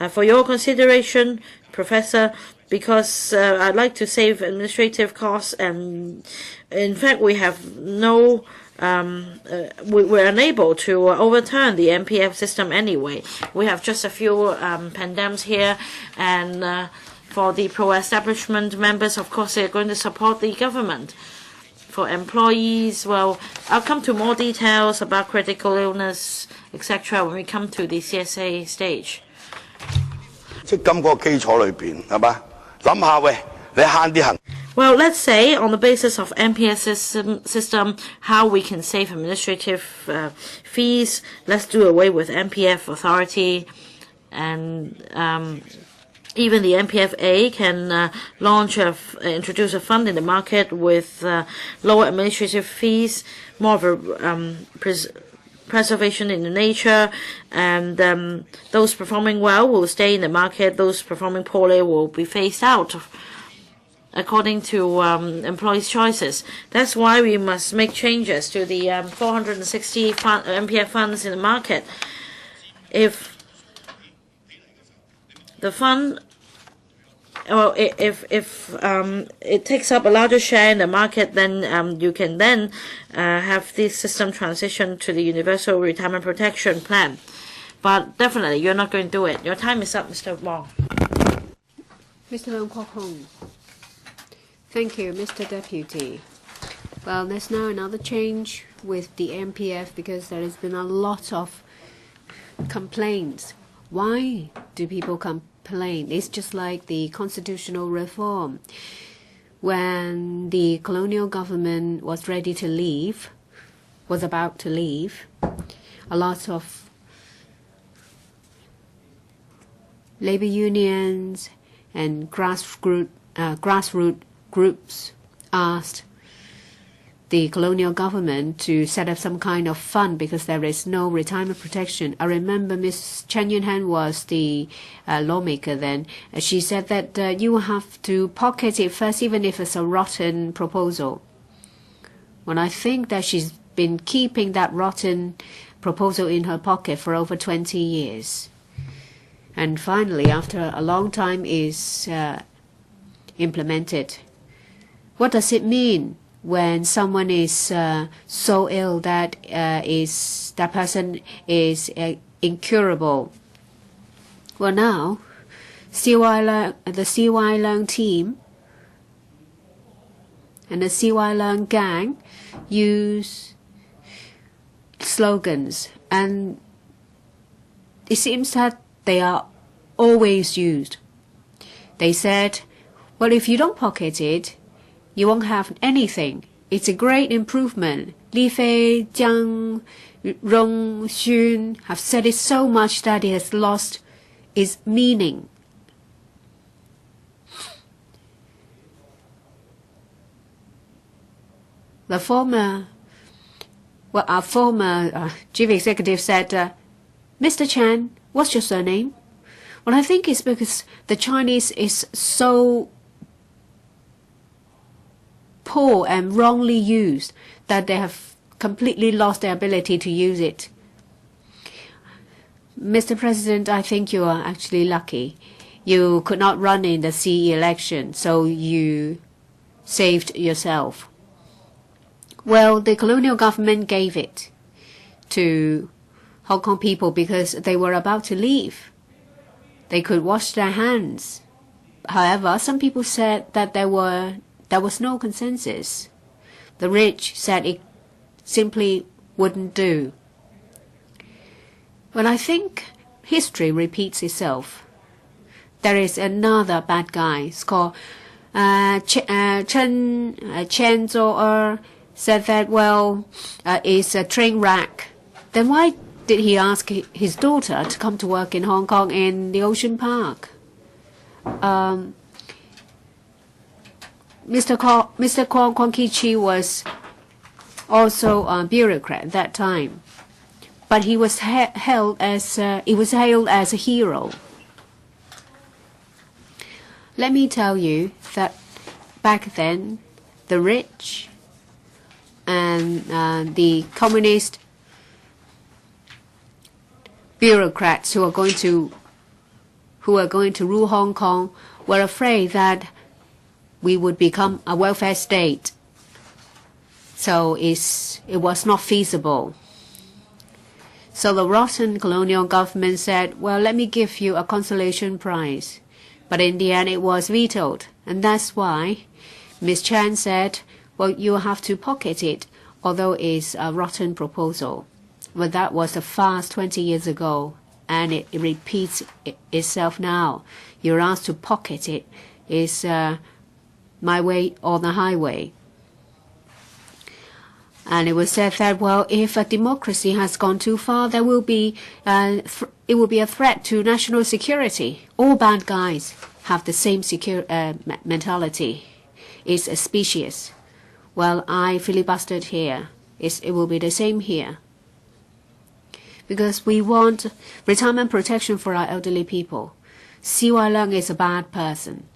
for your consideration, Professor, because I'd like to save administrative costs, and in fact, we have no we're unable to overturn the MPF system anyway. We have just a few pandemics here, and for the pro-establishment members, of course, they're going to support the government. For employees, well, I'll come to more details about critical illness, etc. when we come to the CSA stage. Well, let's say on the basis of MPS system, how we can save administrative fees. Let's do away with MPF authority, and even the MPF-A can introduce a fund in the market with lower administrative fees, more of a preservation in the nature, and those performing well will stay in the market. Those performing poorly will be phased out according to employees' choices. That's why we must make changes to the 460 MPF funds in the market. If the fund, well, if it takes up a larger share in the market, then you can then have this system transition to the Universal Retirement Protection Plan. But definitely, you're not going to do it. Your time is up, Mr. Wong. Mr. Leung Kwok-hung. Thank you, Mr. Deputy. Well, there's now another change with the MPF because there has been a lot of complaints. Why do people complain? It's just like the constitutional reform. When the colonial government was ready to leave, was about to leave, a lot of labor unions and grassroots groups asked the colonial government to set up some kind of fund because there is no retirement protection. I remember Ms. Chen Yun-han was the lawmaker then. She said that you have to pocket it first, even if it's a rotten proposal. Well, I think that she's been keeping that rotten proposal in her pocket for over 20 years. And finally, after a long time, is implemented. What does it mean when someone is so ill that that person is incurable? Well, now the CY Leung team and the CY Leung gang use slogans, and it seems that they are always used. They said, well, if you don't pocket it, you won't have anything. It's a great improvement. Li Fei, Jiang, Rong Xun have said it so much that it has lost its meaning. Our former chief executive said, Mr. Chan, what's your surname? Well, I think it's because the Chinese is so poor and wrongly used that they have completely lost their ability to use it. Mr. President, I think you are actually lucky. You could not run in the CE election, so you saved yourself. Well, the colonial government gave it to Hong Kong people because they were about to leave. They could wash their hands. However, some people said that there was no consensus. The rich said it simply wouldn't do. Well, I think history repeats itself. There is another bad guy. It's called Chen Zhou-er said that, well, it's a train wreck. Then why did he ask his daughter to come to work in Hong Kong in the Ocean Park? Mr. Kwok Chi was also a bureaucrat at that time, but he was hailed as a hero. Let me tell you that back then, the rich and the communist bureaucrats who are going to rule Hong Kong were afraid that we would become a welfare state. So it was not feasible. So the rotten colonial government said, well, let me give you a consolation prize. But in the end, it was vetoed. And that's why Ms. Chan said, well, you have to pocket it, although it's a rotten proposal. But that was a fast 20 years ago, and it repeats itself now. You're asked to pocket it. It's my way or the highway. And it was said that, well, if a democracy has gone too far, there will be it will be a threat to national security. All bad guys have the same mentality. It's a species. Well, I filibustered here. It will be the same here. Because we want retirement protection for our elderly people. Siu-ping is a bad person.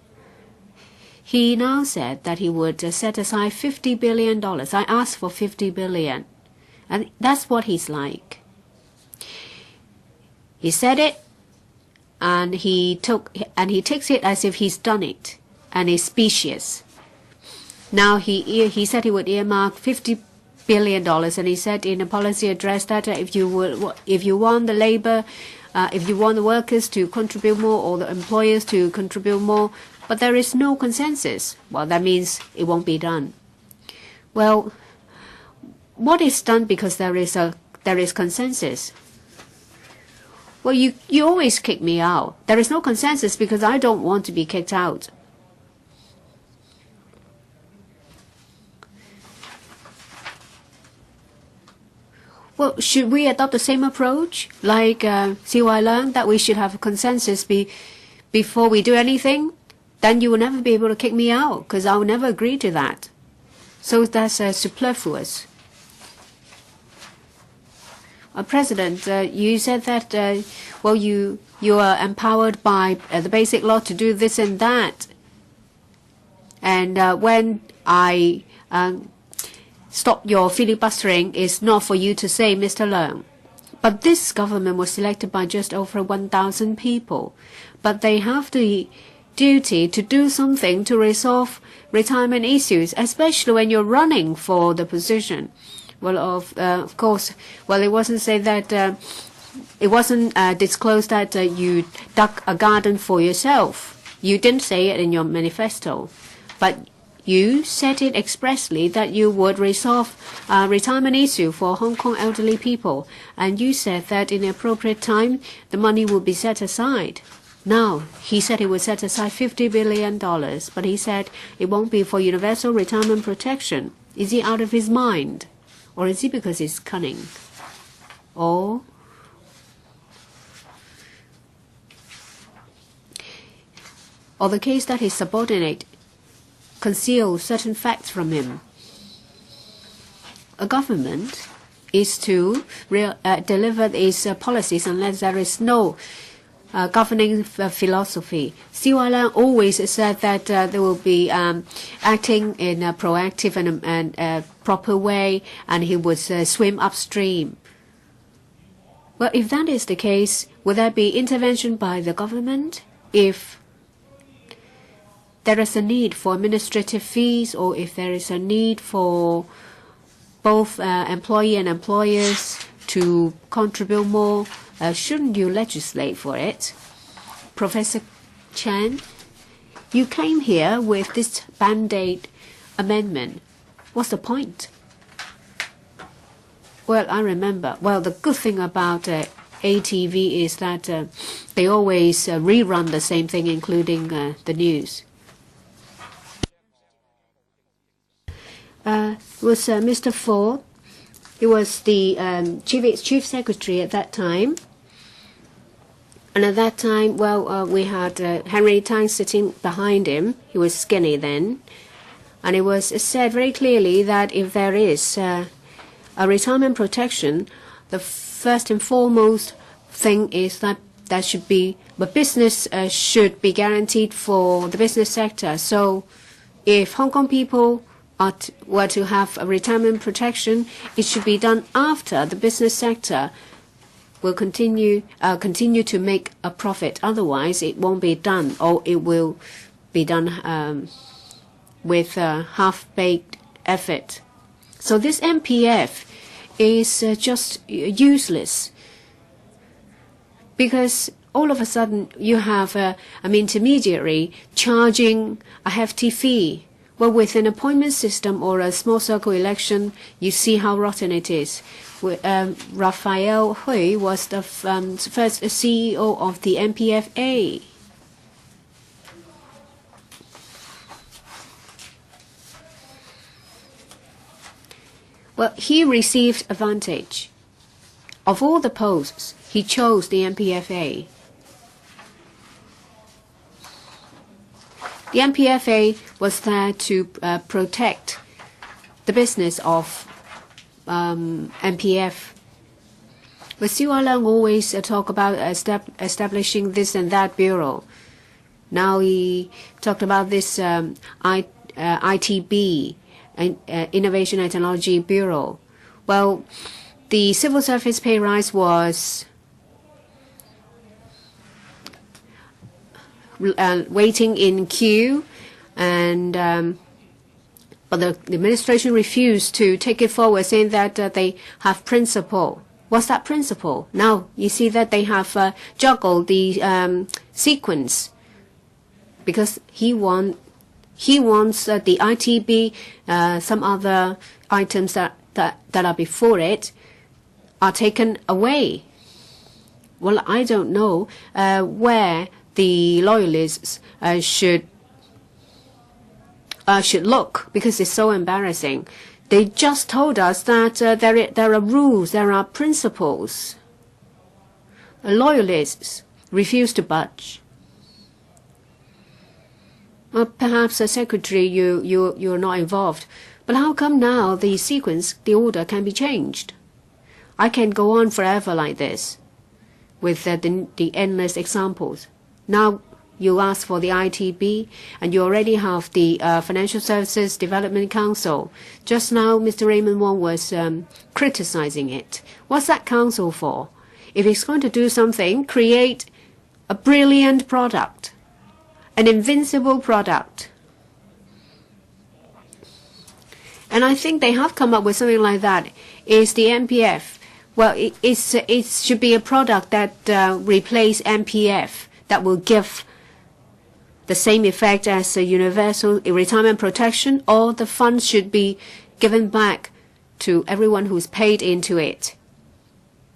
He now said that he would set aside $50 billion. I asked for $50 billion. And that's what he's like. He said it, and he takes it as if he's done it, and he's specious. Now he said he would earmark $50 billion, and he said in a policy address that if you want the workers to contribute more or the employers to contribute more, but there is no consensus, well, that means it won't be done. Well, what is done because there is consensus? Well, you always kick me out. There is no consensus because I don't want to be kicked out. Well, should we adopt the same approach like Chi-wai that we should have a consensus before we do anything? Then you will never be able to kick me out because I will never agree to that. So that's superfluous. President, you said that, well, you are empowered by the basic law to do this and that. And when I stop your filibustering, it's not for you to say, Mr. Leung. But this government was selected by just over 1,000 people. But they have the duty to do something to resolve retirement issues, especially when you're running for the position. Well, of course, well, it wasn't said that it wasn't disclosed that you dug a garden for yourself. You didn't say it in your manifesto, but you said it expressly that you would resolve retirement issue for Hong Kong elderly people, and you said that in the appropriate time the money will be set aside. Now, he said he would set aside $50 billion, but he said it won't be for universal retirement protection. Is he out of his mind? Or is it because he's cunning? Or the case that his subordinate conceals certain facts from him? A government is to deliver its policies unless there is no governing philosophy. Sau-lan always said that they will be acting in a proactive and proper way, and he would swim upstream. Well, if that is the case, will there be intervention by the government if there is a need for administrative fees, or if there is a need for both employee and employers to contribute more? Shouldn't you legislate for it? Professor Chen, you came here with this Band-Aid amendment. What's the point? Well, I remember. Well, the good thing about ATV is that they always rerun the same thing, including the news. Was Mr. Ford. He was the chief secretary at that time. And at that time, well, we had Henry Tang sitting behind him. He was skinny then. And it was said very clearly that if there is a retirement protection, the first and foremost thing is that there should be, the business should be guaranteed for the business sector. So if Hong Kong people were to have a retirement protection, it should be done after the business sector will continue to make a profit. Otherwise, it won't be done, or it will be done with half-baked effort. So this MPF is just useless, because all of a sudden you have an intermediary charging a hefty fee. Well, with an appointment system or a small circle election, you see how rotten it is. Raphael Hui was the first CEO of the MPFA. Well, he received advantage. Of all the posts, he chose the MPFA. The MPFA was there to protect the business of MPF. But Sau-lan always talk about establishing this and that bureau. Now he talked about this ITB, Innovation and Technology Bureau. Well, the civil service pay rise was waiting in queue, and but the administration refused to take it forward, saying that they have principle. What's that principle? Now you see that they have juggled the sequence, because he wants the ITB, some other items that are before it are taken away. Well, I don't know where the loyalists should look, because it's so embarrassing. They just told us that there are rules, there are principles. The loyalists refuse to budge. Well, perhaps as secretary you're not involved, but how come now the sequence, the order can be changed? I can go on forever like this, with the endless examples. Now you ask for the ITB, and you already have the Financial Services Development Council. Just now, Mr. Raymond Wong was criticizing it. What's that council for? If it's going to do something, create a brilliant product, an invincible product. And I think they have come up with something like that. Is the MPF. Well, it should be a product that replace MPF, that will give the same effect as a universal retirement protection, or the funds should be given back to everyone who's paid into it.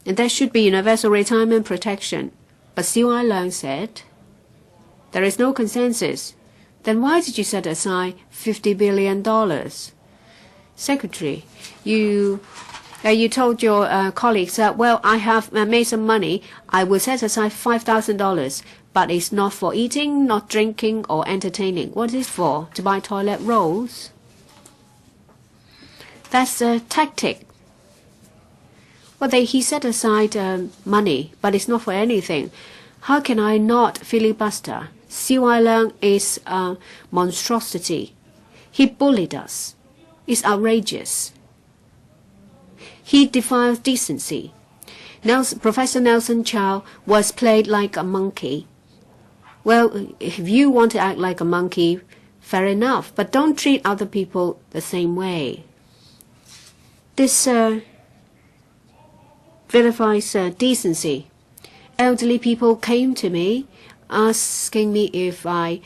And there should be universal retirement protection. But Sau-lan said there is no consensus. Then why did you set aside $50 billion? Secretary, you told your colleagues that, well, I have made some money. I will set aside $5,000. But it's not for eating, not drinking, or entertaining. What is it for? To buy toilet rolls? That's a tactic. Well, he set aside money, but it's not for anything. How can I not filibuster? Siu-ping is a monstrosity. He bullied us. It's outrageous. He defies decency. Professor Nelson Chow was played like a monkey. Well, if you want to act like a monkey, fair enough, but don't treat other people the same way. This vilifies decency. Elderly people came to me asking me if I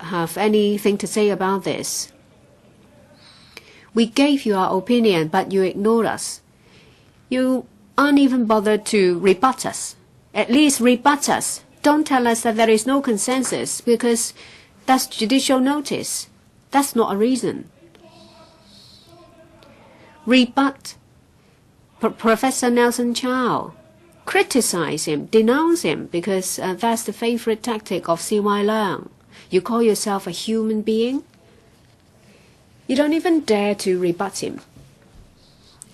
have anything to say about this. We gave you our opinion, but you ignored us. You aren't even bothered to rebut us. At least rebut us. Don't tell us that there is no consensus, because that's judicial notice. That's not a reason. Rebut Professor Nelson Chow. Criticize him, denounce him, because that's the favorite tactic of Siu-ping. You call yourself a human being? You don't even dare to rebut him.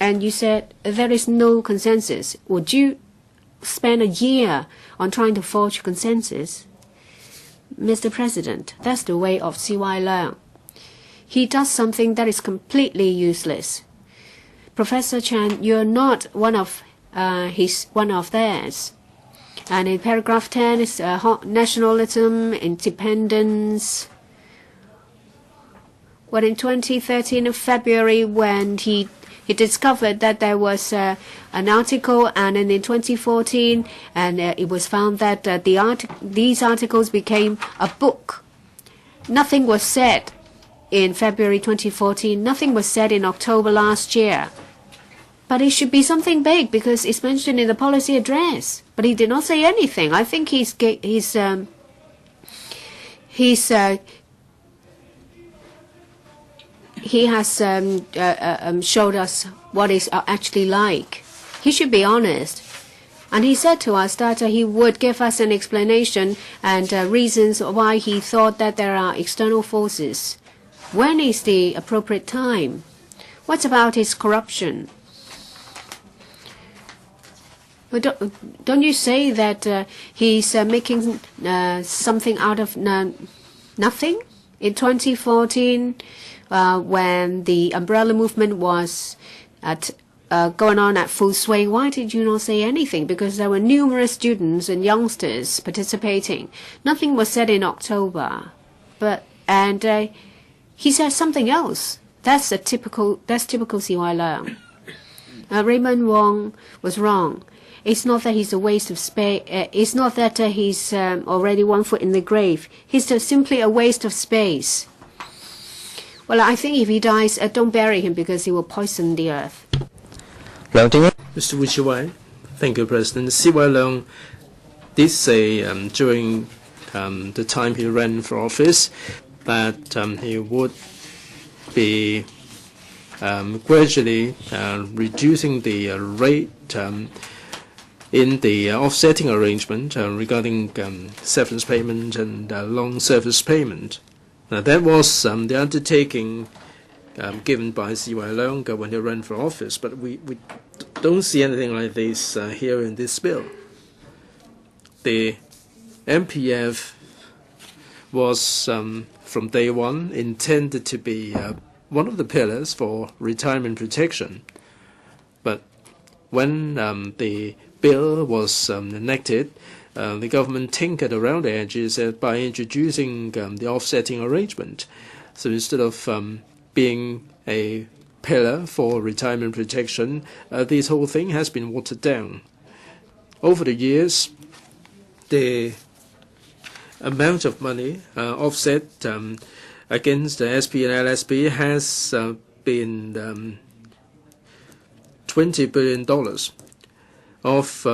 And you said there is no consensus. Would you spend a year on trying to forge consensus? Mr. President, that's the way of Siu-ping. He does something that is completely useless. Professor Chan, you're not one of theirs. And in paragraph 10 is nationalism, independence. Well, in 2013 February, when he discovered that there was an article, and then in 2014, and it was found that these articles became a book. Nothing was said in February 2014. Nothing was said in October last year. But it should be something big because it's mentioned in the policy address. But he did not say anything. I think he has showed us what it's actually like. He should be honest. And he said to us that he would give us an explanation and reasons why he thought that there are external forces. When is the appropriate time? What about his corruption? But don't you say that he's making something out of nothing? In 2014, when the umbrella movement was going on at full swing, why did you not say anything? Because there were numerous students and youngsters participating. Nothing was said in October, and he said something else. That's typical Siu-ping. Raymond Wong was wrong. It's not that he's a waste of space. It's not that he's already 1 foot in the grave. He's simply a waste of space. Well, I think if he dies, don't bury him because he will poison the earth. Mr. Chi-wai, thank you, President. Siu-ping did say during the time he ran for office that he would be gradually reducing the rate in the offsetting arrangement regarding severance payment and long service payment. Now, that was the undertaking given by Siu-ping when he ran for office, but we don't see anything like this here in this bill. The MPF was from day one intended to be one of the pillars for retirement protection, but when the bill was enacted, the government tinkered around the edges by introducing the offsetting arrangement. So instead of being a pillar for retirement protection, this whole thing has been watered down. Over the years, the amount of money offset against the SP and LSP has been $20 billion. Of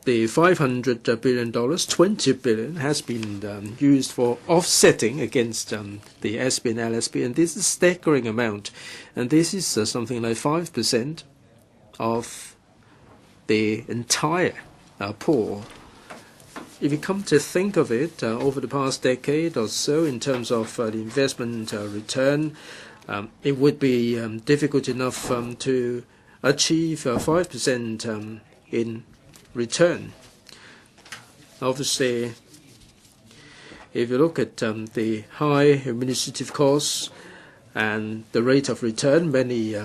the $500 billion, $20 billion has been used for offsetting against the SP and LSP, and this is a staggering amount. And this is something like 5% of the entire pool. If you come to think of it, over the past decade or so, in terms of the investment return, it would be difficult enough to achieve 5% in return. Obviously, if you look at the high administrative costs and the rate of return, many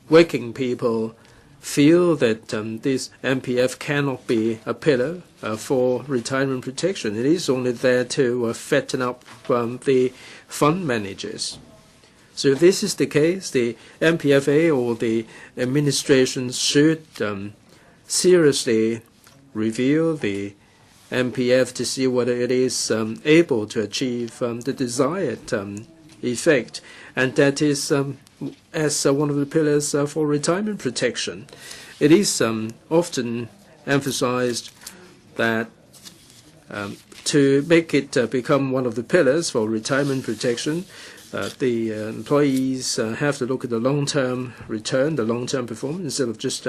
working people feel that this MPF cannot be a pillar for retirement protection. It is only there to fatten up the fund managers. So if this is the case, the MPFA or the administration should seriously review the MPF to see whether it is able to achieve the desired effect, and that is as one of the pillars for retirement protection. It is often emphasized that to make it become one of the pillars for retirement protection, the employees have to look at the long-term return, the long-term performance, instead of just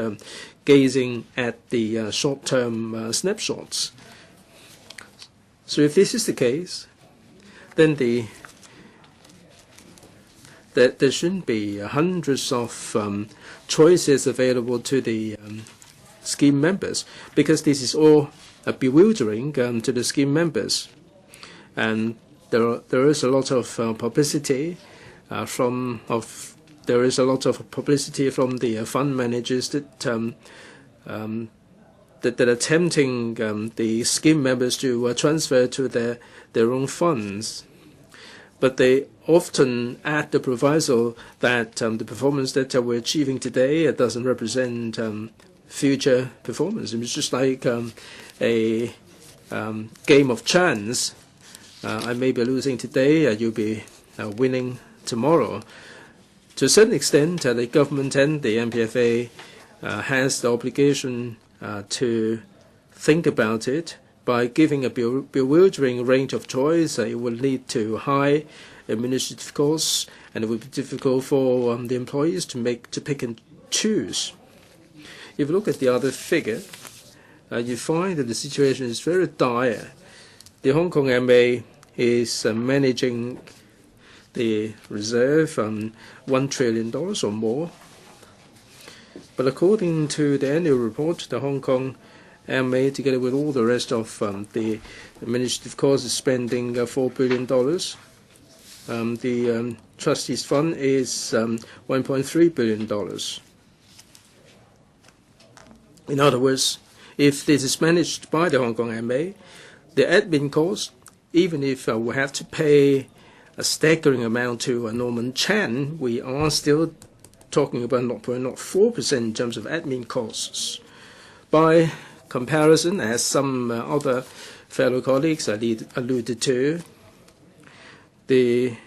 gazing at the short-term snapshots. So if this is the case, then there shouldn't be hundreds of choices available to the scheme members, because this is all bewildering to the scheme members. And there is a lot of publicity there is a lot of publicity from the fund managers that are tempting the scheme members to transfer to their own funds. But they often add the proviso that the performance that we're achieving today doesn't represent future performance. It's just like a game of chance. I may be losing today, you'll be winning tomorrow. To a certain extent, the government and the MPFA has the obligation to think about it. By giving a bewildering range of choice, it will lead to high administrative costs, and it will be difficult for the employees to pick and choose. If you look at the other figure, you find that the situation is very dire. The Hong Kong MA is managing the reserve $1 trillion or more. But according to the annual report, the Hong Kong MA, together with all the rest of the administrative costs, is spending $4 billion. The trustees' fund is $1.3 billion. In other words, if this is managed by the Hong Kong MA, the admin cost, even if we have to pay a staggering amount to Norman Chan, we are still talking about 0.04% in terms of admin costs. By comparison, as some other fellow colleagues alluded to, the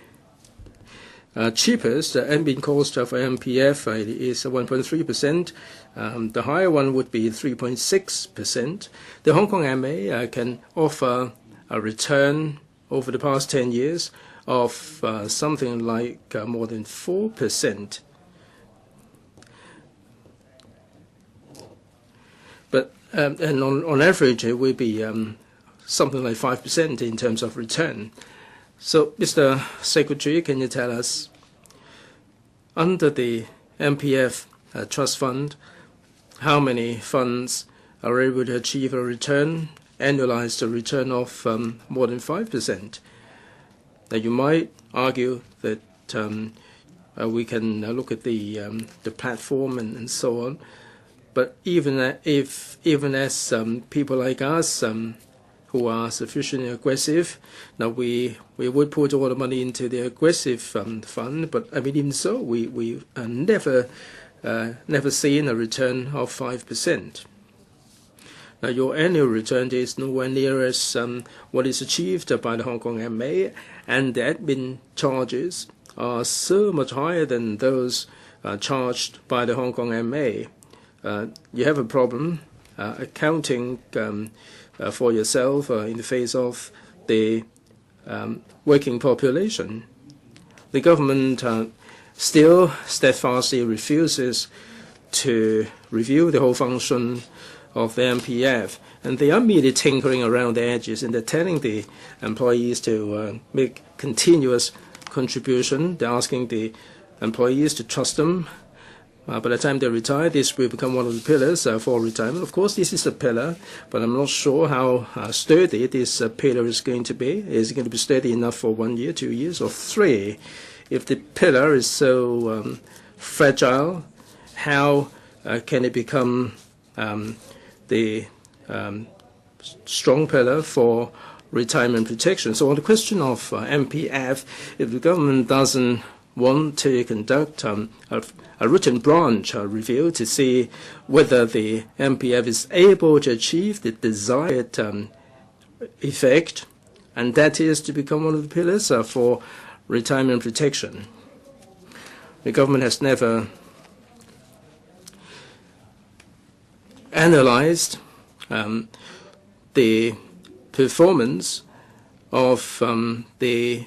cheapest admin cost of MPF is 1.3%. The higher one would be 3.6%. The Hong Kong MA can offer a return over the past 10 years of something like more than 4%. But and on average, it will be something like 5% in terms of return. So, Mr. Secretary, can you tell us, under the MPF trust fund, how many funds are able to achieve a return, annualized return of more than 5%? Now, you might argue that we can look at the platform and so on, but even as people like us who are sufficiently aggressive, now we would put all the money into the aggressive fund, but I mean even so, we never seen a return of 5%. Now, your annual return is nowhere near as what is achieved by the Hong Kong MA, and the admin charges are so much higher than those charged by the Hong Kong MA. You have a problem accounting for yourself in the face of the working population. The government still steadfastly refuses to review the whole function of the MPF, and they are merely tinkering around the edges, and they're telling the employees to make continuous contribution. They're asking the employees to trust them, By the time they retire, this will become one of the pillars for retirement. Of course, this is a pillar, but I'm not sure how sturdy this pillar is going to be. Is it going to be sturdy enough for 1 year, 2 years, or 3? If the pillar is so fragile, how can it become the strong pillar for retirement protection? So on the question of MPF, if the government doesn't want to conduct a written branch review to see whether the MPF is able to achieve the desired effect, and that is to become one of the pillars for retirement protection. The government has never analyzed the performance of the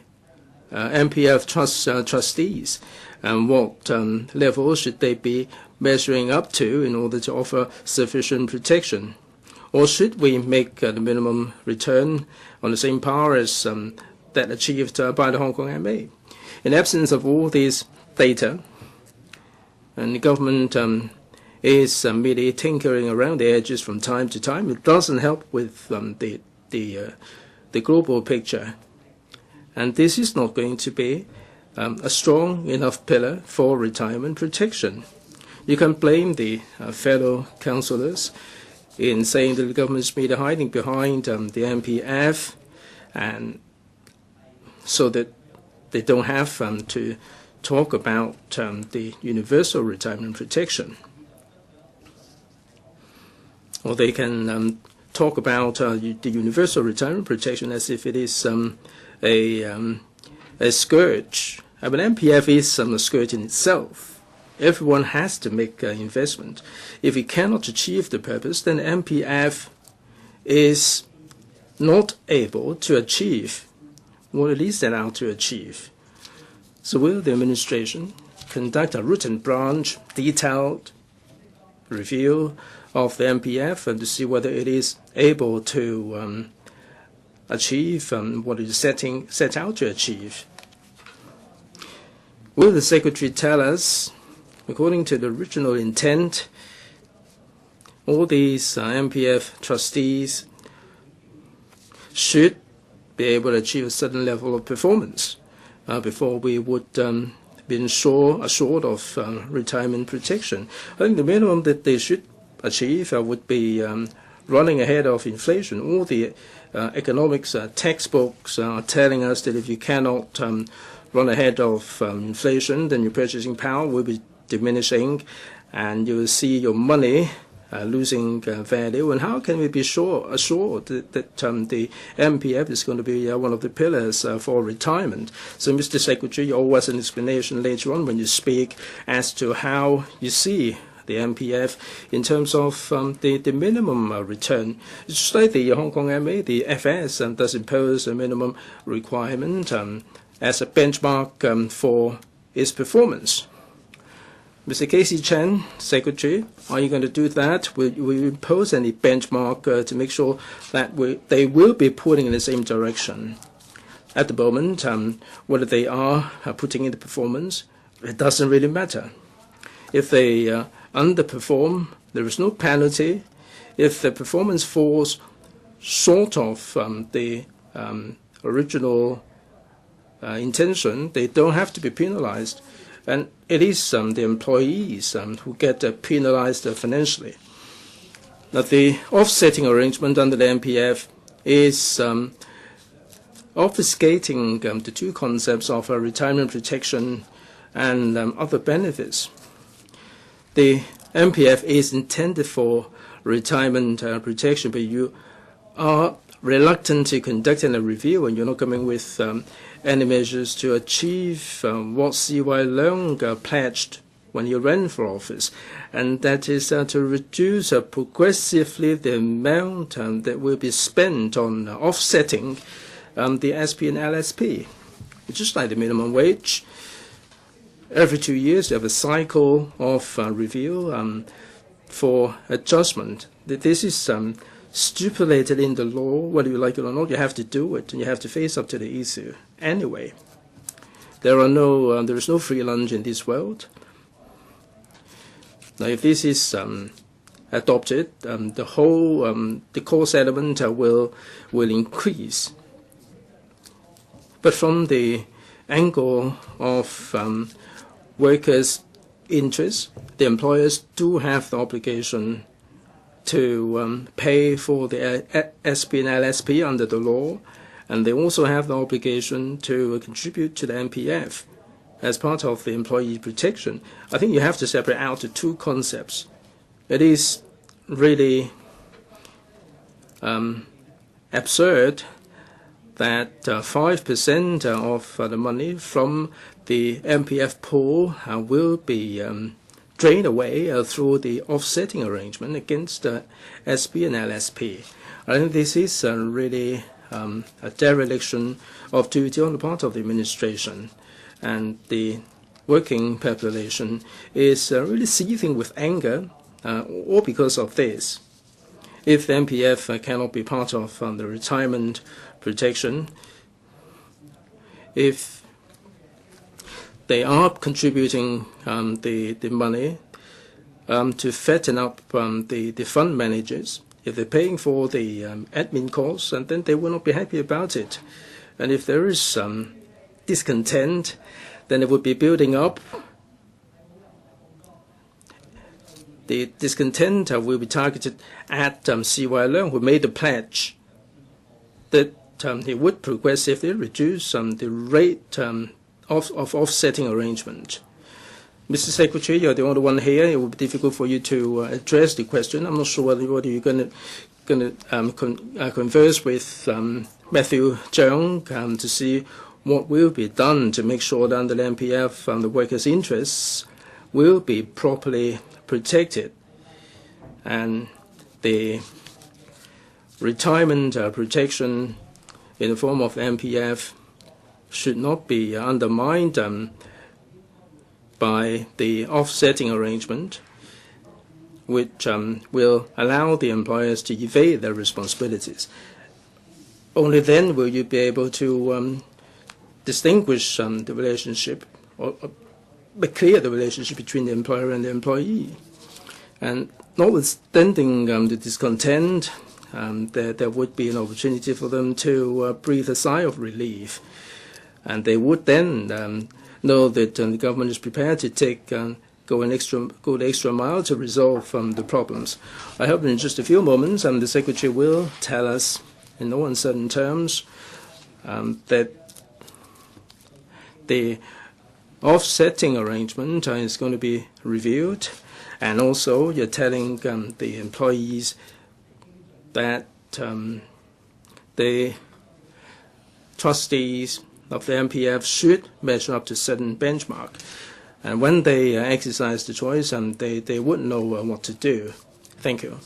MPF trustees and what level should they be measuring up to in order to offer sufficient protection? Or should we make the minimum return on the same par as that achieved by the Hong Kong MA? In absence of all these data, and the government is merely tinkering around the edges from time to time, it doesn't help with the global picture. And this is not going to be a strong enough pillar for retirement protection. You can blame the fellow councillors in saying that the government is merely hiding behind the MPF, and so that they don't have to talk about the universal retirement protection. Or they can talk about the universal retirement protection as if it is a scourge. I mean, MPF is a scourge in itself. Everyone has to make investment. If it cannot achieve the purpose, then MPF is not able to achieve what it is set out to achieve. So will the administration conduct a written branch, detailed review of the MPF and to see whether it is able to achieve what it is set out to achieve? Will the Secretary tell us, according to the original intent, all these MPF trustees should be able to achieve a certain level of performance before we would be assured of retirement protection? I think the minimum that they should achieve would be running ahead of inflation. All the economics textbooks are telling us that if you cannot run ahead of inflation, then your purchasing power will be diminishing and you will see your money losing value. And how can we be assured that the MPF is going to be one of the pillars for retirement? So, Mr. Secretary, you always an explanation later on when you speak as to how you see the MPF in terms of the minimum return. Just like the Hong Kong MA, the FS does impose a minimum requirement as a benchmark for its performance. Mr. Casey Chen, Secretary, are you going to do that? Will you impose any benchmark to make sure that they will be pulling in the same direction? At the moment, whether they are putting in the performance, it doesn't really matter. If they underperform, there is no penalty. If the performance falls short of the original intention, they don't have to be penalized. And it is the employees who get penalized financially. Now, the offsetting arrangement under the MPF is obfuscating the two concepts of retirement protection and other benefits. The MPF is intended for retirement protection, but you are reluctant to conducting a review and you're not coming with any measures to achieve what Chi-wai Leung pledged when he ran for office, and that is to reduce progressively the amount that will be spent on offsetting the SP and LSP. It's just like the minimum wage. Every 2 years, you have a cycle of review for adjustment. This is stipulated in the law. Whether you like it or not, you have to do it, and you have to face up to the issue. Anyway, there is no free lunch in this world. Now, if this is adopted, the whole the cost element will increase. But from the angle of workers' interests, the employers do have the obligation to pay for the SP and LSP under the law, and they also have the obligation to contribute to the MPF as part of the employee protection. I think you have to separate out the two concepts. It is really absurd that 5% of the money from the MPF pool will be drained away through the offsetting arrangement against SP and LSP. I think this is really a dereliction of duty on the part of the administration, and the working population is really seething with anger, all because of this. If the MPF cannot be part of the retirement protection, if they are contributing the money to fatten up the fund managers, if they're paying for the admin costs, and then they will not be happy about it. And if there is some discontent, then it would be building up. The discontent will be targeted at Chi-wai, who made the pledge that he would progressively reduce the rate of offsetting arrangement. Mr. Secretary, you're the only one here. It will be difficult for you to address the question. I'm not sure whether you're going to converse with Matthew Chung to see what will be done to make sure that under the MPF the workers' interests will be properly protected, and the retirement protection in the form of MPF should not be undermined by the offsetting arrangement, which will allow the employers to evade their responsibilities. Only then will you be able to distinguish the relationship, or make clear the relationship between the employer and the employee. And notwithstanding the discontent, there would be an opportunity for them to breathe a sigh of relief. And they would then know that the government is prepared to go the extra mile to resolve the problems. I hope in just a few moments the Secretary will tell us in no uncertain terms that the offsetting arrangement is going to be reviewed, and also you're telling the employees that the trustees of the MPF should measure up to certain benchmark, and when they exercise the choice, they wouldn't know what to do. Thank you.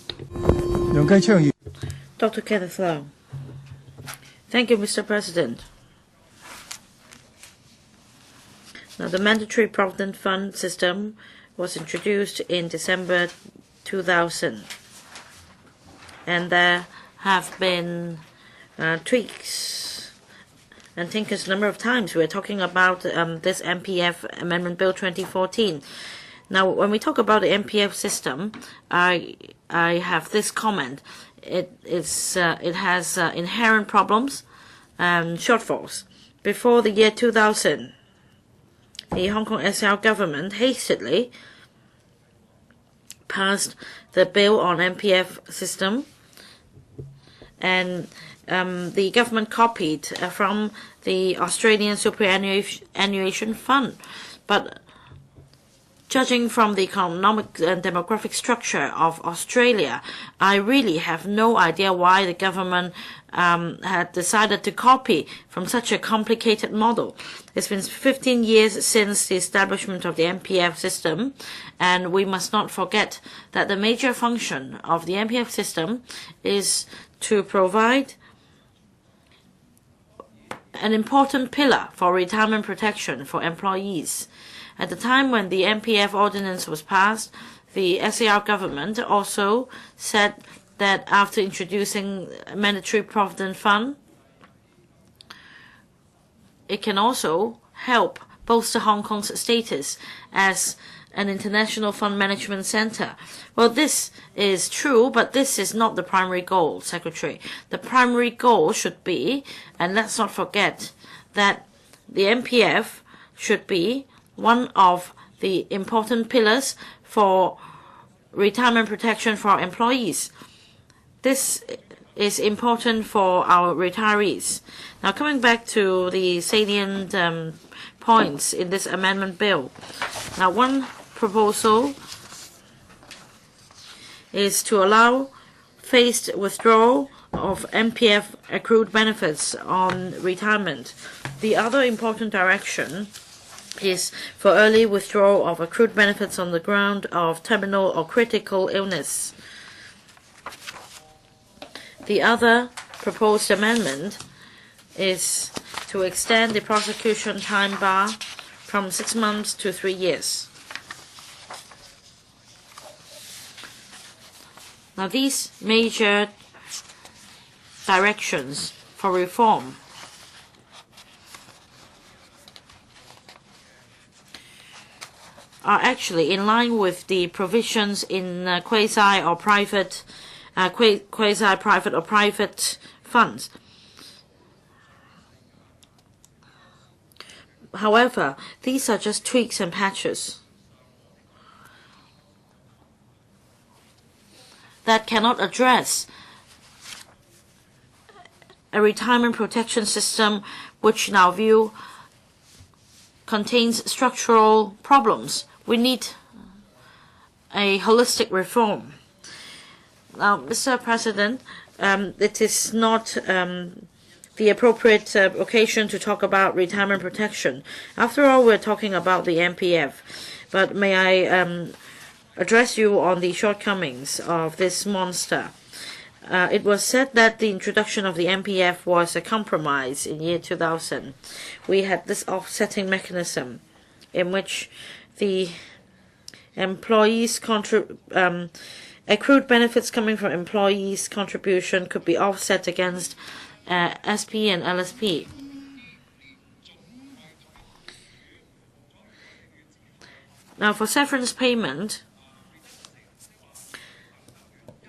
Dr. Kenneth Lau. Thank you, Mr. President. Now, the mandatory Provident Fund system was introduced in December 2000, and there have been tweaks and tinkers a number of times. We're talking about this MPF Amendment Bill 2014. Now, when we talk about the MPF system, I have this comment. It has inherent problems and shortfalls. Before the year 2000, the Hong Kong SAR government hastily passed the bill on MPF system, and the government copied from the Australian Superannuation Fund. But judging from the economic and demographic structure of Australia, I really have no idea why the government had decided to copy from such a complicated model. It's been 15 years since the establishment of the MPF system, and we must not forget that the major function of the MPF system is to provide an important pillar for retirement protection for employees. At the time when the MPF ordinance was passed, the SAR government also said that after introducing a mandatory Provident Fund, it can also help bolster Hong Kong's status as an international fund management center. Well, this is true, but this is not the primary goal, Secretary. The primary goal should be, and let's not forget, that the MPF should be one of the important pillars for retirement protection for our employees. This is important for our retirees. Now, coming back to the salient points in this amendment bill. Now, one proposal is to allow phased withdrawal of MPF accrued benefits on retirement. The other important direction is for early withdrawal of accrued benefits on the ground of terminal or critical illness. The other proposed amendment is to extend the prosecution time bar from 6 months to 3 years. Now, these major directions for reform are actually in line with the provisions in quasi-private or private funds. However, these are just tweaks and patches that cannot address a retirement protection system which, in our view, contains structural problems. We need a holistic reform. Now, Mr. President, it is not the appropriate occasion to talk about retirement protection. After all, we're talking about the MPF. But may I address you on the shortcomings of this monster? It was said that the introduction of the MPF was a compromise in year 2000. We had this offsetting mechanism in which the employees' accrued benefits coming from employees' contribution could be offset against SP and LSP. Now, for severance payment,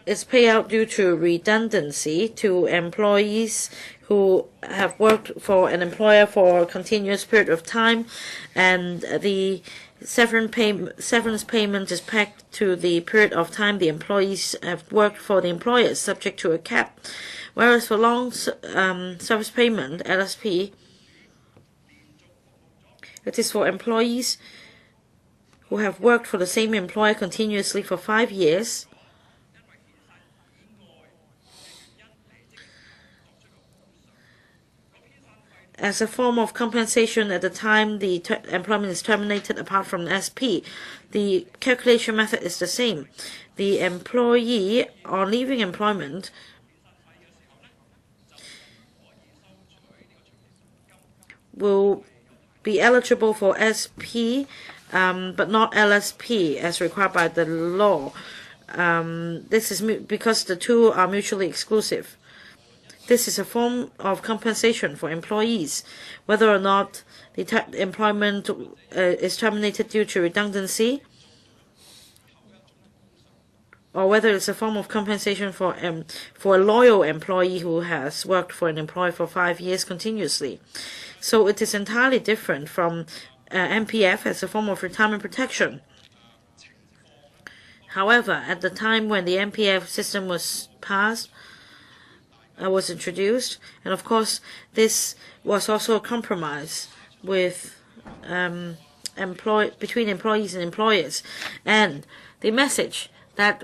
it's payout due to redundancy to employees who have worked for an employer for a continuous period of time, and the severance payment is pegged to the period of time the employees have worked for the employers, subject to a cap. Whereas for long service payment, LSP, it is for employees who have worked for the same employer continuously for 5 years as a form of compensation at the time the employment is terminated. Apart from SP, the calculation method is the same. The employee, on leaving employment, will be eligible for SP, but not LSP as required by the law. This is because the two are mutually exclusive. This is a form of compensation for employees, whether or not the employment is terminated due to redundancy, or whether it's a form of compensation for a loyal employee who has worked for an employer for 5 years continuously. So it is entirely different from MPF as a form of retirement protection. However, at the time when the MPF system was introduced, and of course this was also a compromise with between employees and employers, and the message that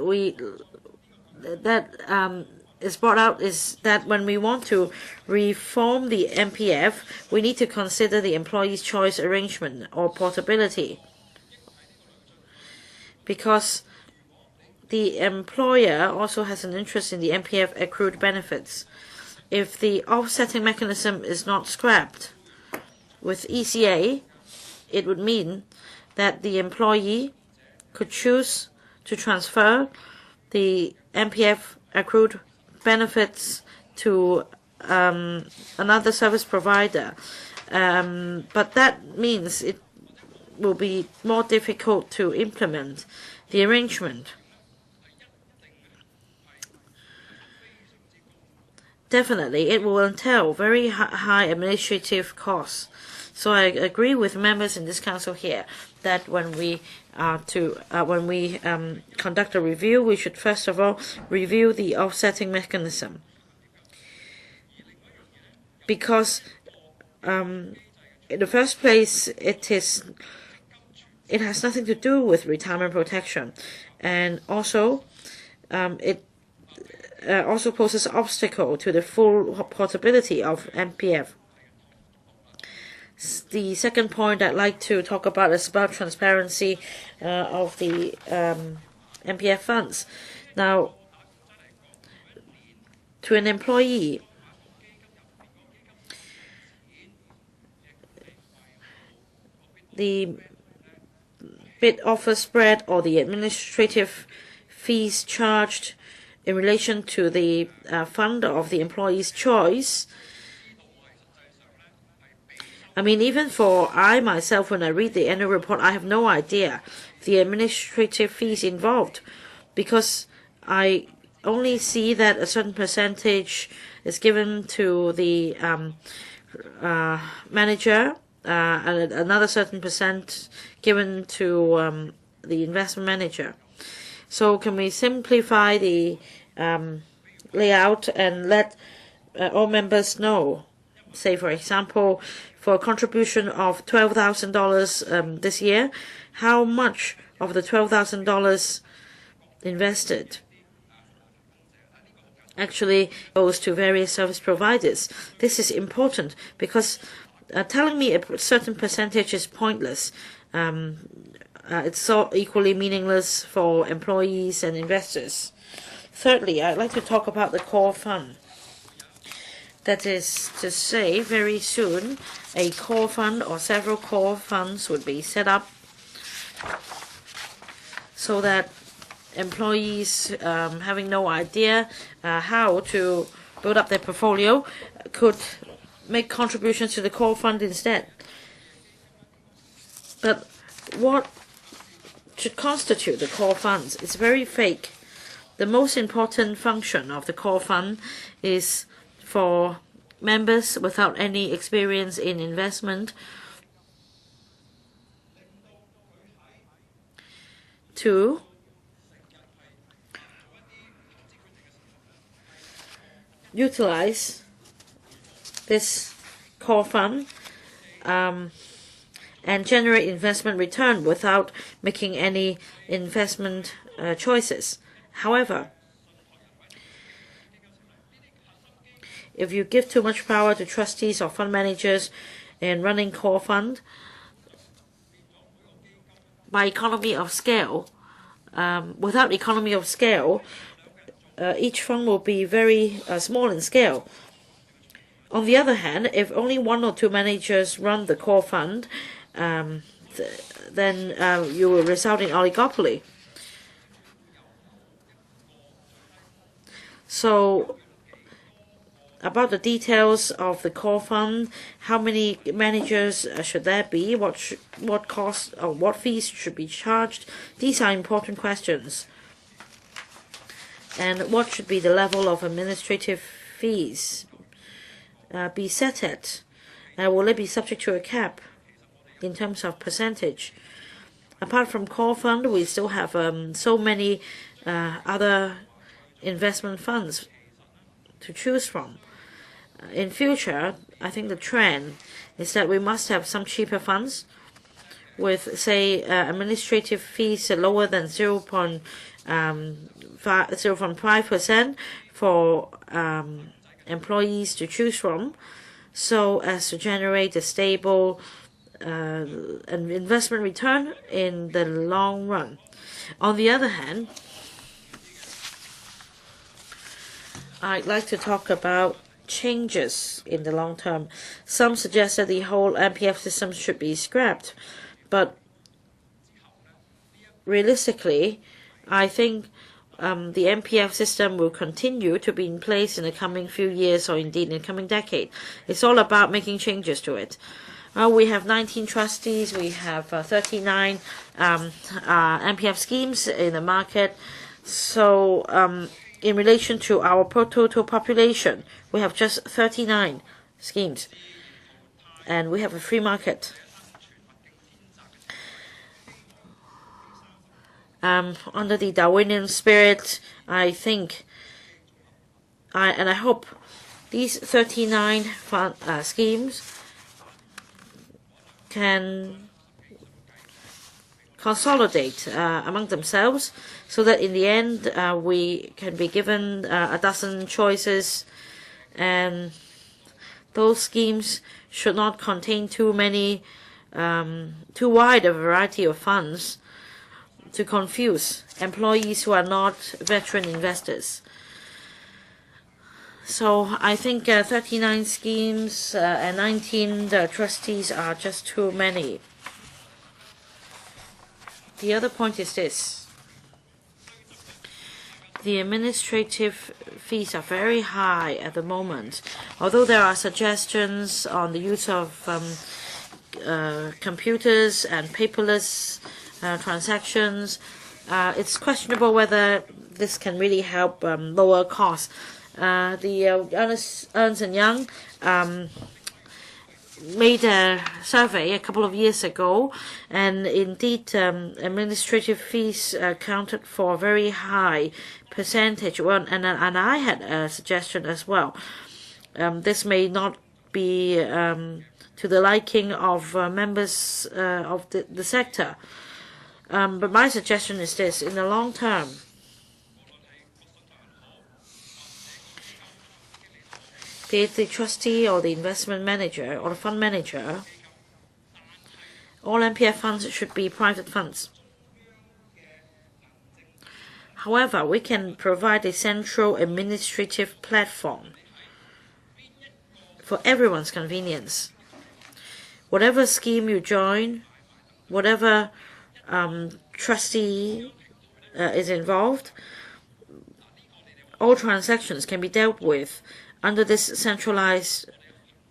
is brought out is that when we want to reform the MPF, we need to consider the employee's choice arrangement or portability, because the employer also has an interest in the MPF accrued benefits. If the offsetting mechanism is not scrapped with ECA, it would mean that the employee could choose to transfer the MPF accrued benefits to another service provider. But that means will be more difficult to implement the arrangement. Definitely, it will entail very high administrative costs. So I agree with members in this council here that when we conduct a review, we should first of all review the offsetting mechanism, because in the first place it has nothing to do with retirement protection, and also it also poses obstacle to the full portability of MPF. The second point I'd like to talk about is about transparency of the MPF funds. Now, to an employee, the bid offer spread or the administrative fees charged in relation to the fund of the employee's choice. I mean, even for I myself, when I read the annual report, I have no idea the administrative fees involved, because I only see that a certain percentage is given to the manager, and another certain percent given to the investment manager. So can we simplify the layout and let all members know? Say, for example, for a contribution of $12,000 this year, how much of the $12,000 invested actually goes to various service providers? This is important, because telling me a certain percentage is pointless. It's so equally meaningless for employees and investors. Thirdly, I'd like to talk about the core fund. That is to say, very soon, a core fund or several core funds would be set up so that employees having no idea how to build up their portfolio could make contributions to the core fund instead. But what should constitute the core funds? It's very fake. The most important function of the core fund is for members without any experience in investment to utilize this core fund and generate investment return without making any investment choices. However, if you give too much power to trustees or fund managers in running core fund, by economy of scale, without economy of scale, each fund will be very small in scale. On the other hand, if only one or two managers run the core fund, then you will result in oligopoly. So, about the details of the core fund, how many managers should there be, what costs or what fees should be charged, these are important questions. And what should be the level of administrative fees be set at? Will it be subject to a cap in terms of percentage? Apart from core fund, we still have so many other investment funds to choose from. In future, I think the trend is that we must have some cheaper funds with, say, administrative fees lower than 0.5% for employees to choose from, so as to generate a stable investment return in the long run. On the other hand, I'd like to talk about changes in the long term. Some suggest that the whole MPF system should be scrapped, but realistically, I think the MPF system will continue to be in place in the coming few years, or indeed in the coming decade. It's all about making changes to it. We have 19 trustees. We have 39 MPF schemes in the market. So in relation to our total population, we have just 39 schemes. And we have a free market. Under the Darwinian spirit, I think, and I hope these 39 schemes can consolidate among themselves so that in the end we can be given a dozen choices, and those schemes should not contain too wide a variety of funds to confuse employees who are not veteran investors. So I think 39 schemes and 19 trustees are just too many. The other point is this. The administrative fees are very high at the moment. Although there are suggestions on the use of computers and paperless transactions, it's questionable whether this can really help lower costs. The Ernst & Young made a survey a couple of years ago, and indeed administrative fees accounted for a very high percentage. Well, and I had a suggestion as well. This may not be to the liking of members of the sector, but my suggestion is this: in the long term, be it the trustee or the investment manager or the fund manager, all MPF funds should be private funds. However, we can provide a central administrative platform for everyone's convenience. Whatever scheme you join, whatever trustee is involved, all transactions can be dealt with under this centralized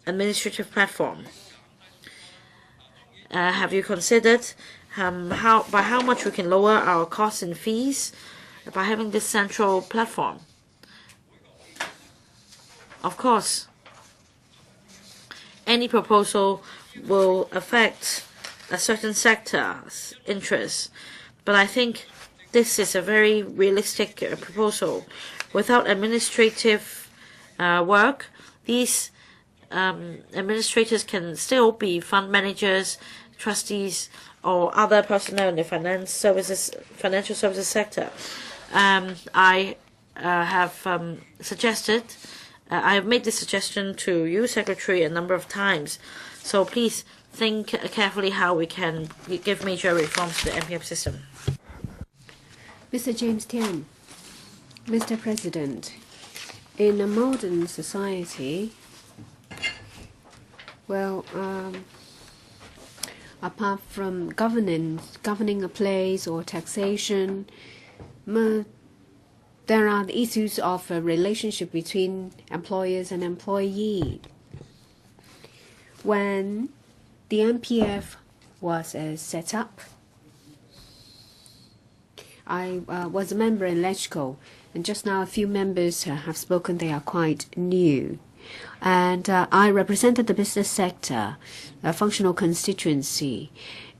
administrative platform. Have you considered by how much we can lower our costs and fees by having this central platform? Of course, any proposal will affect a certain sector's interests, but I think this is a very realistic proposal. Without administrative work, these administrators can still be fund managers, trustees, or other personnel in the financial services sector. I have made this suggestion to you, Secretary, a number of times. So please think carefully how we can give major reforms to the MPF system. Mr. James Tian, Mr. President, in a modern society, well, apart from governing a place or taxation, there are the issues of a relationship between employers and employee. When the MPF was set up, I was a member in LegCo, and just now a few members have spoken. They are quite new. And I represented the business sector, a functional constituency.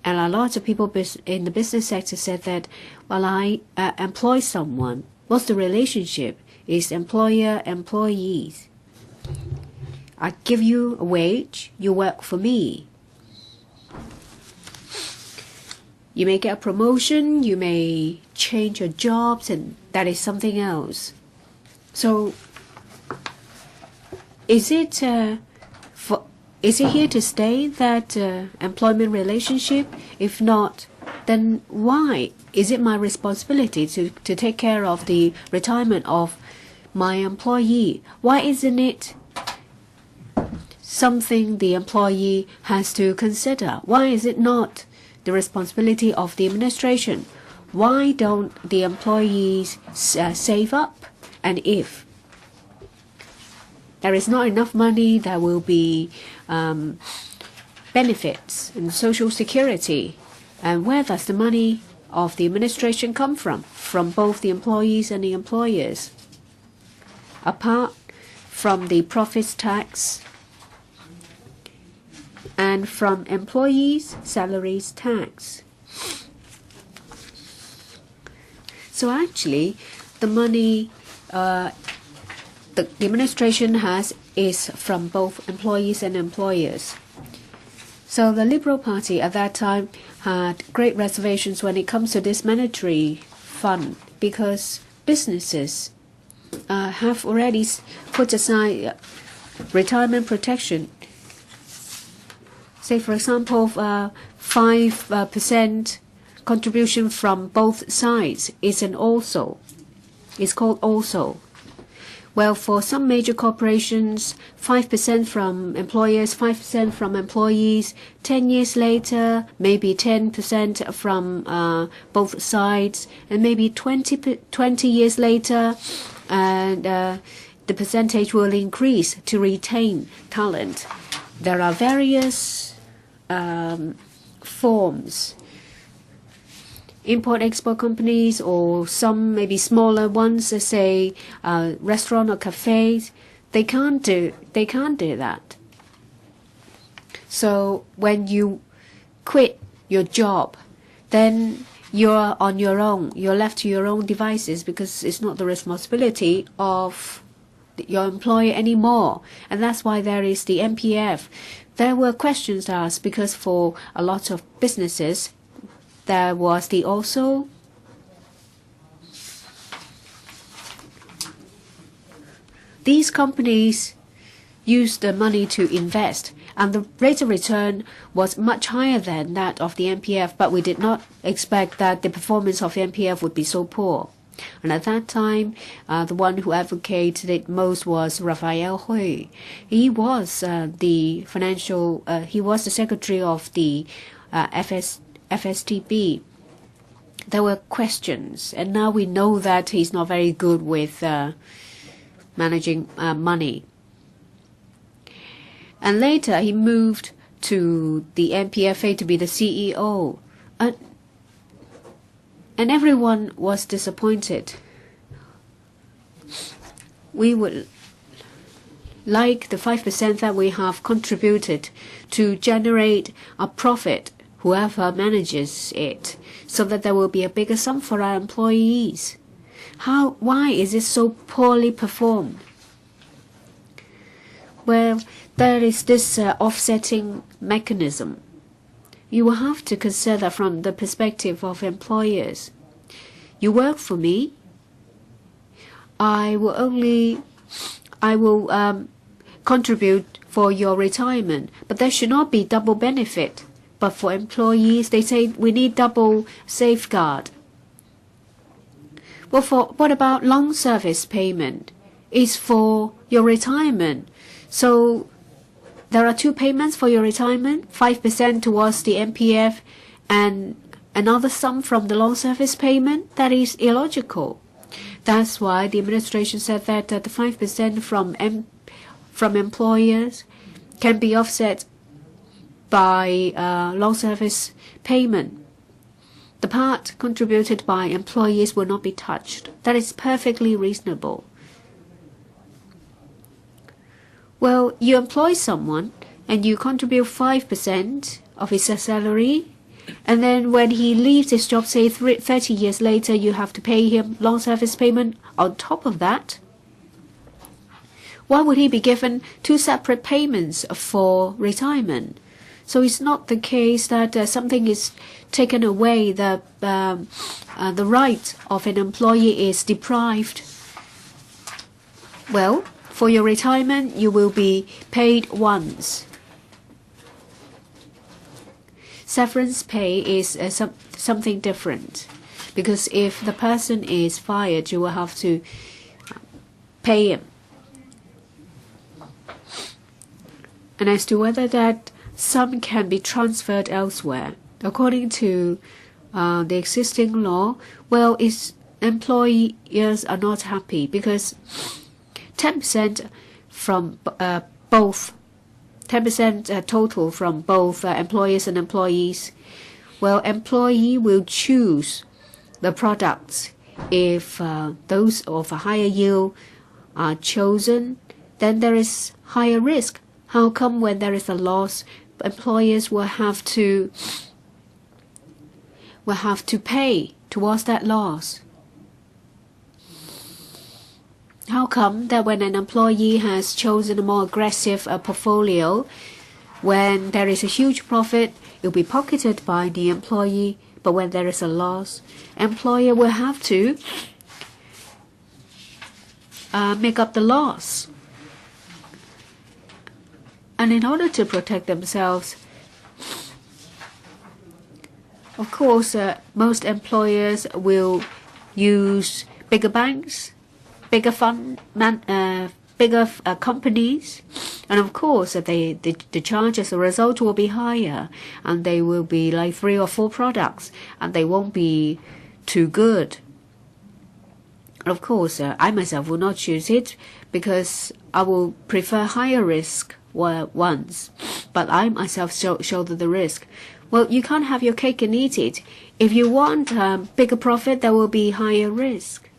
And a lot of people in the business sector said that, well, I employ someone. What's the relationship? Is employer-employees. I give you a wage, you work for me. You may get a promotion, you may change your jobs, and that is something else. So, is it here to stay, that employment relationship? If not, then why? Is it my responsibility to take care of the retirement of my employee? Why isn't it something the employee has to consider? Why is it not the responsibility of the administration? Why don't the employees save up? And if there is not enough money, there will be benefits and social security. And where does the money of the administration come from? From both the employees and the employers. Apart from the profits tax and from employees' salaries tax. So actually, the money the administration has is from both employees and employers. So the Liberal Party at that time had great reservations when it comes to this monetary fund because businesses have already put aside retirement protection. Say, for example, 5% contribution from both sides is an also. It's called also. Well, for some major corporations, 5% from employers, 5% from employees. 10 years later, maybe 10% from both sides, and maybe 20 years later, and the percentage will increase to retain talent. There are various forms. Import-export companies or some maybe smaller ones, say restaurant or cafes, they can't do that. So when you quit your job, then you're on your own. You're left to your own devices because it's not the responsibility of your employer anymore. And that's why there is the MPF. There were questions asked because for a lot of businesses, there was the also. These companies used the money to invest, and the rate of return was much higher than that of the MPF, but we did not expect that the performance of the MPF would be so poor. And at that time, the one who advocated it most was Raphael Hui. He was the secretary of the FSTB. There were questions, and now we know that he's not very good with managing money. And later he moved to the NPFA to be the CEO. And everyone was disappointed. We would like the 5% that we have contributed to generate a profit, whoever manages it, so that there will be a bigger sum for our employees. Why is it so poorly performed? Well, there is this offsetting mechanism. You will have to consider from the perspective of employers. You work for me. I will contribute for your retirement, but there should not be double benefit. But for employees, they say we need double safeguard. Well, what about long service payment? It's for your retirement. So there are two payments for your retirement, 5% towards the MPF and another sum from the long service payment. That is illogical. That's why the administration said that the 5% from employers can be offset by long service payment. The part contributed by employees will not be touched. That is perfectly reasonable. Well, you employ someone and you contribute 5% of his salary, and then when he leaves his job, say 30 years later, you have to pay him long service payment on top of that. Why would he be given two separate payments for retirement? So it's not the case that something is taken away, the right of an employee is deprived. Well, for your retirement, you will be paid once. Severance pay is something different, because if the person is fired, you will have to pay him. And as to whether that sum can be transferred elsewhere, according to the existing law, well, employers are not happy because 10% from both 10% total from both employers and employees. Well, employee will choose the products. If those of a higher yield are chosen, then there is higher risk. How come when there is a loss, employers will have to pay towards that loss? How come that when an employee has chosen a more aggressive portfolio, when there is a huge profit, it will be pocketed by the employee, but when there is a loss, employer will have to make up the loss. And in order to protect themselves, of course, most employers will use bigger banks, bigger bigger companies, and of course, the charge as a result will be higher, and they will be like 3 or 4 products, and they won't be too good. Of course, I myself will not choose it because I will prefer higher risk ones, but I myself shoulder the risk. Well, you can't have your cake and eat it. If you want bigger profit, there will be higher risk.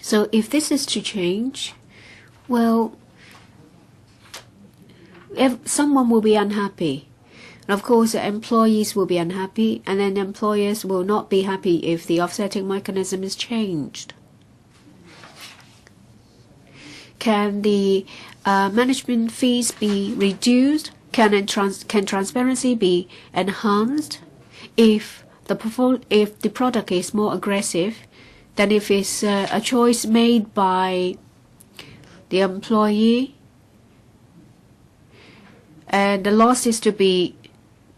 So if this is to change, well, if someone will be unhappy. And of course, employees will be unhappy, and then employers will not be happy if the offsetting mechanism is changed. Can the management fees be reduced? Can transparency be enhanced? If the product is more aggressive, then if it's a choice made by the employee, and the loss is to be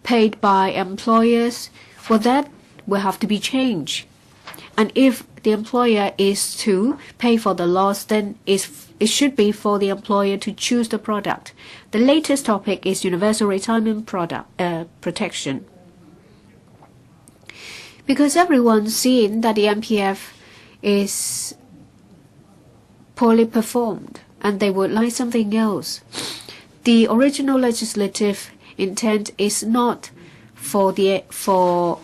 paid by employers, well, that will have to be changed. And if the employer is to pay for the loss, then it should be for the employer to choose the product. The latest topic is universal retirement protection. Because everyone's seen that the MPF is poorly performed, and they would like something else. The original legislative intent is not for people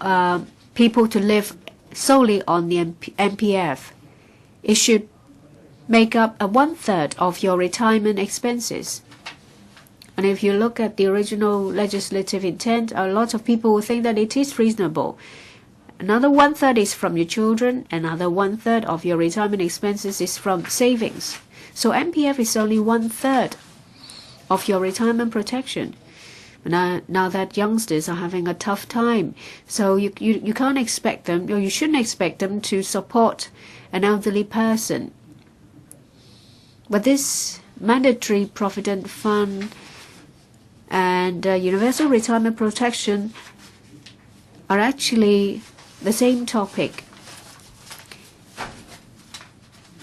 to live solely on the MPF. It should make up 1/3 of your retirement expenses. And if you look at the original legislative intent, a lot of people will think that it is reasonable. Another 1/3 is from your children, another 1/3 of your retirement expenses is from savings. So MPF is only 1/3 of your retirement protection. Now that youngsters are having a tough time, so you can't expect them, or you shouldn't expect them to support an elderly person. But this mandatory provident fund and universal retirement protection are actually the same topic.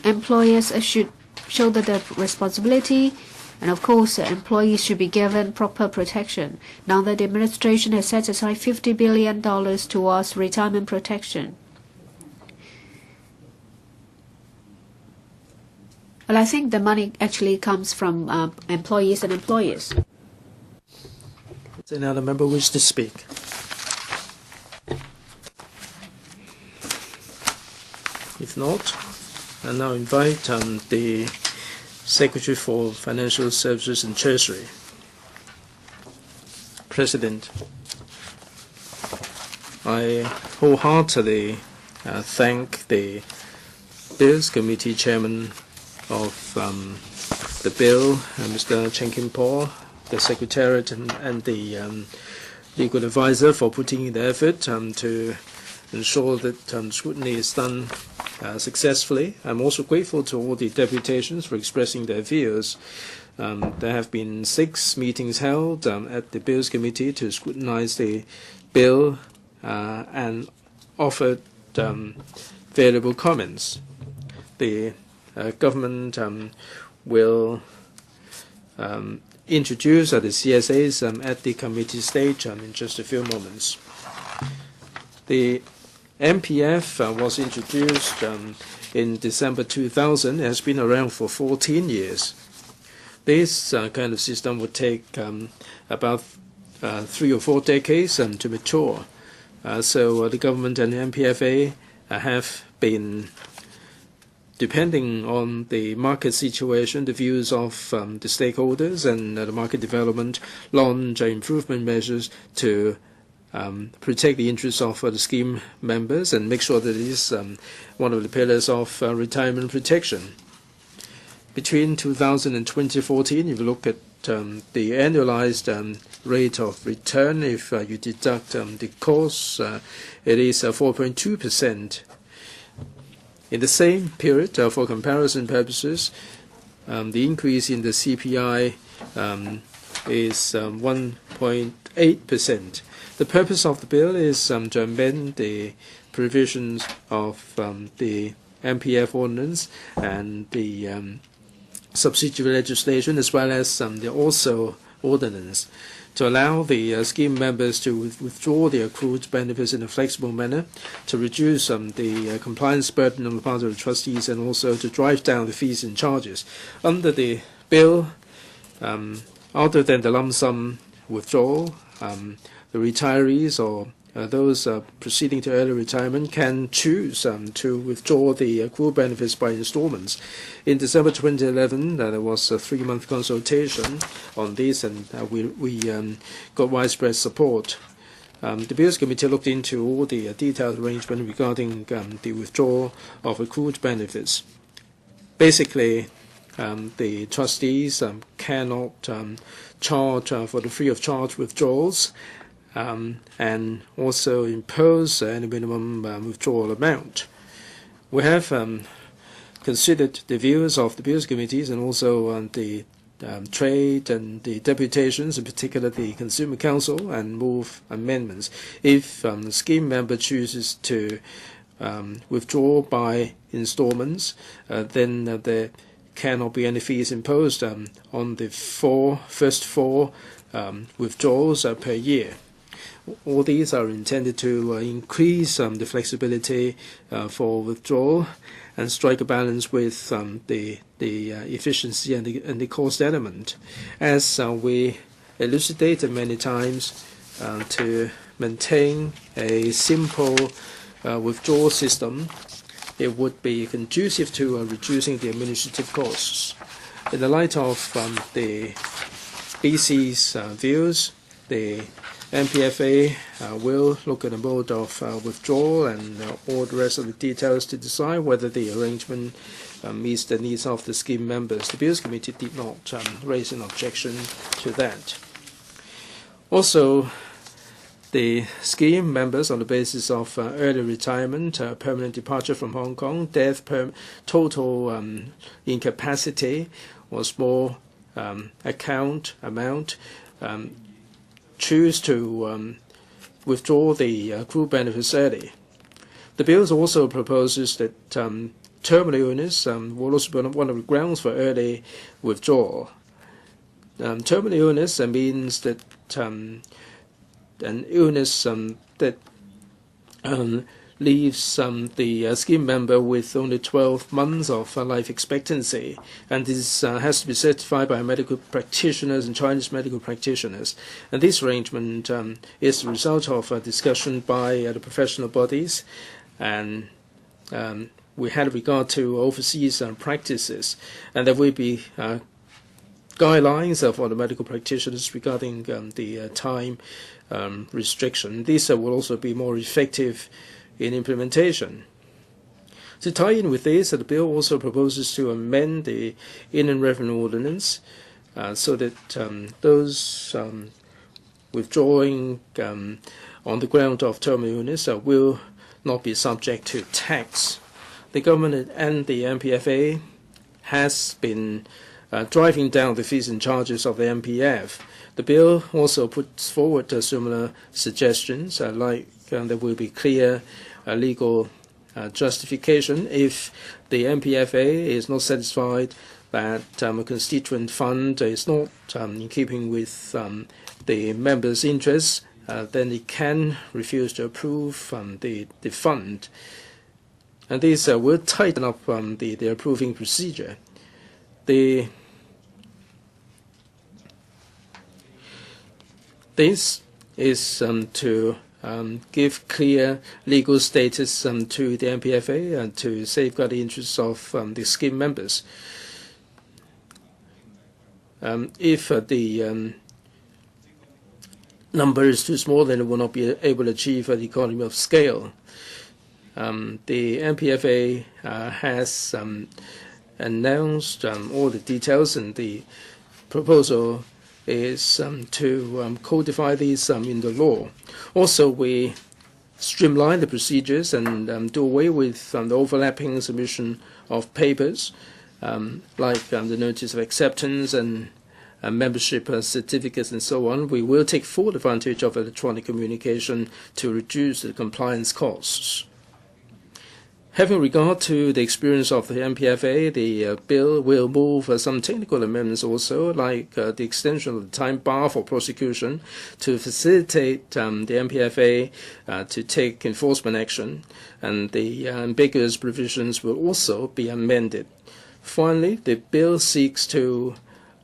Employers should shoulder the responsibility, and of course, employees should be given proper protection. Now that the administration has set aside $50 billion towards retirement protection. Well, I think the money actually comes from employees and employers. Does another member wish to speak? If not, I now invite the Secretary for Financial Services and Treasury. President, I wholeheartedly thank the Bills Committee Chairman of the bill, Mr. Chen Kim-paul, the Secretariat and the legal advisor for putting in the effort to ensure that scrutiny is done successfully. I'm also grateful to all the deputations for expressing their views. There have been 6 meetings held at the Bills Committee to scrutinize the bill and offered valuable comments. The government will introduce the CSAs at the committee stage in just a few moments. The MPF was introduced in December 2000. It has been around for 14 years. This kind of system would take about 3 or 4 decades to mature. So the government and the MPFA have been, depending on the market situation, the views of the stakeholders and the market development, launch improvement measures to protect the interests of the scheme members and make sure that it is one of the pillars of retirement protection. Between 2000 and 2014, if you look at the annualized rate of return, if you deduct the costs, it is 4.2%. In the same period, for comparison purposes, the increase in the CPI is 1.8%. The purpose of the bill is to amend the provisions of the MPF ordinance and the subsidiary legislation, as well as the also ordinance, to allow the scheme members to withdraw their accrued benefits in a flexible manner, to reduce the compliance burden on the part of the trustees, and also to drive down the fees and charges. Under the bill, other than the lump sum withdrawal, the retirees or those proceeding to early retirement can choose to withdraw the accrued benefits by installments. In December 2011, there was a 3-month consultation on this, and we got widespread support. The Bills Committee looked into all the detailed arrangement regarding the withdrawal of accrued benefits. Basically, the trustees cannot charge for the free of charge withdrawals, and also impose any minimum withdrawal amount. We have considered the views of the Bills Committees and also the trade and the deputations, in particular the Consumer Council, and move amendments. If the scheme member chooses to withdraw by installments, then there cannot be any fees imposed on the first four withdrawals per year. All these are intended to increase the flexibility for withdrawal and strike a balance with the efficiency and the cost element. As we elucidated many times, to maintain a simple withdrawal system, it would be conducive to reducing the administrative costs. In the light of the BC's views, the MPFA will look at the mode of withdrawal and all the rest of the details to decide whether the arrangement meets the needs of the scheme members. The Bills Committee did not raise an objection to that. Also, the scheme members, on the basis of early retirement, permanent departure from Hong Kong, death, total incapacity, or small amount, choose to withdraw the accrued benefits early. The bill also proposes that terminal illness will also be one of the grounds for early withdrawal. Terminal illness means that an illness that leaves the scheme member with only 12 months of life expectancy, and this has to be certified by medical practitioners and Chinese medical practitioners. And this arrangement is the result of a discussion by the professional bodies, and we had regard to overseas practices, and there will be guidelines for the medical practitioners regarding the time restriction. These will also be more effective in implementation. To tie in with this, the bill also proposes to amend the Inland Revenue Ordinance so that those withdrawing on the ground of terminal illness will not be subject to tax. The government and the MPFA has been driving down the fees and charges of the MPF. The bill also puts forward similar suggestions, like there will be clear legal justification if the MPFA is not satisfied that a constituent fund is not in keeping with the members' interests, then it can refuse to approve the fund. And this will tighten up the approving procedure. The This is to give clear legal status to the MPFA and to safeguard the interests of the scheme members. If the number is too small, then it will not be able to achieve the economy of scale. The MPFA has announced all the details, and the proposal is to codify these in the law. Also, we streamline the procedures and do away with the overlapping submission of papers, like the notice of acceptance and membership certificates and so on. We will take full advantage of electronic communication to reduce the compliance costs. Having regard to the experience of the MPFA, the bill will move some technical amendments also, like the extension of the time bar for prosecution to facilitate the MPFA to take enforcement action, and the ambiguous provisions will also be amended. Finally, the bill seeks to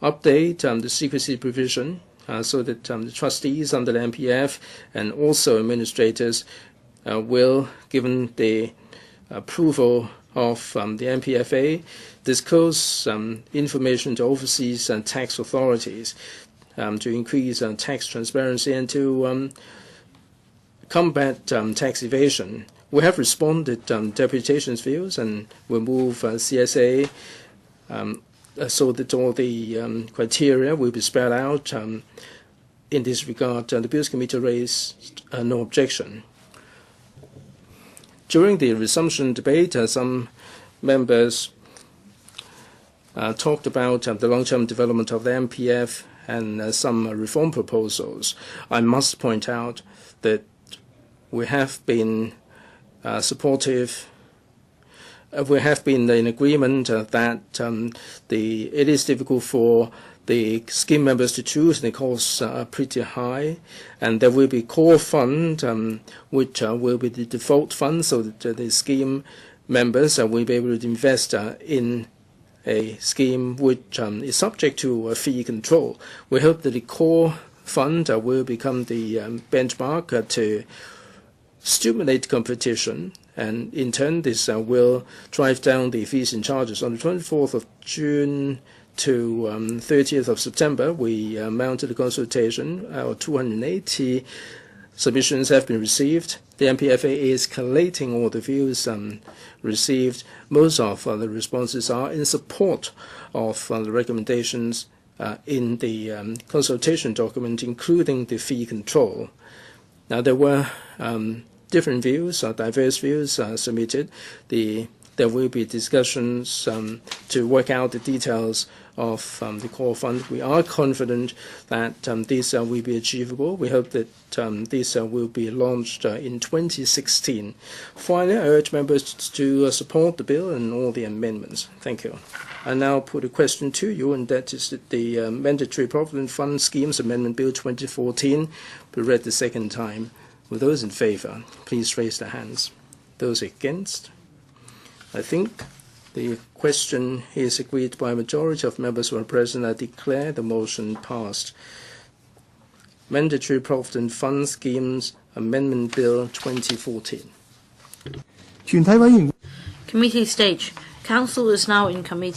update the secrecy provision so that the trustees under the MPF and also administrators will, given the approval of the MPFA, disclose information to overseas tax authorities to increase tax transparency and to combat tax evasion. We have responded to deputation's views and will move CSA so that all the criteria will be spelled out. In this regard, the Bills Committee raised no objection. During the resumption debate, some members talked about the long-term development of the MPF and some reform proposals. I must point out that we have been supportive. We have been in agreement that it is difficult for the scheme members to choose, and the costs are pretty high, and there will be core fund, which will be the default fund, so that the scheme members will be able to invest in a scheme which is subject to fee control. We hope that the core fund will become the benchmark to stimulate competition, and in turn this will drive down the fees and charges. On the 24th of June to 30th of September, we mounted a consultation. 280 submissions have been received. The MPFA is collating all the views received. Most of the responses are in support of the recommendations in the consultation document, including the fee control. Now, there were different views, diverse views submitted. There will be discussions to work out the details of the core fund. We are confident that these will be achievable. We hope that these will be launched in 2016. Finally, I urge members to support the bill and all the amendments. Thank you. I now put a question to you, and that is that the Mandatory Provident Fund Schemes Amendment Bill 2014 be read the second time. Will those in favour please raise their hands? Those against? I think the question is agreed by a majority of members who are present. I declare the motion passed. Mandatory Provident Fund Schemes Amendment Bill 2014. Committee stage. Council is now in committee.